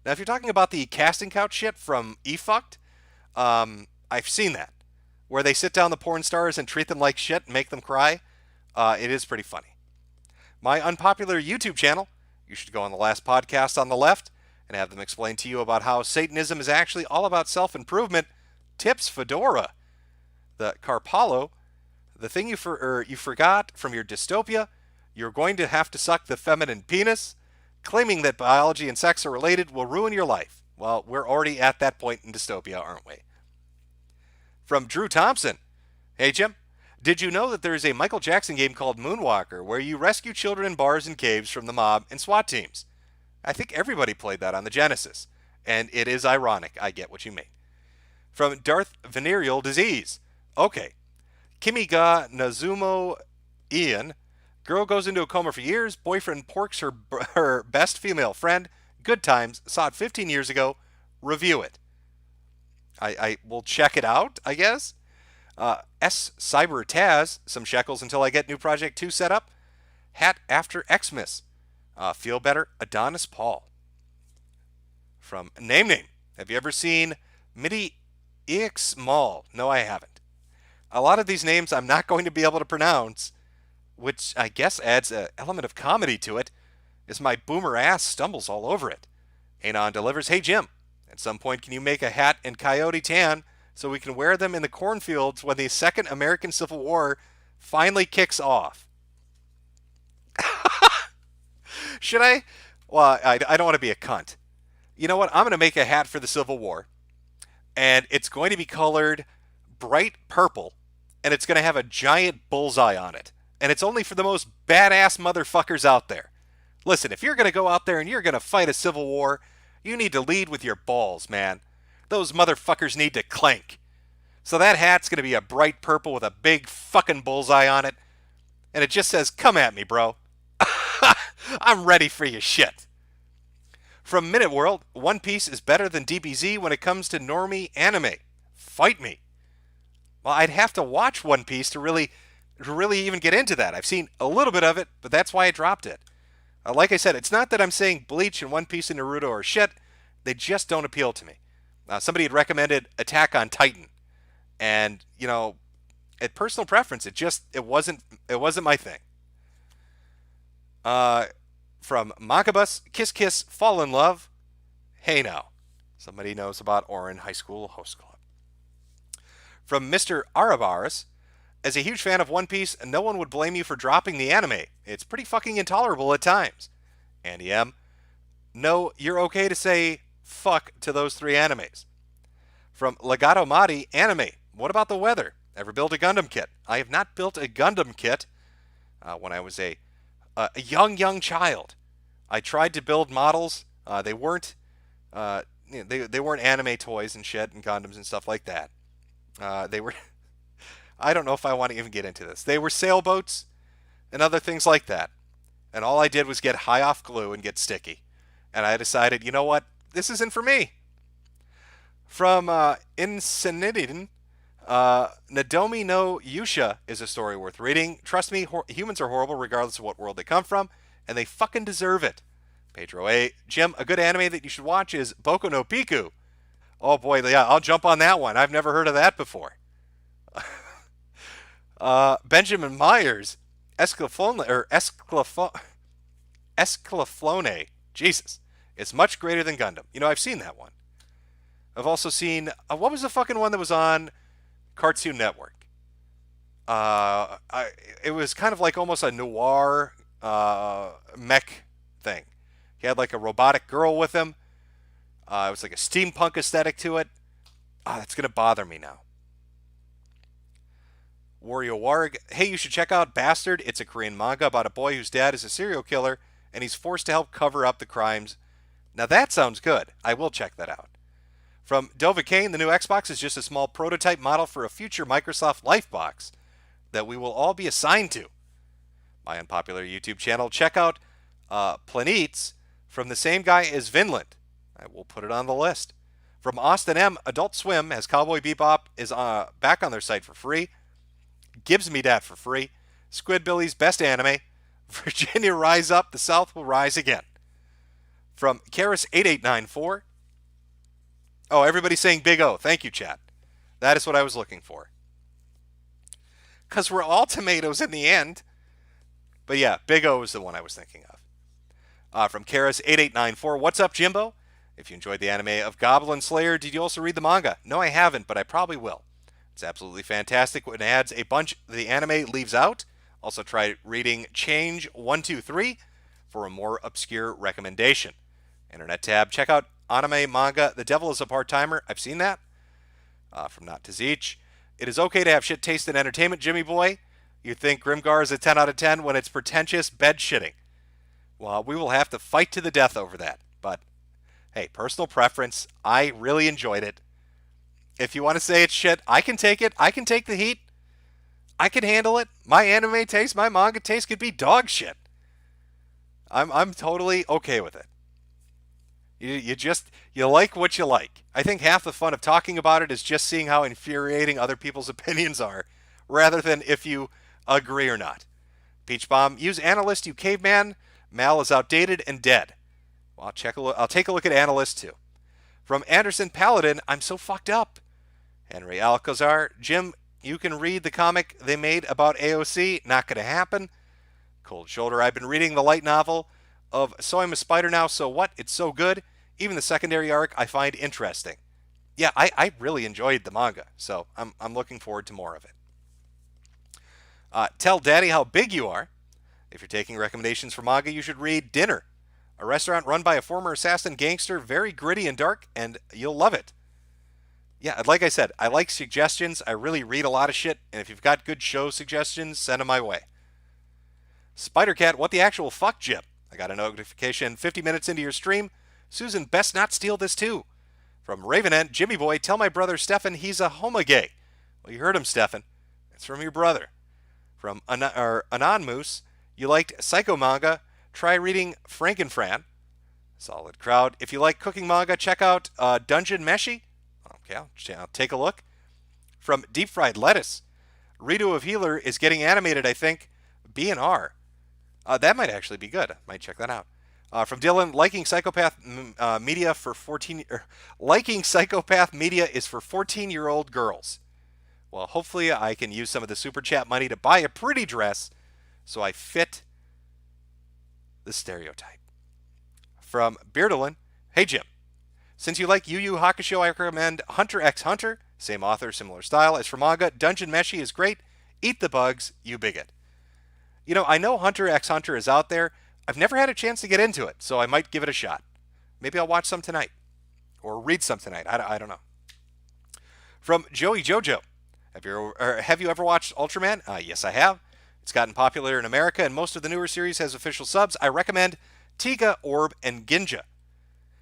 Now, if you're talking about the casting couch shit from eFucked, I've seen that. Where they sit down the porn stars and treat them like shit and make them cry. It is pretty funny. My unpopular YouTube channel. You should go on the last podcast on the left and have them explain to you about how Satanism is actually all about self-improvement. Tips Fedora. The Carpalo. The thing you forgot from your dystopia. You're going to have to suck the feminine penis. Claiming that biology and sex are related will ruin your life. Well, we're already at that point in dystopia, aren't we? From Drew Thompson. Hey, Jim. Did you know that there is a Michael Jackson game called Moonwalker where you rescue children in bars and caves from the mob and SWAT teams? I think everybody played that on the Genesis. And it is ironic. I get what you mean. From Darth Venereal Disease. Okay. Kimi ga Nazumo Ian. Girl goes into a coma for years. Boyfriend porks her best female friend. Good times. Saw it 15 years ago. Review it. I will check it out, I guess. S. Cyber Taz. Some shekels until I get new Project 2 set up. Hat After Xmas. Feel Better. Adonis Paul. From Name. Have you ever seen Midi Ix Mall? No, I haven't. A lot of these names I'm not going to be able to pronounce, which I guess adds an element of comedy to it, as my boomer ass stumbles all over it. Anon delivers, hey Jim, at some point can you make a hat in coyote tan so we can wear them in the cornfields when the Second American Civil War finally kicks off? Should I? Well, I don't want to be a cunt. You know what? I'm going to make a hat for the Civil War, and it's going to be colored bright purple, and it's going to have a giant bullseye on it. And it's only for the most badass motherfuckers out there. Listen, if you're going to go out there and you're going to fight a civil war, you need to lead with your balls, man. Those motherfuckers need to clank. So that hat's going to be a bright purple with a big fucking bullseye on it. And it just says, come at me, bro. I'm ready for your shit. From Minute World, One Piece is better than DBZ when it comes to normie anime. Fight me. Well, I'd have to watch One Piece to really even get into that. I've seen a little bit of it, but that's why I dropped it. Like I said, it's not that I'm saying Bleach and One Piece and Naruto are shit. They just don't appeal to me. Somebody had recommended Attack on Titan, and at personal preference, it wasn't my thing. From Makabus, Kiss Kiss, Fall in Love. Hey now, somebody knows about Orin High School Host Club. From Mr. Arabaris, as a huge fan of One Piece, no one would blame you for dropping the anime. It's pretty fucking intolerable at times. Andy M. No, you're okay to say fuck to those 3 animes. From Legato Madi, anime. What about the weather? Ever built a Gundam kit? I have not built a Gundam kit when I was a young child. I tried to build models. They weren't they weren't anime toys and shit and Gundams and stuff like that. They were I don't know if I want to even get into this. They were sailboats and other things like that. And all I did was get high off glue and get sticky. And I decided, you know what? This isn't for me. From Insanidin, Nadomi no Yusha is a story worth reading. Trust me, humans are horrible regardless of what world they come from, and they fucking deserve it. Pedro A. Jim, a good anime that you should watch is Boku no Pico. Oh boy, yeah, I'll jump on that one. I've never heard of that before. Benjamin Myers, Esclaflone. Jesus, it's much greater than Gundam. I've seen that one. I've also seen what was the fucking one that was on Cartoon Network? It was kind of like almost a noir mech thing. He had like a robotic girl with him. It was like a steampunk aesthetic to it. That's gonna bother me now. Wario Warg. Hey, you should check out Bastard. It's a Korean manga about a boy whose dad is a serial killer and he's forced to help cover up the crimes. Now that sounds good. I will check that out. From Dova Kane, the new Xbox is just a small prototype model for a future Microsoft Lifebox that we will all be assigned to. My unpopular YouTube channel. Check out Planets from the same guy as Vinland. I will put it on the list. From Austin M, Adult Swim has Cowboy Bebop is back on their site for free. Gives me that for free. Squidbillies best anime. Virginia Rise Up, the South will rise again. From Karis8894. Oh, everybody's saying Big O. Thank you, chat. That is what I was looking for. Because we're all tomatoes in the end. But yeah, Big O is the one I was thinking of. From Karis8894. What's up, Jimbo? If you enjoyed the anime of Goblin Slayer, did you also read the manga? No, I haven't, but I probably will. It's absolutely fantastic when it adds a bunch the anime leaves out. Also try reading Change 123 for a more obscure recommendation. Internet tab. Check out anime manga The Devil is a Part-Timer. I've seen that. From Not to Zeech. It is okay to have shit taste in entertainment, Jimmy boy. You think Grimgar is a 10 out of 10 when it's pretentious bed shitting. Well, we will have to fight to the death over that. But, hey, personal preference. I really enjoyed it. If you want to say it's shit, I can take it. I can take the heat. I can handle it. My anime taste, my manga taste could be dog shit. I'm totally okay with it. You like what you like. I think half the fun of talking about it is just seeing how infuriating other people's opinions are, rather than if you agree or not. Peach Bomb, use Analyst, you caveman. Mal is outdated and dead. Well, I'll take a look at Analyst too. From Anderson Paladin, I'm so fucked up. Henry Alcazar, Jim, you can read the comic they made about AOC. Not going to happen. Cold Shoulder, I've been reading the light novel of So I'm a Spider Now, So What? It's so good. Even the secondary arc I find interesting. Yeah, I really enjoyed the manga, so I'm looking forward to more of it. Tell Daddy How Big You Are. If you're taking recommendations for manga, you should read Dinner, a restaurant run by a former assassin gangster, very gritty and dark, and you'll love it. Yeah, like I said, I like suggestions. I really read a lot of shit, and if you've got good show suggestions, send them my way. Spider Cat, what the actual fuck, Jim? I got a notification 50 minutes into your stream. Susan, best not steal this too. From Ravenend, Jimmy Boy, tell my brother Stefan he's a homogay. Well, you heard him, Stefan. It's from your brother. From Anon Moose, you liked Psycho manga. Try reading Frankenfran. Solid crowd. If you like cooking manga, check out Dungeon Meshi. Okay, I'll take a look. From Deep Fried Lettuce, Redo of Healer is getting animated, I think. B&R. That might actually be good. I might check that out. From Dylan, liking psychopath media for 14. Liking psychopath media is for 14-year-old girls. Well, hopefully I can use some of the super chat money to buy a pretty dress, so I fit the stereotype. From Beardolin, hey Jim, since you like Yu Yu Hakusho, I recommend Hunter x Hunter. Same author, similar style. As for manga, Dungeon Meshi is great. Eat the bugs, you bigot. You know, I know Hunter x Hunter is out there. I've never had a chance to get into it, so I might give it a shot. Maybe I'll watch some tonight. Or read some tonight. I don't know. From Joey Jojo. Have you ever watched Ultraman? Yes, I have. It's gotten popular in America, and most of the newer series has official subs. I recommend Tiga, Orb, and Ginja.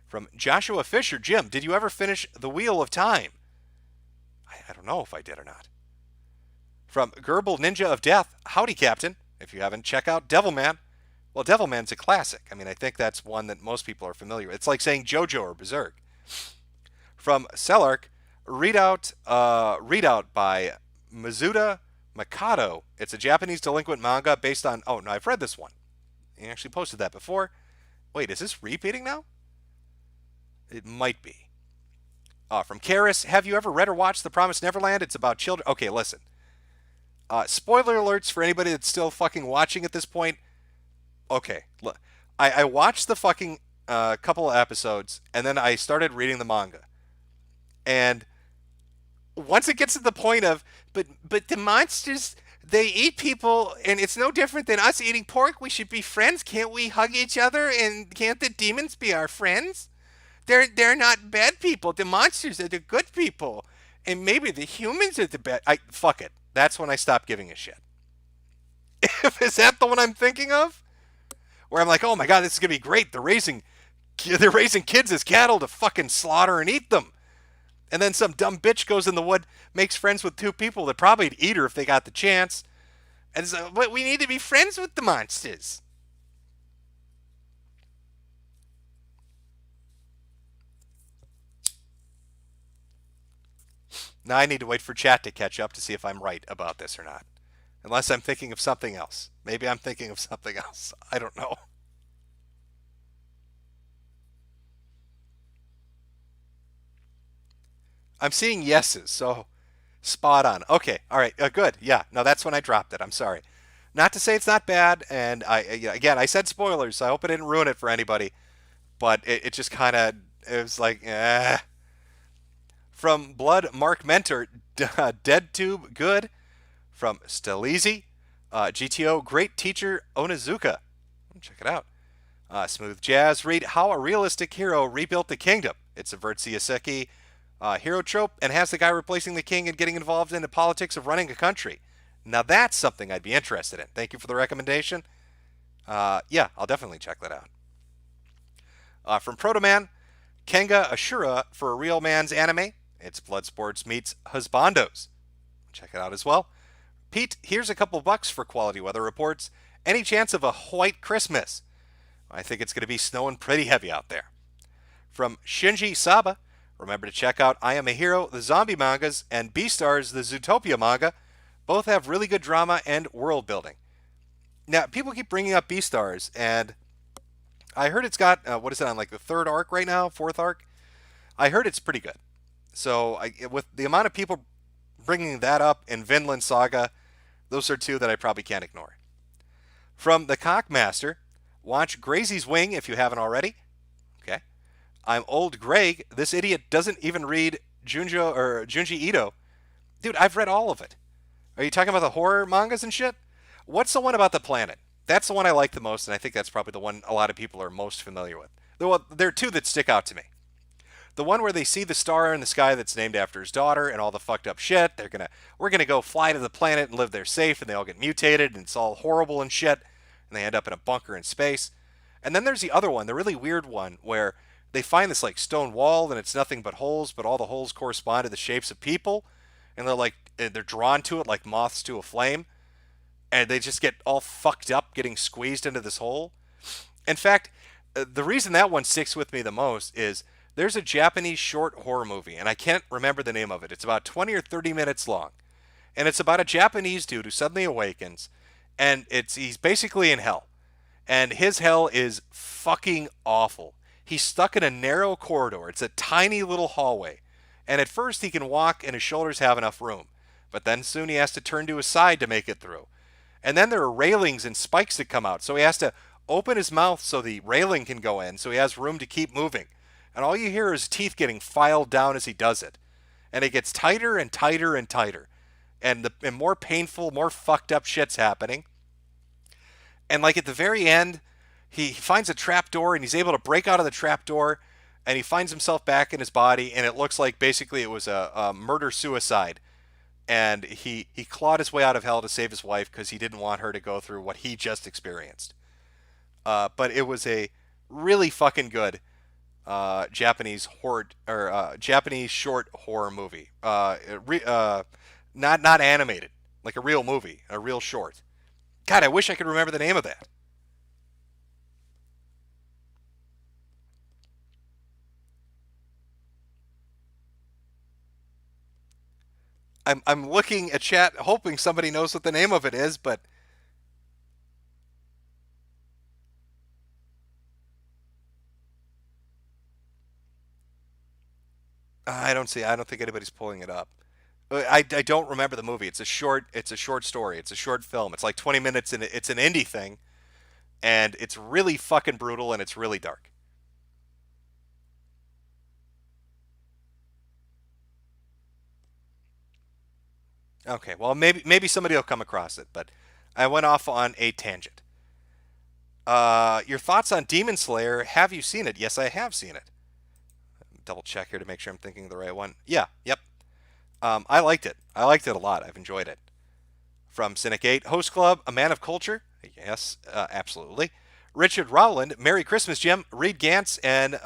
From Joshua Fisher. Jim, did you ever finish The Wheel of Time? I don't know if I did or not. From Gerbil Ninja of Death. Howdy, Captain. If you haven't, check out Devilman. Well, Devilman's a classic. I mean, I think that's one that most people are familiar with. It's like saying JoJo or Berserk. From Celark, Readout by Mizuta Mikado. It's a Japanese delinquent manga based on... Oh, no, I've read this one. You actually posted that before. Wait, is this repeating now? It might be. From Karis, have you ever read or watched The Promised Neverland? It's about children... Okay, listen. Spoiler alerts for anybody that's still fucking watching at this point. Okay, look. I watched the fucking couple of episodes, and then I started reading the manga. And once it gets to the point of, but the monsters They eat people, and it's no different than us eating pork. We should be friends. Can't we hug each other? And can't the demons be our friends? They're not bad people. The monsters are the good people, and maybe the humans are the bad. I fuck it. That's when I stop giving a shit. Is that the one I'm thinking of? Where I'm like, oh my god, this is gonna be great. They're raising kids as cattle to fucking slaughter and eat them. And then some dumb bitch goes in the wood, makes friends with two people that probably eat her if they got the chance. And so, but we need to be friends with the monsters. Now I need to wait for chat to catch up to see if I'm right about this or not. Unless I'm thinking of something else. Maybe I'm thinking of something else. I don't know. I'm seeing yeses, so spot on. Okay, all right, good. Yeah, no, that's when I dropped it. I'm sorry. Not to say it's not bad, and again, I said spoilers, so I hope I didn't ruin it for anybody. But it just kind of, it was like, eh. From Blood Mark Mentor, Dead Tube, good. From Staleezy, GTO, great teacher Onizuka. Check it out. Smooth Jazz, read How a Realistic Hero Rebuilt the Kingdom. It subverts the Isekai hero trope and has the guy replacing the king and getting involved in the politics of running a country. Now that's something I'd be interested in. Thank you for the recommendation. Yeah, I'll definitely check that out. From Protoman, Kenga Ashura for a Real Man's Anime. It's Bloodsports meets Husbandos. Check it out as well. Pete, here's a couple bucks for quality weather reports. Any chance of a white Christmas? I think it's going to be snowing pretty heavy out there. From Shinji Saba, remember to check out I Am a Hero, the zombie mangas, and Beastars, the Zootopia manga. Both have really good drama and world building. Now, people keep bringing up Beastars, and I heard it's got, what is it on, like the third arc right now? Fourth arc? I heard it's pretty good. So, with the amount of people bringing that up in Vinland Saga, those are two that I probably can't ignore. From the Cockmaster, watch Graysy's Wing if you haven't already. Okay. I'm Old Greg. This idiot doesn't even read Junji Ito. Dude, I've read all of it. Are you talking about the horror mangas and shit? What's the one about the planet? That's the one I like the most, and I think that's probably the one a lot of people are most familiar with. Well, there are two that stick out to me. The one where they see the star in the sky that's named after his daughter and all the fucked up shit. We're gonna go fly to the planet and live there safe, and they all get mutated, and it's all horrible and shit, and they end up in a bunker in space. And then there's the other one, the really weird one, where they find this like stone wall, and it's nothing but holes, but all the holes correspond to the shapes of people, and they're drawn to it like moths to a flame, and they just get all fucked up getting squeezed into this hole. In fact, the reason that one sticks with me the most is there's a Japanese short horror movie, and I can't remember the name of it. It's about 20 or 30 minutes long. And it's about a Japanese dude who suddenly awakens, and he's basically in hell. And his hell is fucking awful. He's stuck in a narrow corridor. It's a tiny little hallway. And at first he can walk and his shoulders have enough room. But then soon he has to turn to his side to make it through. And then there are railings and spikes that come out. So he has to open his mouth so the railing can go in, so he has room to keep moving. And all you hear is teeth getting filed down as he does it. And it gets tighter and tighter and tighter. And more painful, more fucked up shit's happening. And like at the very end, he finds a trap door and he's able to break out of the trap door, and he finds himself back in his body, and it looks like basically it was a murder-suicide. And he clawed his way out of hell to save his wife because he didn't want her to go through what he just experienced. But it was a really fucking good Japanese horror or Japanese short horror movie. Not animated, like a real movie, a real short. God, I wish I could remember the name of that. I'm looking at chat, hoping somebody knows what the name of it is, but I don't see. I don't think anybody's pulling it up. I don't remember the movie. It's a short story. It's a short film. It's like 20 minutes, and it's an indie thing, and it's really fucking brutal, and it's really dark. Okay, well maybe somebody will come across it, but I went off on a tangent. Your thoughts on Demon Slayer? Have you seen it? Yes, I have seen it. Double check here to make sure I'm thinking of the right one. Yeah, yep. I liked it. I liked it a lot. I've enjoyed it. From Cynic 8, Host Club, A Man of Culture. Yes, absolutely. Richard Rowland, Merry Christmas, Jim. Reed Gantz and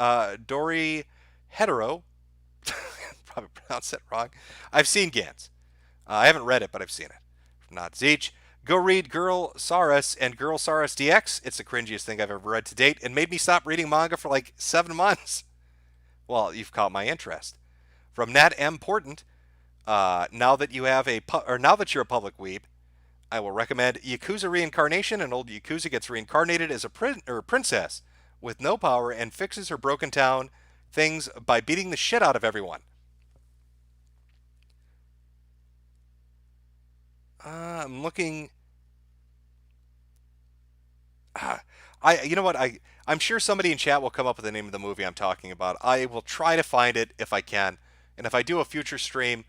Dory Hetero. Probably pronounced that wrong. I've seen Gantz. I haven't read it, but I've seen it. From Not Zeech. Go read Girl Saurus and Girl Saurus DX. It's the cringiest thing I've ever read to date and made me stop reading manga for like 7 months. Well, you've caught my interest. From Nat M. Portant, now that you're a public weeb, I will recommend Yakuza Reincarnation. An old Yakuza gets reincarnated as a princess with no power and fixes her broken town things by beating the shit out of everyone. I'm looking. You know what? I'm sure somebody in chat will come up with the name of the movie I'm talking about. I will try to find it if I can, and if I do a future stream,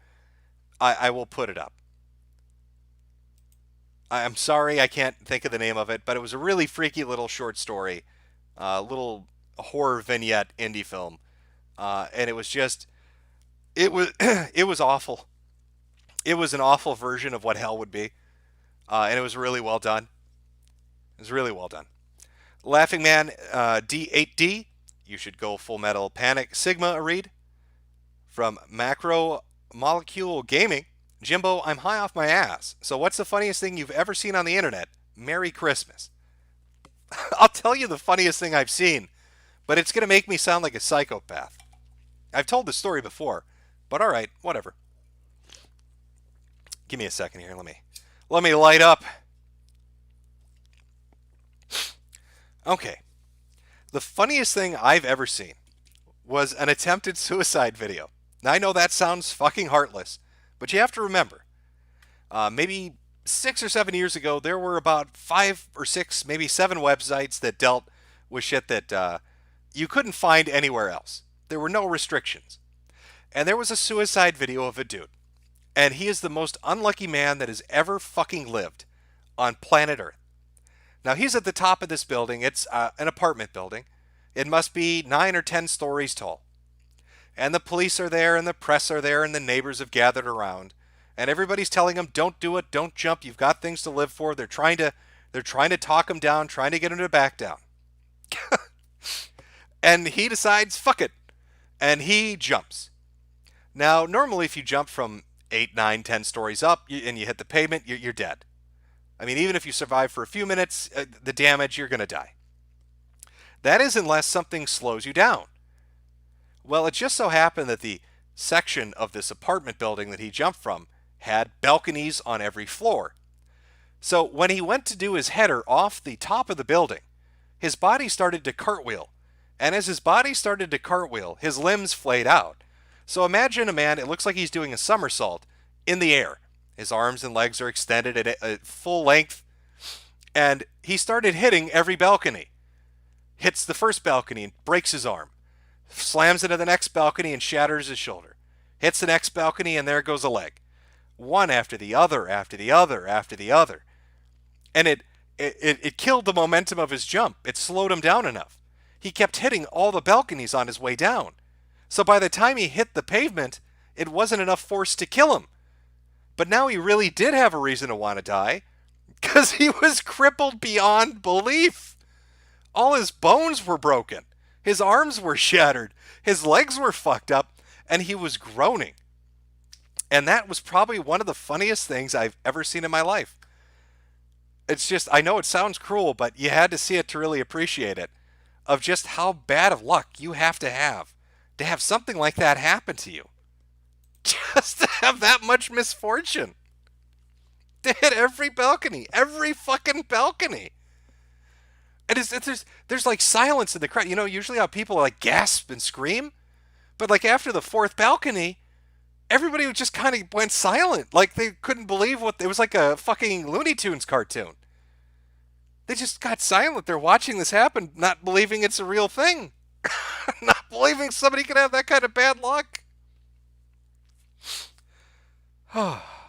I will put it up. I'm sorry I can't think of the name of it, but it was a really freaky little short story, little horror vignette indie film, and it was just, it was it was awful. It was an awful version of what hell would be, and it was really well done. It was really well done. Laughing Man D8D, you should go Full Metal Panic Sigma a read. From Macro Molecule Gaming, Jimbo, I'm high off my ass. So what's the funniest thing you've ever seen on the internet? Merry Christmas. I'll tell you the funniest thing I've seen, but it's going to make me sound like a psychopath. I've told this story before, but all right, whatever. Give me a second here. Let me light up. Okay. The funniest thing I've ever seen was an attempted suicide video. Now, I know that sounds fucking heartless, but you have to remember, maybe 6 or 7 years ago, there were about 5 or 6, maybe 7 websites that dealt with shit that you couldn't find anywhere else. There were no restrictions. And there was a suicide video of a dude. And he is the most unlucky man that has ever fucking lived on planet Earth. Now, he's at the top of this building. It's an apartment building. It must be 9 or 10 stories tall. And the police are there, and the press are there, and the neighbors have gathered around. And everybody's telling him, don't do it, don't jump, you've got things to live for. They're trying to talk him down, trying to get him to back down. And he decides, fuck it. And he jumps. Now, normally if you jump from 8, 9, 10 stories up, and you hit the pavement, you're dead. I mean, even if you survive for a few minutes, the damage, you're going to die. That is unless something slows you down. Well, it just so happened that the section of this apartment building that he jumped from had balconies on every floor. So when he went to do his header off the top of the building, his body started to cartwheel. And as his body started to cartwheel, his limbs flayed out. So imagine a man, it looks like he's doing a somersault in the air. His arms and legs are extended at full length. And he started hitting every balcony. Hits the first balcony and breaks his arm. Slams into the next balcony and shatters his shoulder. Hits the next balcony and there goes a leg. One after the other, after the other, after the other. And it killed the momentum of his jump. It slowed him down enough. He kept hitting all the balconies on his way down. So by the time he hit the pavement, it wasn't enough force to kill him. But now he really did have a reason to want to die, because he was crippled beyond belief. All his bones were broken. His arms were shattered. His legs were fucked up, and he was groaning. And that was probably one of the funniest things I've ever seen in my life. It's just, I know it sounds cruel, but you had to see it to really appreciate it, of just how bad of luck you have to have something like that happen to you. Just to have that much misfortune. To hit every balcony. Every fucking balcony. And there's like silence in the crowd. You know, usually how people like gasp and scream. But like after the 4th balcony, everybody just kind of went silent. Like they couldn't believe it was like a fucking Looney Tunes cartoon. They just got silent. They're watching this happen, not believing it's a real thing. Not believing somebody could have that kind of bad luck.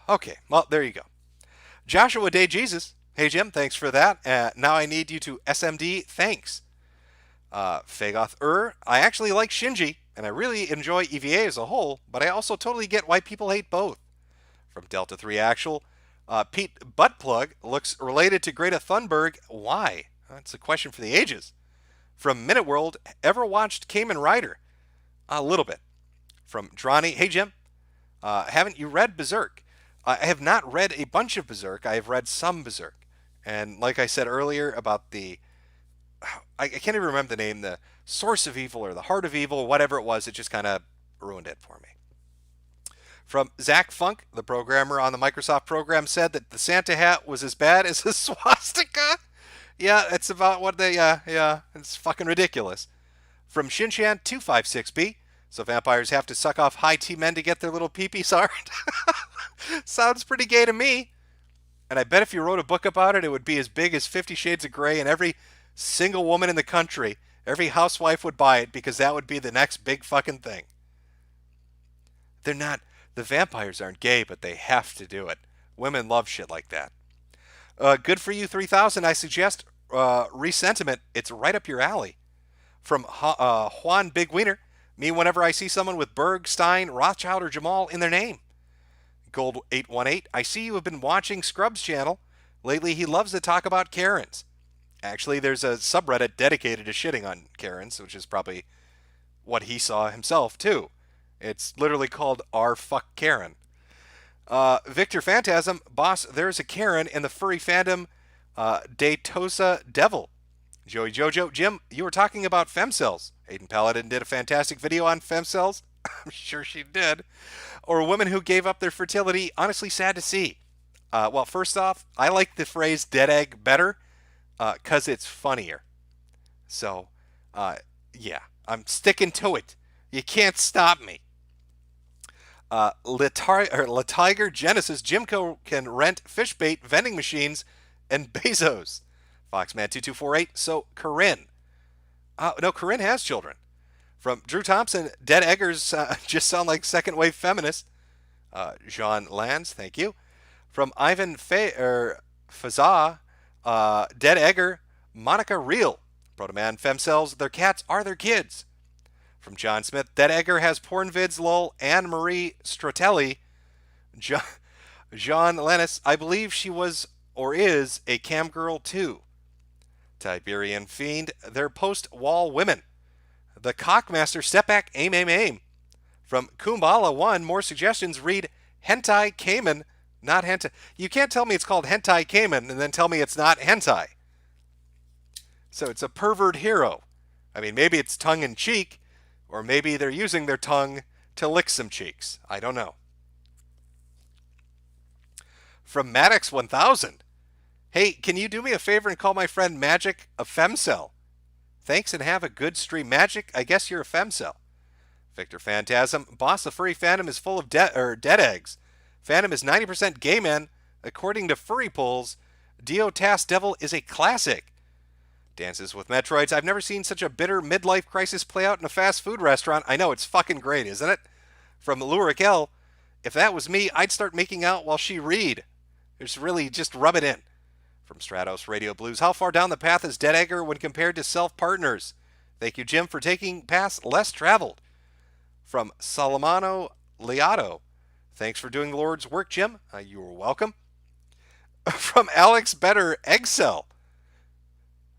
Okay, well, there you go. Joshua Day Jesus. Hey, Jim, thanks for that. Now I need you to SMD. Thanks. Fagoth I actually like Shinji, and I really enjoy EVA as a whole, but I also totally get why people hate both. From Delta 3 Actual, Pete Buttplug looks related to Greta Thunberg. Why? That's a question for the ages. From Minute World, ever watched Kamen Rider? A little bit. From Drawny, hey Jim, haven't you read Berserk? I have not read a bunch of Berserk. I have read some Berserk. And like I said earlier about I can't even remember the name, the Source of Evil or the Heart of Evil, whatever it was, it just kind of ruined it for me. From Zach Funk, the programmer on the Microsoft program, said that the Santa hat was as bad as a swastika. Yeah, it's about what they, yeah, it's fucking ridiculous. From Shinchan256B, so vampires have to suck off high tea men to get their little peepees hard. Sounds pretty gay to me. And I bet if you wrote a book about it, it would be as big as 50 Shades of Grey, and every single woman in the country, every housewife would buy it because that would be the next big fucking thing. They're not, the vampires aren't gay, but they have to do it. Women love shit like that. Good for you, 3000. I suggest Resentiment. It's right up your alley. From Juan Big Wiener. Me whenever I see someone with Berg, Stein, Rothschild, or Jamal in their name. Gold 818. I see you have been watching Scrubs channel. Lately he loves to talk about Karens. Actually, there's a subreddit dedicated to shitting on Karens, which is probably what he saw himself, too. It's literally called R Fuck Karen. Victor Phantasm, boss, there's a Karen in the furry fandom, Datosa Devil. Joey Jojo, Jim, you were talking about femcells. Aiden Paladin did a fantastic video on femcells. I'm sure she did. Or women who gave up their fertility. Honestly, sad to see. Well, first off, I like the phrase dead egg better because it's funnier. So, yeah, I'm sticking to it. You can't stop me. Tiger Genesis, Jimco can rent fish bait vending machines and Bezos. Foxman2248, so Corinne. No, Corinne has children. From Drew Thompson, dead eggers just sound like second wave feminists. Jean Lands, thank you. From Ivan Fazah, dead egger, Monica Real. Protoman femcells, their cats are their kids. From John Smith, dead egger has porn vids, lol. Anne Marie Stratelli. Jean Lennis, I believe she was or is a cam girl too. Tiberian Fiend, they're post-wall women. The Cockmaster, step back, aim, aim, aim. From Kumbala 1, more suggestions, read Hentai Cayman, not hentai. You can't tell me it's called Hentai Cayman and then tell me it's not hentai. So it's a pervert hero. I mean, maybe it's tongue-in-cheek, or maybe they're using their tongue to lick some cheeks. I don't know. From Maddox 1000, hey, can you do me a favor and call my friend Magic a femcell? Thanks and have a good stream. Magic, I guess you're a femcell. Victor Phantasm, boss, the furry fandom is full of dead eggs. Fandom is 90% gay men. According to furry polls, Dio Task Devil is a classic. Dances with Metroids, I've never seen such a bitter midlife crisis play out in a fast food restaurant. I know, it's fucking great, isn't it? From Lurik L, if that was me, I'd start making out while she read. Just rub it in. From Stratos Radio Blues, how far down the path is Dead Egger when compared to self-partners? Thank you, Jim, for taking paths less traveled. From Salamano Liato, thanks for doing the Lord's work, Jim. You are welcome. From Alex Better, Eggcell.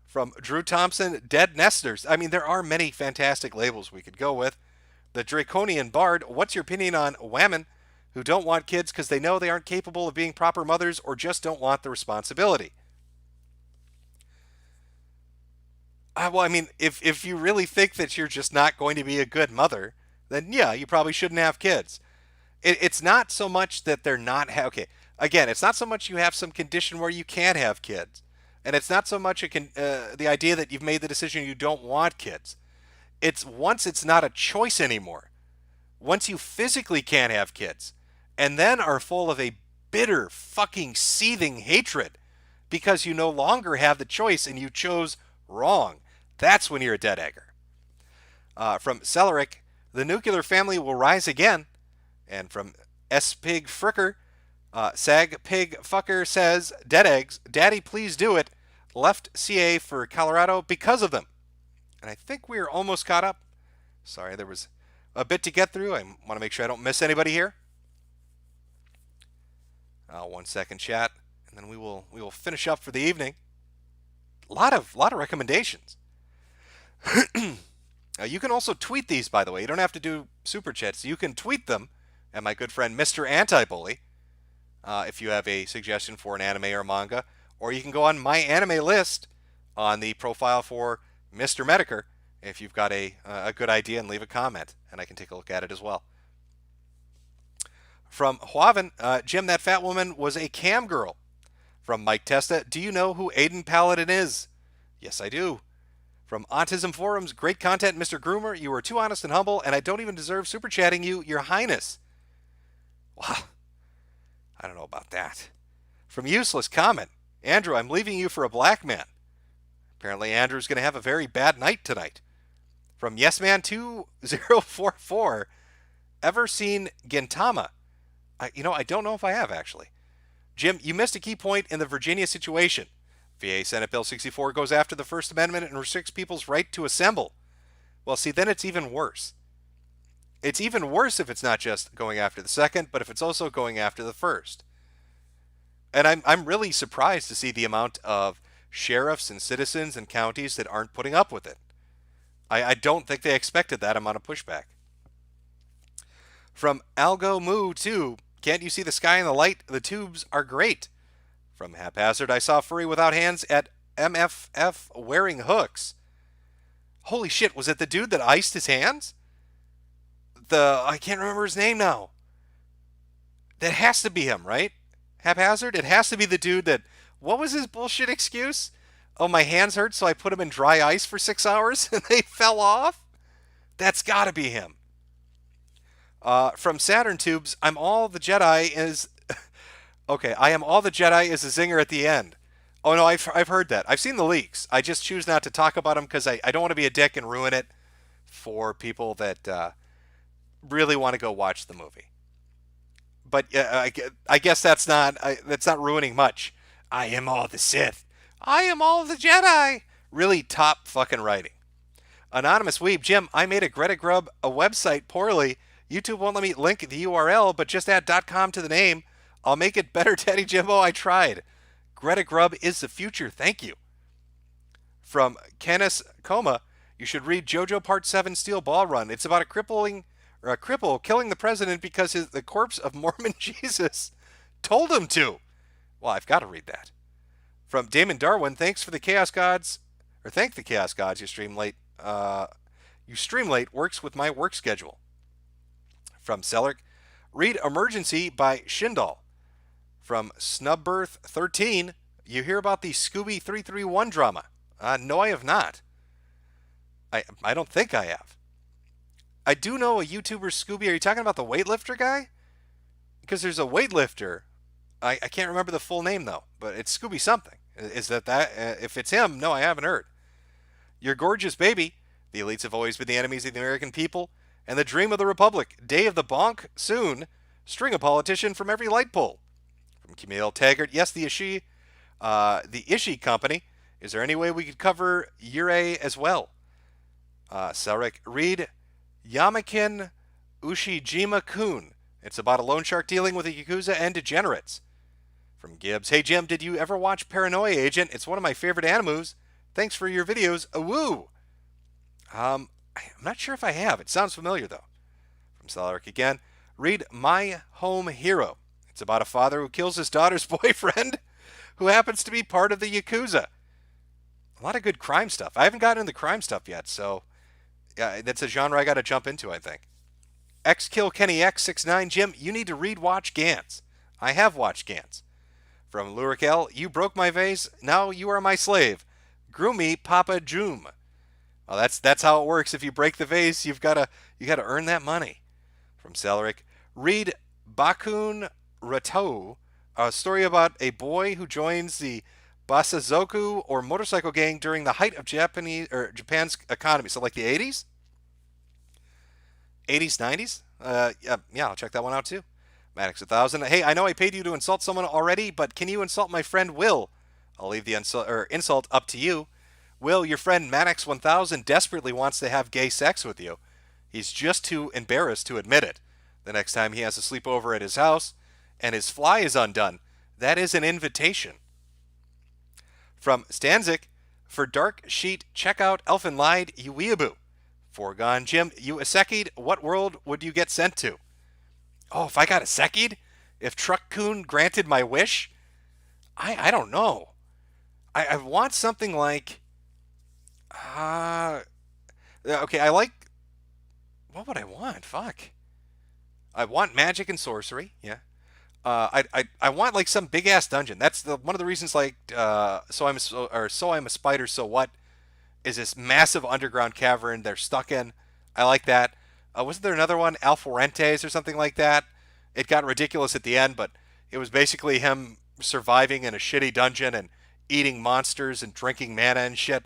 From Drew Thompson, Dead Nesters. I mean, there are many fantastic labels we could go with. The Draconian Bard, what's your opinion on women who don't want kids because they know they aren't capable of being proper mothers or just don't want the responsibility? Well, I mean, if you really think that you're just not going to be a good mother, then yeah, you probably shouldn't have kids. It's not so much that they're not... okay, again, it's not so much you have some condition where you can't have kids. And it's not so much the idea that you've made the decision you don't want kids. It's once it's not a choice anymore. Once you physically can't have kids, and then are full of a bitter, fucking seething hatred because you no longer have the choice and you chose wrong. That's when you're a dead egger. From Celeric, the nuclear family will rise again. And from S. Pig Fricker, Sag Pig Fucker says, dead eggs, daddy, please do it. Left CA for Colorado because of them. And I think we're almost caught up. Sorry, there was a bit to get through. I want to make sure I don't miss anybody here. 1 second, chat, and then we will finish up for the evening. A lot of recommendations. You can also tweet these, by the way. You don't have to do super chats. You can tweet them at my good friend Mr. Anti-Bully if you have a suggestion for an anime or manga. Or you can go on my anime list on the profile for Mr. Metokur if you've got a good idea, and leave a comment, and I can take a look at it as well. From Huavin, Jim, that fat woman was a cam girl. From Mike Testa, do you know who Aiden Paladin is? Yes, I do. From Autism Forums, great content, Mr. Groomer. You are too honest and humble, and I don't even deserve super chatting you, Your Highness. Wow. I don't know about that. From Useless Comment, Andrew, I'm leaving you for a black man. Apparently Andrew's going to have a very bad night tonight. From YesMan2044, ever seen Gintama? I don't know if I have, actually. Jim, you missed a key point in the Virginia situation. VA Senate Bill 64 goes after the First Amendment and restricts people's right to assemble. Well, see, then it's even worse. It's even worse if it's not just going after the second, but if it's also going after the first. And I'm really surprised to see the amount of sheriffs and citizens and counties that aren't putting up with it. I don't think they expected that amount of pushback. From Algo Moo 2, can't you see the sky and the light? The tubes are great. From Haphazard, I saw Furry without hands at MFF wearing hooks. Holy shit, was it the dude that iced his hands? I can't remember his name now. That has to be him, right? Haphazard? It has to be the dude that... What was his bullshit excuse? Oh, my hands hurt, so I put them in dry ice for 6 hours and they fell off? That's gotta be him. From Saturn Tubes, I'm all the Jedi is... Okay, I am all the Jedi is a zinger at the end. Oh no, I've heard that. I've seen the leaks. I just choose not to talk about them because I don't want to be a dick and ruin it for people that really want to go watch the movie. But I guess that's not ruining much. I am all the Sith. I am all the Jedi. Really top fucking writing. Anonymous Weeb, Jim, I made a Greta Grub a website poorly. YouTube won't let me link the URL, but just add .com to the name. I'll make it better, Teddy Jimbo. I tried. Greta Grub is the future. Thank you. From Kenneth Coma, you should read JoJo Part 7 Steel Ball Run. It's about a cripple killing the president because the corpse of Mormon Jesus told him to. Well, I've got to read that. From Damon Darwin, thanks for the Chaos Gods, or thank the Chaos Gods. You stream late. Works with my work schedule. From Selleck, read Emergency by Shindal. From Snubbirth 13, you hear about the Scooby 331 drama. No, I have not. I don't think I have. I do know a YouTuber, Scooby. Are you talking about the weightlifter guy? Because there's a weightlifter. I can't remember the full name, though. But it's Scooby something. Is that? If it's him, no, I haven't heard. Your Gorgeous Baby. The elites have always been the enemies of the American people. And the dream of the Republic. Day of the Bonk, soon. String a politician from every light pole. From Camille Taggart. Yes, the Ishii Company. Is there any way we could cover Yurei as well? Selric, read Yamakin Ushijima-kun. It's about a loan shark dealing with a Yakuza and degenerates. From Gibbs, hey Jim, did you ever watch Paranoia Agent? It's one of my favorite animus. Thanks for your videos. Awoo! I'm not sure if I have. It sounds familiar, though. From Selric again, read My Home Hero. It's about a father who kills his daughter's boyfriend, who happens to be part of the Yakuza. A lot of good crime stuff. I haven't gotten into crime stuff yet, so yeah, that's a genre I got to jump into, I think. Xkill Kenny X69, Jim, you need to watch Gantz. I have watched Gantz. From Lurik L, you broke my vase, now you are my slave. Groom me, Papa Joom. Well, that's how it works. If you break the vase, you got to earn that money. From Selric, read Bakun Ratou, a story about a boy who joins the Basazoku or motorcycle gang during the height of Japan's economy. So like the 80s? 80s, 90s? Yeah, I'll check that one out too. Maddox 1000. Hey, I know I paid you to insult someone already, but can you insult my friend Will? I'll leave the insult up to you. Will, your friend Maddox 1000 desperately wants to have gay sex with you. He's just too embarrassed to admit it. The next time he has a sleepover at his house and his fly is undone, that is an invitation. From Stanzik, for Dark Sheet, check out Elfin Lied, you weeaboo. Foregone Jim, you Iseki'd, what world would you get sent to? Oh, if I got Iseki'd? If Truck Coon granted my wish? I don't know. I want something like... okay, I like... What would I want? Fuck. I want magic and sorcery, yeah. I want like some big ass dungeon. That's one of the reasons. Like, so I'm a spider. So what? Is this massive underground cavern they're stuck in? I like that. Wasn't there another one, Alforentes or something like that? It got ridiculous at the end, but it was basically him surviving in a shitty dungeon and eating monsters and drinking mana and shit.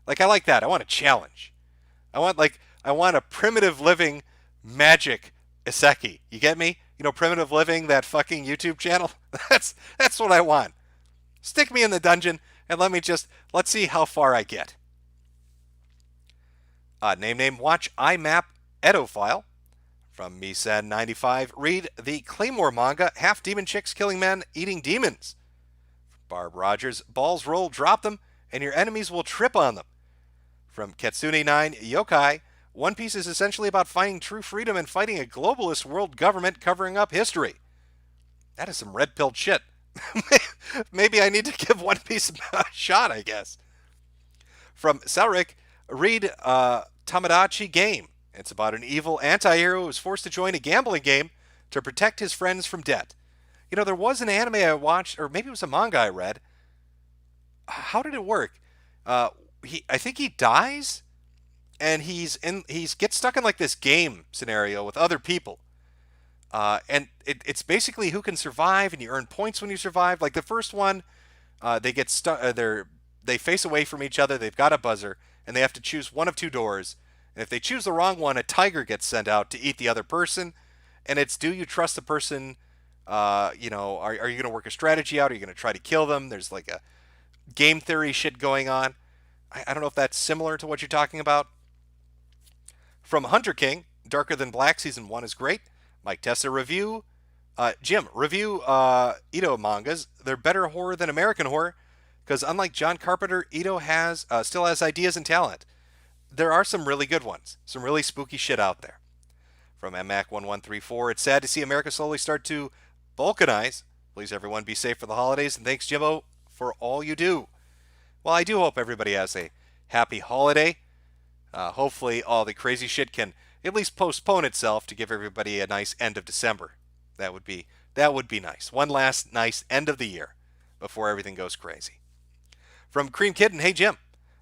Like, I like that. I want a challenge. I want a primitive living magic Iseki. You get me? You know, Primitive Living, that fucking YouTube channel? That's what I want. Stick me in the dungeon and let's see how far I get. Name, watch IMAP Edophile. From Misan95, read the Claymore manga, half demon chicks killing men, eating demons. Barb Rogers, balls roll, drop them, and your enemies will trip on them. From Ketsune9, Yokai, One Piece is essentially about finding true freedom and fighting a globalist world government covering up history. That is some red-pilled shit. Maybe I need to give One Piece a shot, I guess. From Selric, read Tamagotchi Game. It's about an evil anti-hero who is forced to join a gambling game to protect his friends from debt. You know, there was an anime I watched, or maybe it was a manga I read. How did it work? I think he dies, and he gets stuck in like this game scenario with other people. And it's basically who can survive, and you earn points when you survive. Like the first one, they get stuck. They face away from each other. They've got a buzzer, and they have to choose one of two doors. And if they choose the wrong one, a tiger gets sent out to eat the other person. And it's, do you trust the person? Are you going to work a strategy out? Are you going to try to kill them? There's like a game theory shit going on. I don't know if that's similar to what you're talking about. From Hunter King, Darker Than Black Season 1 is great. Mike Tessa review. Jim, review Ito mangas. They're better horror than American horror, because unlike John Carpenter, Ito still has ideas and talent. There are some really good ones. Some really spooky shit out there. From MMAC1134, it's sad to see America slowly start to balkanize. Please everyone be safe for the holidays, and thanks Jimbo for all you do. Well, I do hope everybody has a happy holiday. Hopefully all the crazy shit can at least postpone itself to give everybody a nice end of December. That would be nice. One last nice end of the year before everything goes crazy. From Cream Kitten, hey Jim.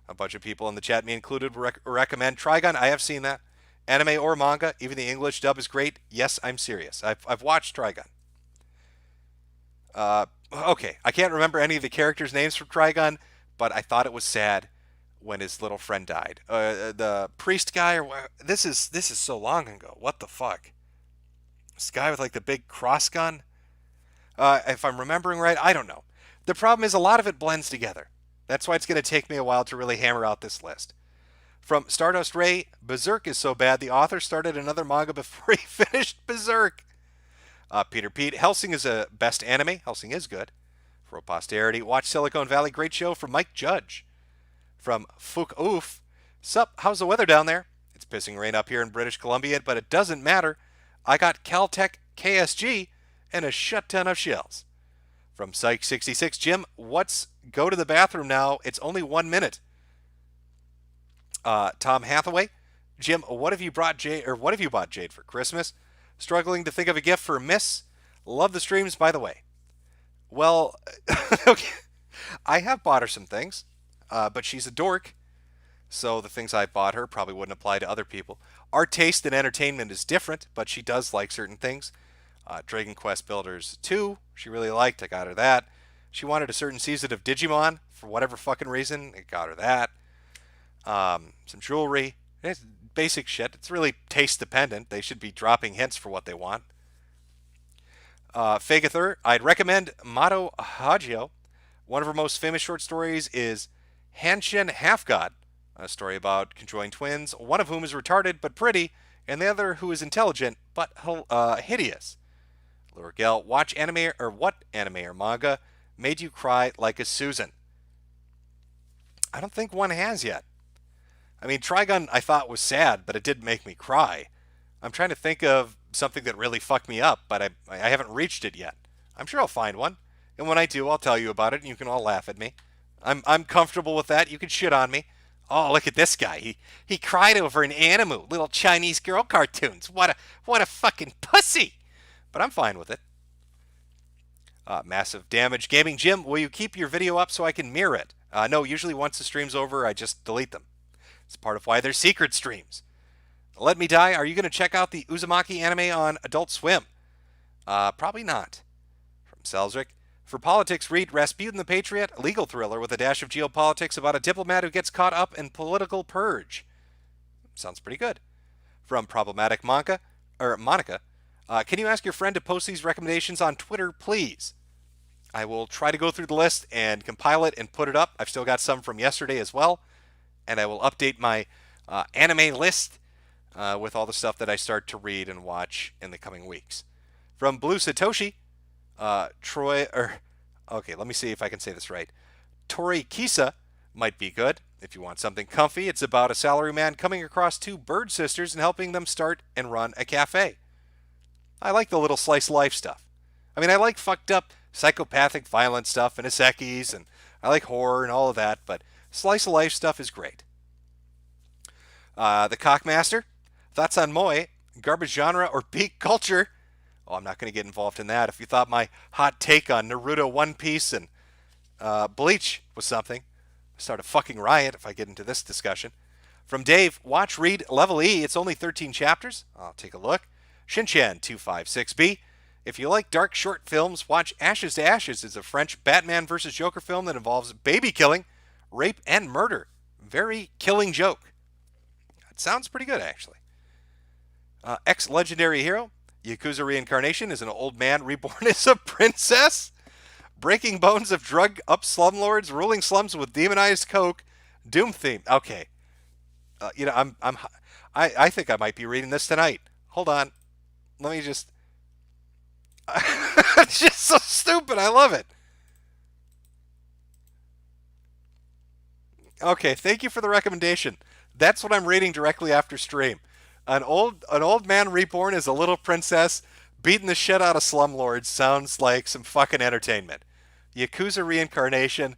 A bunch of people in the chat, me included, recommend Trigun. I have seen that. Anime or manga, even the English dub is great. Yes, I'm serious. I've watched Trigun. Okay, I can't remember any of the characters' names from Trigun, but I thought it was sad when his little friend died. The priest guy, this is so long ago. What the fuck? This guy with like the big cross gun? If I'm remembering right, I don't know. The problem is a lot of it blends together. That's why it's going to take me a while to really hammer out this list. From Stardust Ray, Berserk is so bad the author started another manga before he finished Berserk. Peter Pete, Hellsing is a best anime. Hellsing is good. For posterity, watch Silicon Valley, great show. From Mike Judge. From Fook Oof, sup, how's the weather down there? It's pissing rain up here in British Columbia, but it doesn't matter. I got Caltech KSG and a shit ton of shells. From Psych66, Jim, go to the bathroom now. It's only 1 minute. Tom Hathaway, Jim, what have you bought Jade for Christmas? Struggling to think of a gift for Miss. Love the streams, by the way. Well, okay. I have bought her some things, but she's a dork, so the things I bought her probably wouldn't apply to other people. Our taste in entertainment is different, but she does like certain things. Dragon Quest Builders 2, she really liked. I got her that. She wanted a certain season of Digimon for whatever fucking reason. I got her that. Some jewelry. It's basic shit. It's really taste dependent. They should be dropping hints for what they want. Fagather, I'd recommend Mato Hagio. One of her most famous short stories is Hanshin Half God, a story about conjoined twins, one of whom is retarded but pretty, and the other who is intelligent but hideous. Lurgel, watch anime or what anime or manga made you cry like a Susan? I don't think one has yet. I mean, Trigun I thought was sad, but it did make me cry. I'm trying to think of something that really fucked me up, but I haven't reached it yet. I'm sure I'll find one. And when I do, I'll tell you about it and you can all laugh at me. I'm comfortable with that. You can shit on me. Oh, look at this guy. He cried over an Animu, little Chinese girl cartoons. What a fucking pussy. But I'm fine with it. Massive Damage Gaming. Jim, will you keep your video up so I can mirror it? No, usually once the stream's over, I just delete them. It's part of why they're secret streams. Let Me Die, are you going to check out the Uzumaki anime on Adult Swim? Probably not. From Selzrick. For politics, read Rasputin the Patriot, a legal thriller with a dash of geopolitics about a diplomat who gets caught up in political purge. Sounds pretty good. From Problematic Monica, can you ask your friend to post these recommendations on Twitter, please? I will try to go through the list and compile it and put it up. I've still got some from yesterday as well. And I will update my anime list with all the stuff that I start to read and watch in the coming weeks. From Blue Satoshi, let me see if I can say this right. Tori Kisa might be good if you want something comfy. It's about a salaryman coming across two bird sisters and helping them start and run a cafe. I like the little slice of life stuff. I mean, I like fucked up psychopathic violent stuff and isekis, and I like horror and all of that, but slice of life stuff is great. The Cockmaster, thoughts on Moe, garbage genre or peak culture? Oh, I'm not going to get involved in that. If you thought my hot take on Naruto, One Piece, and Bleach was something, I'll start a fucking riot if I get into this discussion. From Dave, watch, read, Level E. It's only 13 chapters. I'll take a look. Shinchan 256B. If you like dark short films, watch Ashes to Ashes. It's a French Batman vs. Joker film that involves baby killing, rape, and murder. Very killing joke. It sounds pretty good, actually. Ex-legendary hero. Yakuza Reincarnation is an old man reborn as a princess. Breaking bones of drug-up slumlords, ruling slums with demonized coke. Doom theme. Okay. I think I might be reading this tonight. Hold on. Let me just... It's just so stupid. I love it. Okay, thank you for the recommendation. That's what I'm reading directly after stream. An old man reborn as a little princess beating the shit out of slumlords sounds like some fucking entertainment. Yakuza Reincarnation.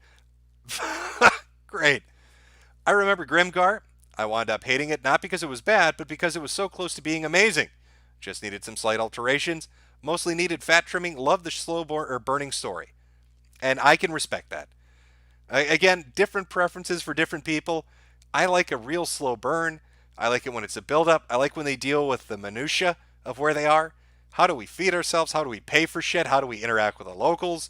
Great. I remember Grimgar. I wound up hating it not because it was bad, but because it was so close to being amazing. Just needed some slight alterations. Mostly needed fat trimming. Loved the slow burning story. And I can respect that. Again, different preferences for different people. I like a real slow burn. I like it when it's a build-up. I like when they deal with the minutia of where they are. How do we feed ourselves? How do we pay for shit? How do we interact with the locals?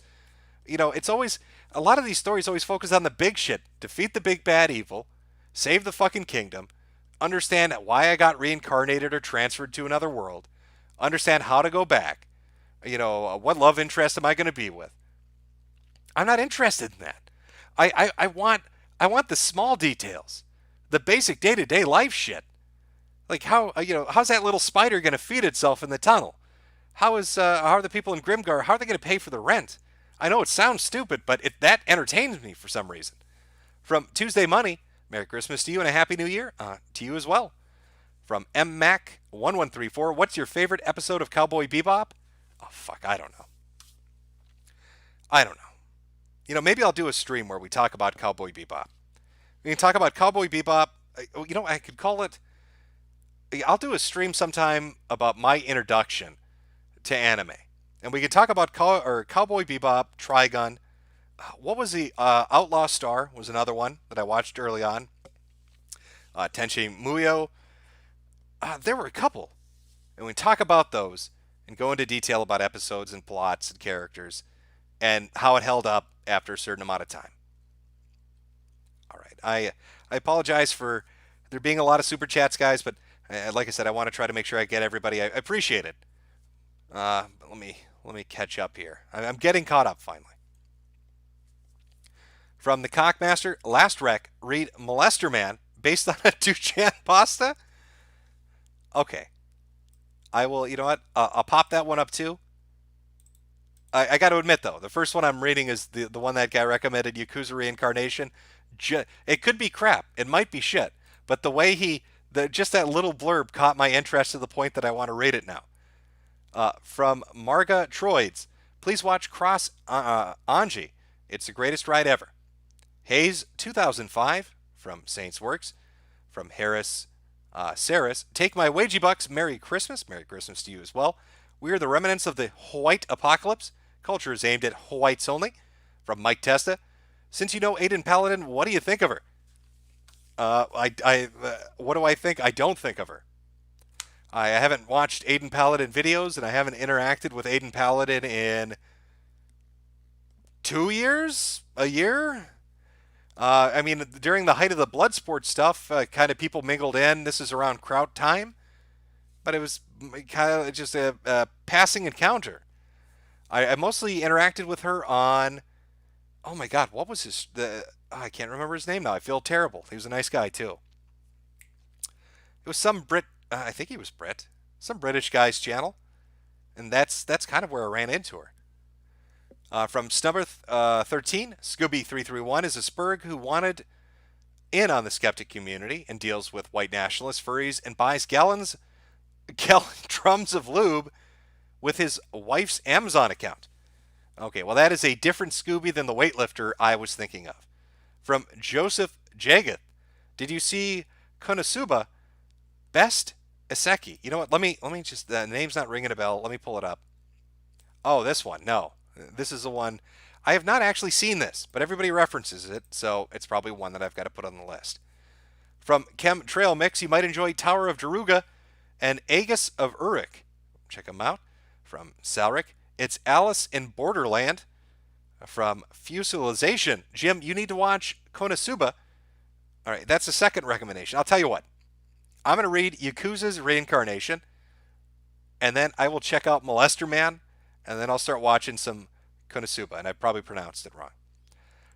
You know, it's always... A lot of these stories always focus on the big shit. Defeat the big bad evil. Save the fucking kingdom. Understand why I got reincarnated or transferred to another world. Understand how to go back. You know, what love interest am I going to be with? I'm not interested in that. I want the small details. The basic day-to-day life shit. Like how's that little spider going to feed itself in the tunnel? How are the people in Grimgar, how are they going to pay for the rent? I know it sounds stupid, but that entertains me for some reason. From Tuesday Money, Merry Christmas to you and a Happy New Year to you as well. From MMac1134, what's your favorite episode of Cowboy Bebop? Oh, fuck, I don't know. You know, maybe I'll do a stream where we talk about Cowboy Bebop. We can talk about Cowboy Bebop. You know, I could call it... I'll do a stream sometime about my introduction to anime. And we could talk about Cowboy Bebop, Trigun. What was the... Outlaw Star was another one that I watched early on. Tenchi Muyo. There were a couple. And we talk about those and go into detail about episodes and plots and characters and how it held up after a certain amount of time. All right. I apologize for there being a lot of super chats, guys, but like I said, I want to try to make sure I get everybody. I appreciate it. Let me Let me catch up here. I'm getting caught up finally. From the Cockmaster, last rec, read Molester Man, based on a Duchan pasta? Okay. I will, you know what? I'll pop that one up too. I got to admit, though, the first one I'm reading is the one that guy recommended, Yakuza Reincarnation. It could be crap. It might be shit. But the way just that little blurb caught my interest to the point that I want to read it now. From Marga Troids, please watch Cross Anji. It's the greatest ride ever. Hayes 2005 from Saints Works. From Harris Saris, take my wagey bucks. Merry Christmas. Merry Christmas to you as well. We are the remnants of the white apocalypse. Culture is aimed at whites only. From Mike Testa. Since you know Aiden Paladin, what do you think of her? What do I think? I don't think of her. I haven't watched Aiden Paladin videos, and I haven't interacted with Aiden Paladin in 2 years? A year? I mean, during the height of the Bloodsport stuff, kind of people mingled in. This is around Kraut time. But it was kind of just a passing encounter. I mostly interacted with her on... Oh my god, what was I can't remember his name now. I feel terrible. He was a nice guy, too. It was some Brit... I think he was Brit. Some British guy's channel. And that's kind of where I ran into her. From Snubber 13, Scooby331 is a Spurg who wanted in on the skeptic community and deals with white nationalist furries and buys gallon drums of lube with his wife's Amazon account. Okay, well, that is a different Scooby than the weightlifter I was thinking of. From Joseph Jagoth, did you see Konosuba Best Iseki? You know what? Let me just, the name's not ringing a bell. Let me pull it up. Oh, this one. No. This is the one. I have not actually seen this, but everybody references it, so it's probably one that I've got to put on the list. From Chem Trail Mix, you might enjoy Tower of Daruga and Aegis of Uruk. Check them out. From Salric, it's Alice in Borderland. From Fusilization, Jim, you need to watch Konosuba. All right, that's the second recommendation. I'll tell you what. I'm going to read Yakuza's Reincarnation, and then I will check out Molester Man, and then I'll start watching some Konosuba, and I probably pronounced it wrong.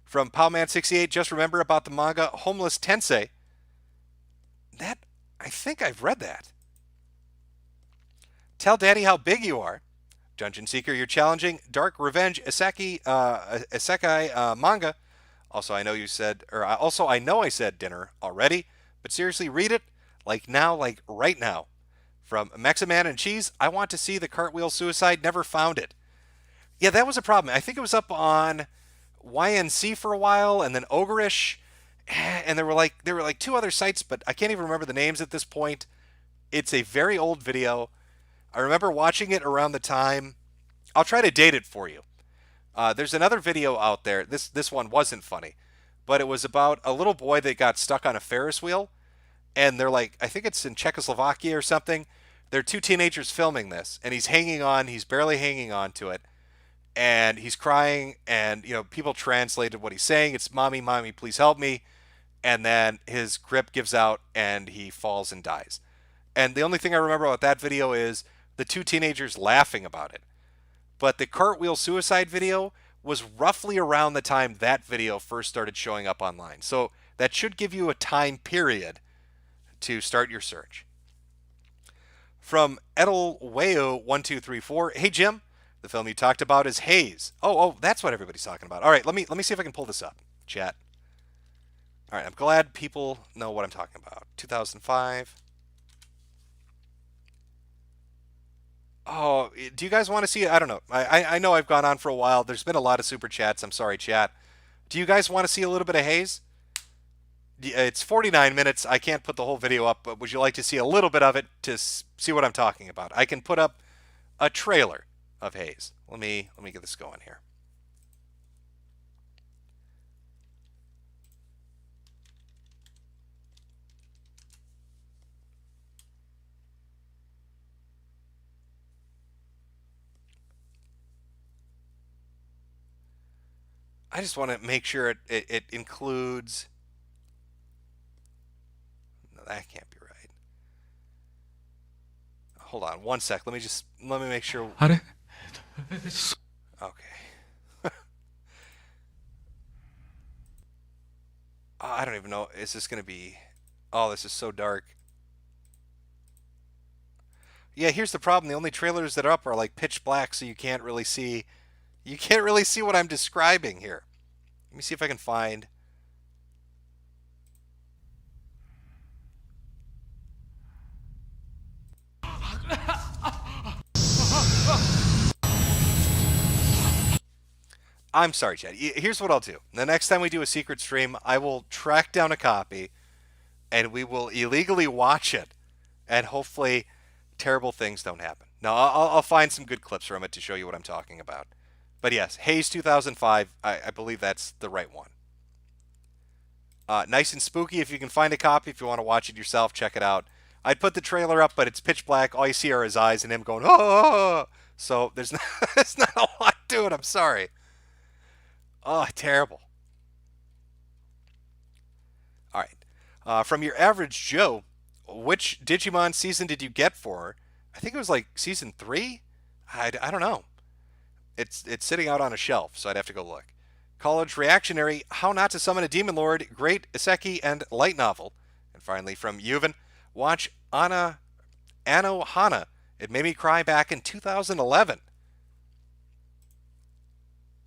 From Powman68, just remember about the manga Homeless Tensei. That, I think I've read that. Tell Daddy how big you are. Dungeon Seeker, you're challenging Dark Revenge Isekai manga. Also, I know I said dinner already, but seriously, read it like now, like right now. From Meximan and Cheese, I want to see the Cartwheel Suicide, never found it. Yeah, that was a problem. I think it was up on YNC for a while, and then Ogreish, and there were like two other sites, but I can't even remember the names at this point. It's a very old video. I remember watching it around the time. I'll try to date it for you. There's another video out there. This one wasn't funny, but it was about a little boy that got stuck on a Ferris wheel, and they're like, I think it's in Czechoslovakia or something. There are two teenagers filming this, and he's hanging on. He's barely hanging on to it, and he's crying. And people translated what he's saying. It's "Mommy, mommy, please help me." And then his grip gives out, and he falls and dies. And the only thing I remember about that video is the two teenagers laughing about it. But the Cartwheel Suicide video was roughly around the time that video first started showing up online. So that should give you a time period to start your search. From Edelweo1234, hey Jim, the film you talked about is Haze. Oh, that's what everybody's talking about. All right, let me see if I can pull this up, chat. All right, I'm glad people know what I'm talking about. 2005. Oh, do you guys want to see it? I don't know. I know I've gone on for a while. There's been a lot of super chats. I'm sorry, chat. Do you guys want to see a little bit of Haze? It's 49 minutes. I can't put the whole video up, but would you like to see a little bit of it to see what I'm talking about? I can put up a trailer of Haze. Let me get this going here. I just want to make sure it includes... No, that can't be right. Hold on one sec. Let me make sure. Okay. I don't even know. Is this going to be... Oh, this is so dark. Yeah, here's the problem. The only trailers that are up are like pitch black, so you can't really see... You can't really see what I'm describing here. Let me see if I can find... I'm sorry, Chad. Here's what I'll do. The next time we do a secret stream, I will track down a copy and we will illegally watch it. And hopefully, terrible things don't happen. Now, I'll find some good clips from it to show you what I'm talking about. But yes, Haze 2005, I believe that's the right one. Nice and spooky. If you can find a copy, if you want to watch it yourself, check it out. I'd put the trailer up, but it's pitch black. All you see are his eyes and him going, oh! So there's not, there's not a lot to it. I'm sorry. Oh, terrible. All right. From your average Joe, which Digimon season did you get for her? I think it was like season 3? I don't know. It's sitting out on a shelf, so I'd have to go look. College Reactionary, How Not to Summon a Demon Lord, Great Isekai and Light Novel. And finally from Yuvan, watch Ano Hana. It made me cry back in 2011.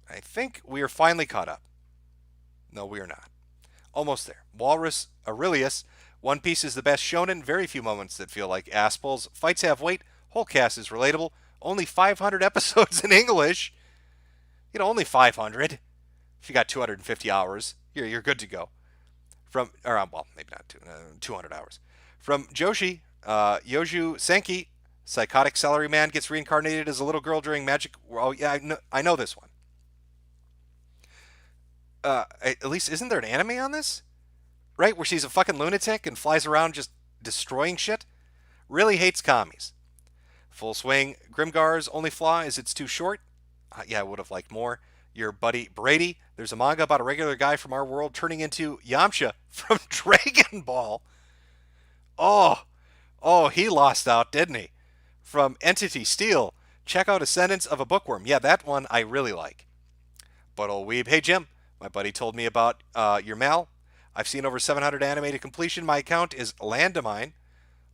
I think we are finally caught up. No, we are not. Almost there. Walrus Aurelius. One Piece is the best shonen. Very few moments that feel like aspals. Fights have weight. Whole cast is relatable. Only 500 episodes in English. You know, only 500. If you got 250 hours, you're good to go. Well, maybe not 200 hours. From Joshi, Yoju Senki, psychotic celery man gets reincarnated as a little girl during magic. Oh yeah, I know this one. At least isn't there an anime on this? Right, where she's a fucking lunatic and flies around just destroying shit? Really hates commies. Full Swing, Grimgar's only flaw is it's too short. Yeah, I would have liked more. Your buddy Brady, there's a manga about a regular guy from our world turning into Yamcha from Dragon Ball. Oh, he lost out, didn't he? From Entity Steel, check out Ascendance of a Bookworm. Yeah, that one I really like. But old weeb, hey Jim, my buddy told me about your Mal. I've seen over 700 anime to completion. My account is Landamine,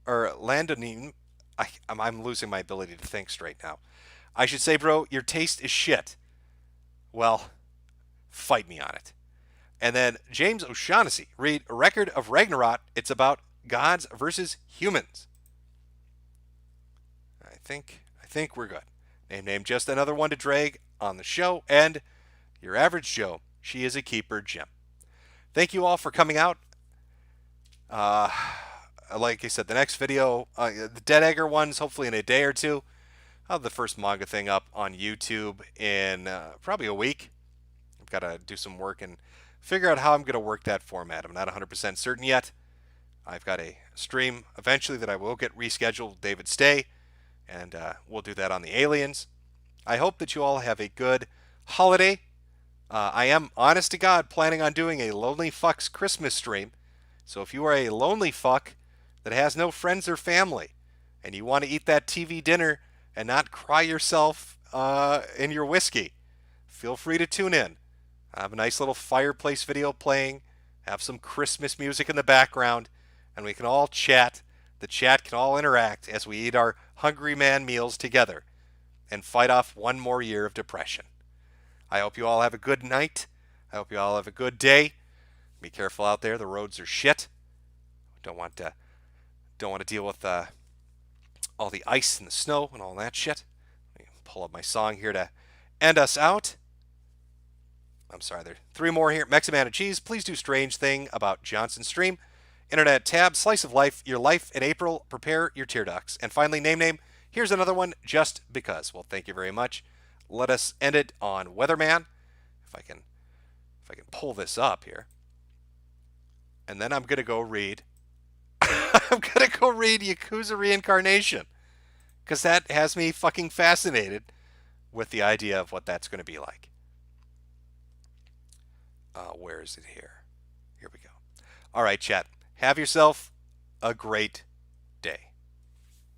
or Landonine. I'm losing my ability to think straight now. I should say, bro, your taste is shit. Well, fight me on it. And then James O'Shaughnessy, read Record of Ragnarok. It's about gods versus humans. I think we're good. Name just another one to drag on the show. And your average Joe, she is a keeper, Jim. Thank you all for coming out. Like I said, the next video, the Dead Egger ones, hopefully in a day or two. I'll have the first manga thing up on YouTube in probably a week. I've got to do some work and figure out how I'm going to work that format. I'm not 100% certain yet. I've got a stream eventually that I will get rescheduled with David Stay, and we'll do that on the Aliens. I hope that you all have a good holiday. I am, honest to God, planning on doing a Lonely Fucks Christmas stream. So if you are a lonely fuck that has no friends or family, and you want to eat that TV dinner and not cry yourself in your whiskey, feel free to tune in. I have a nice little fireplace video playing, have some Christmas music in the background, and we can all chat. The chat can all interact as we eat our Hungry Man meals together and fight off one more year of depression. I hope you all have a good night. I hope you all have a good day. Be careful out there. The roads are shit. Don't want to deal with all the ice and the snow and all that shit. Let me pull up my song here to end us out. I'm sorry, there are 3 more here. Meximan and Cheese, please do Strange Thing about Johnson Stream. Internet tab, Slice of Life, Your Life in April, Prepare Your Tear Ducts. And finally, Name. Here's another one, Just Because. Well, thank you very much. Let us end it on Weatherman. If I can pull this up here. And then I'm going to go read Yakuza Reincarnation, because that has me fucking fascinated with the idea of what that's going to be like. Where is it here? Here we go. All right, chat. Have yourself a great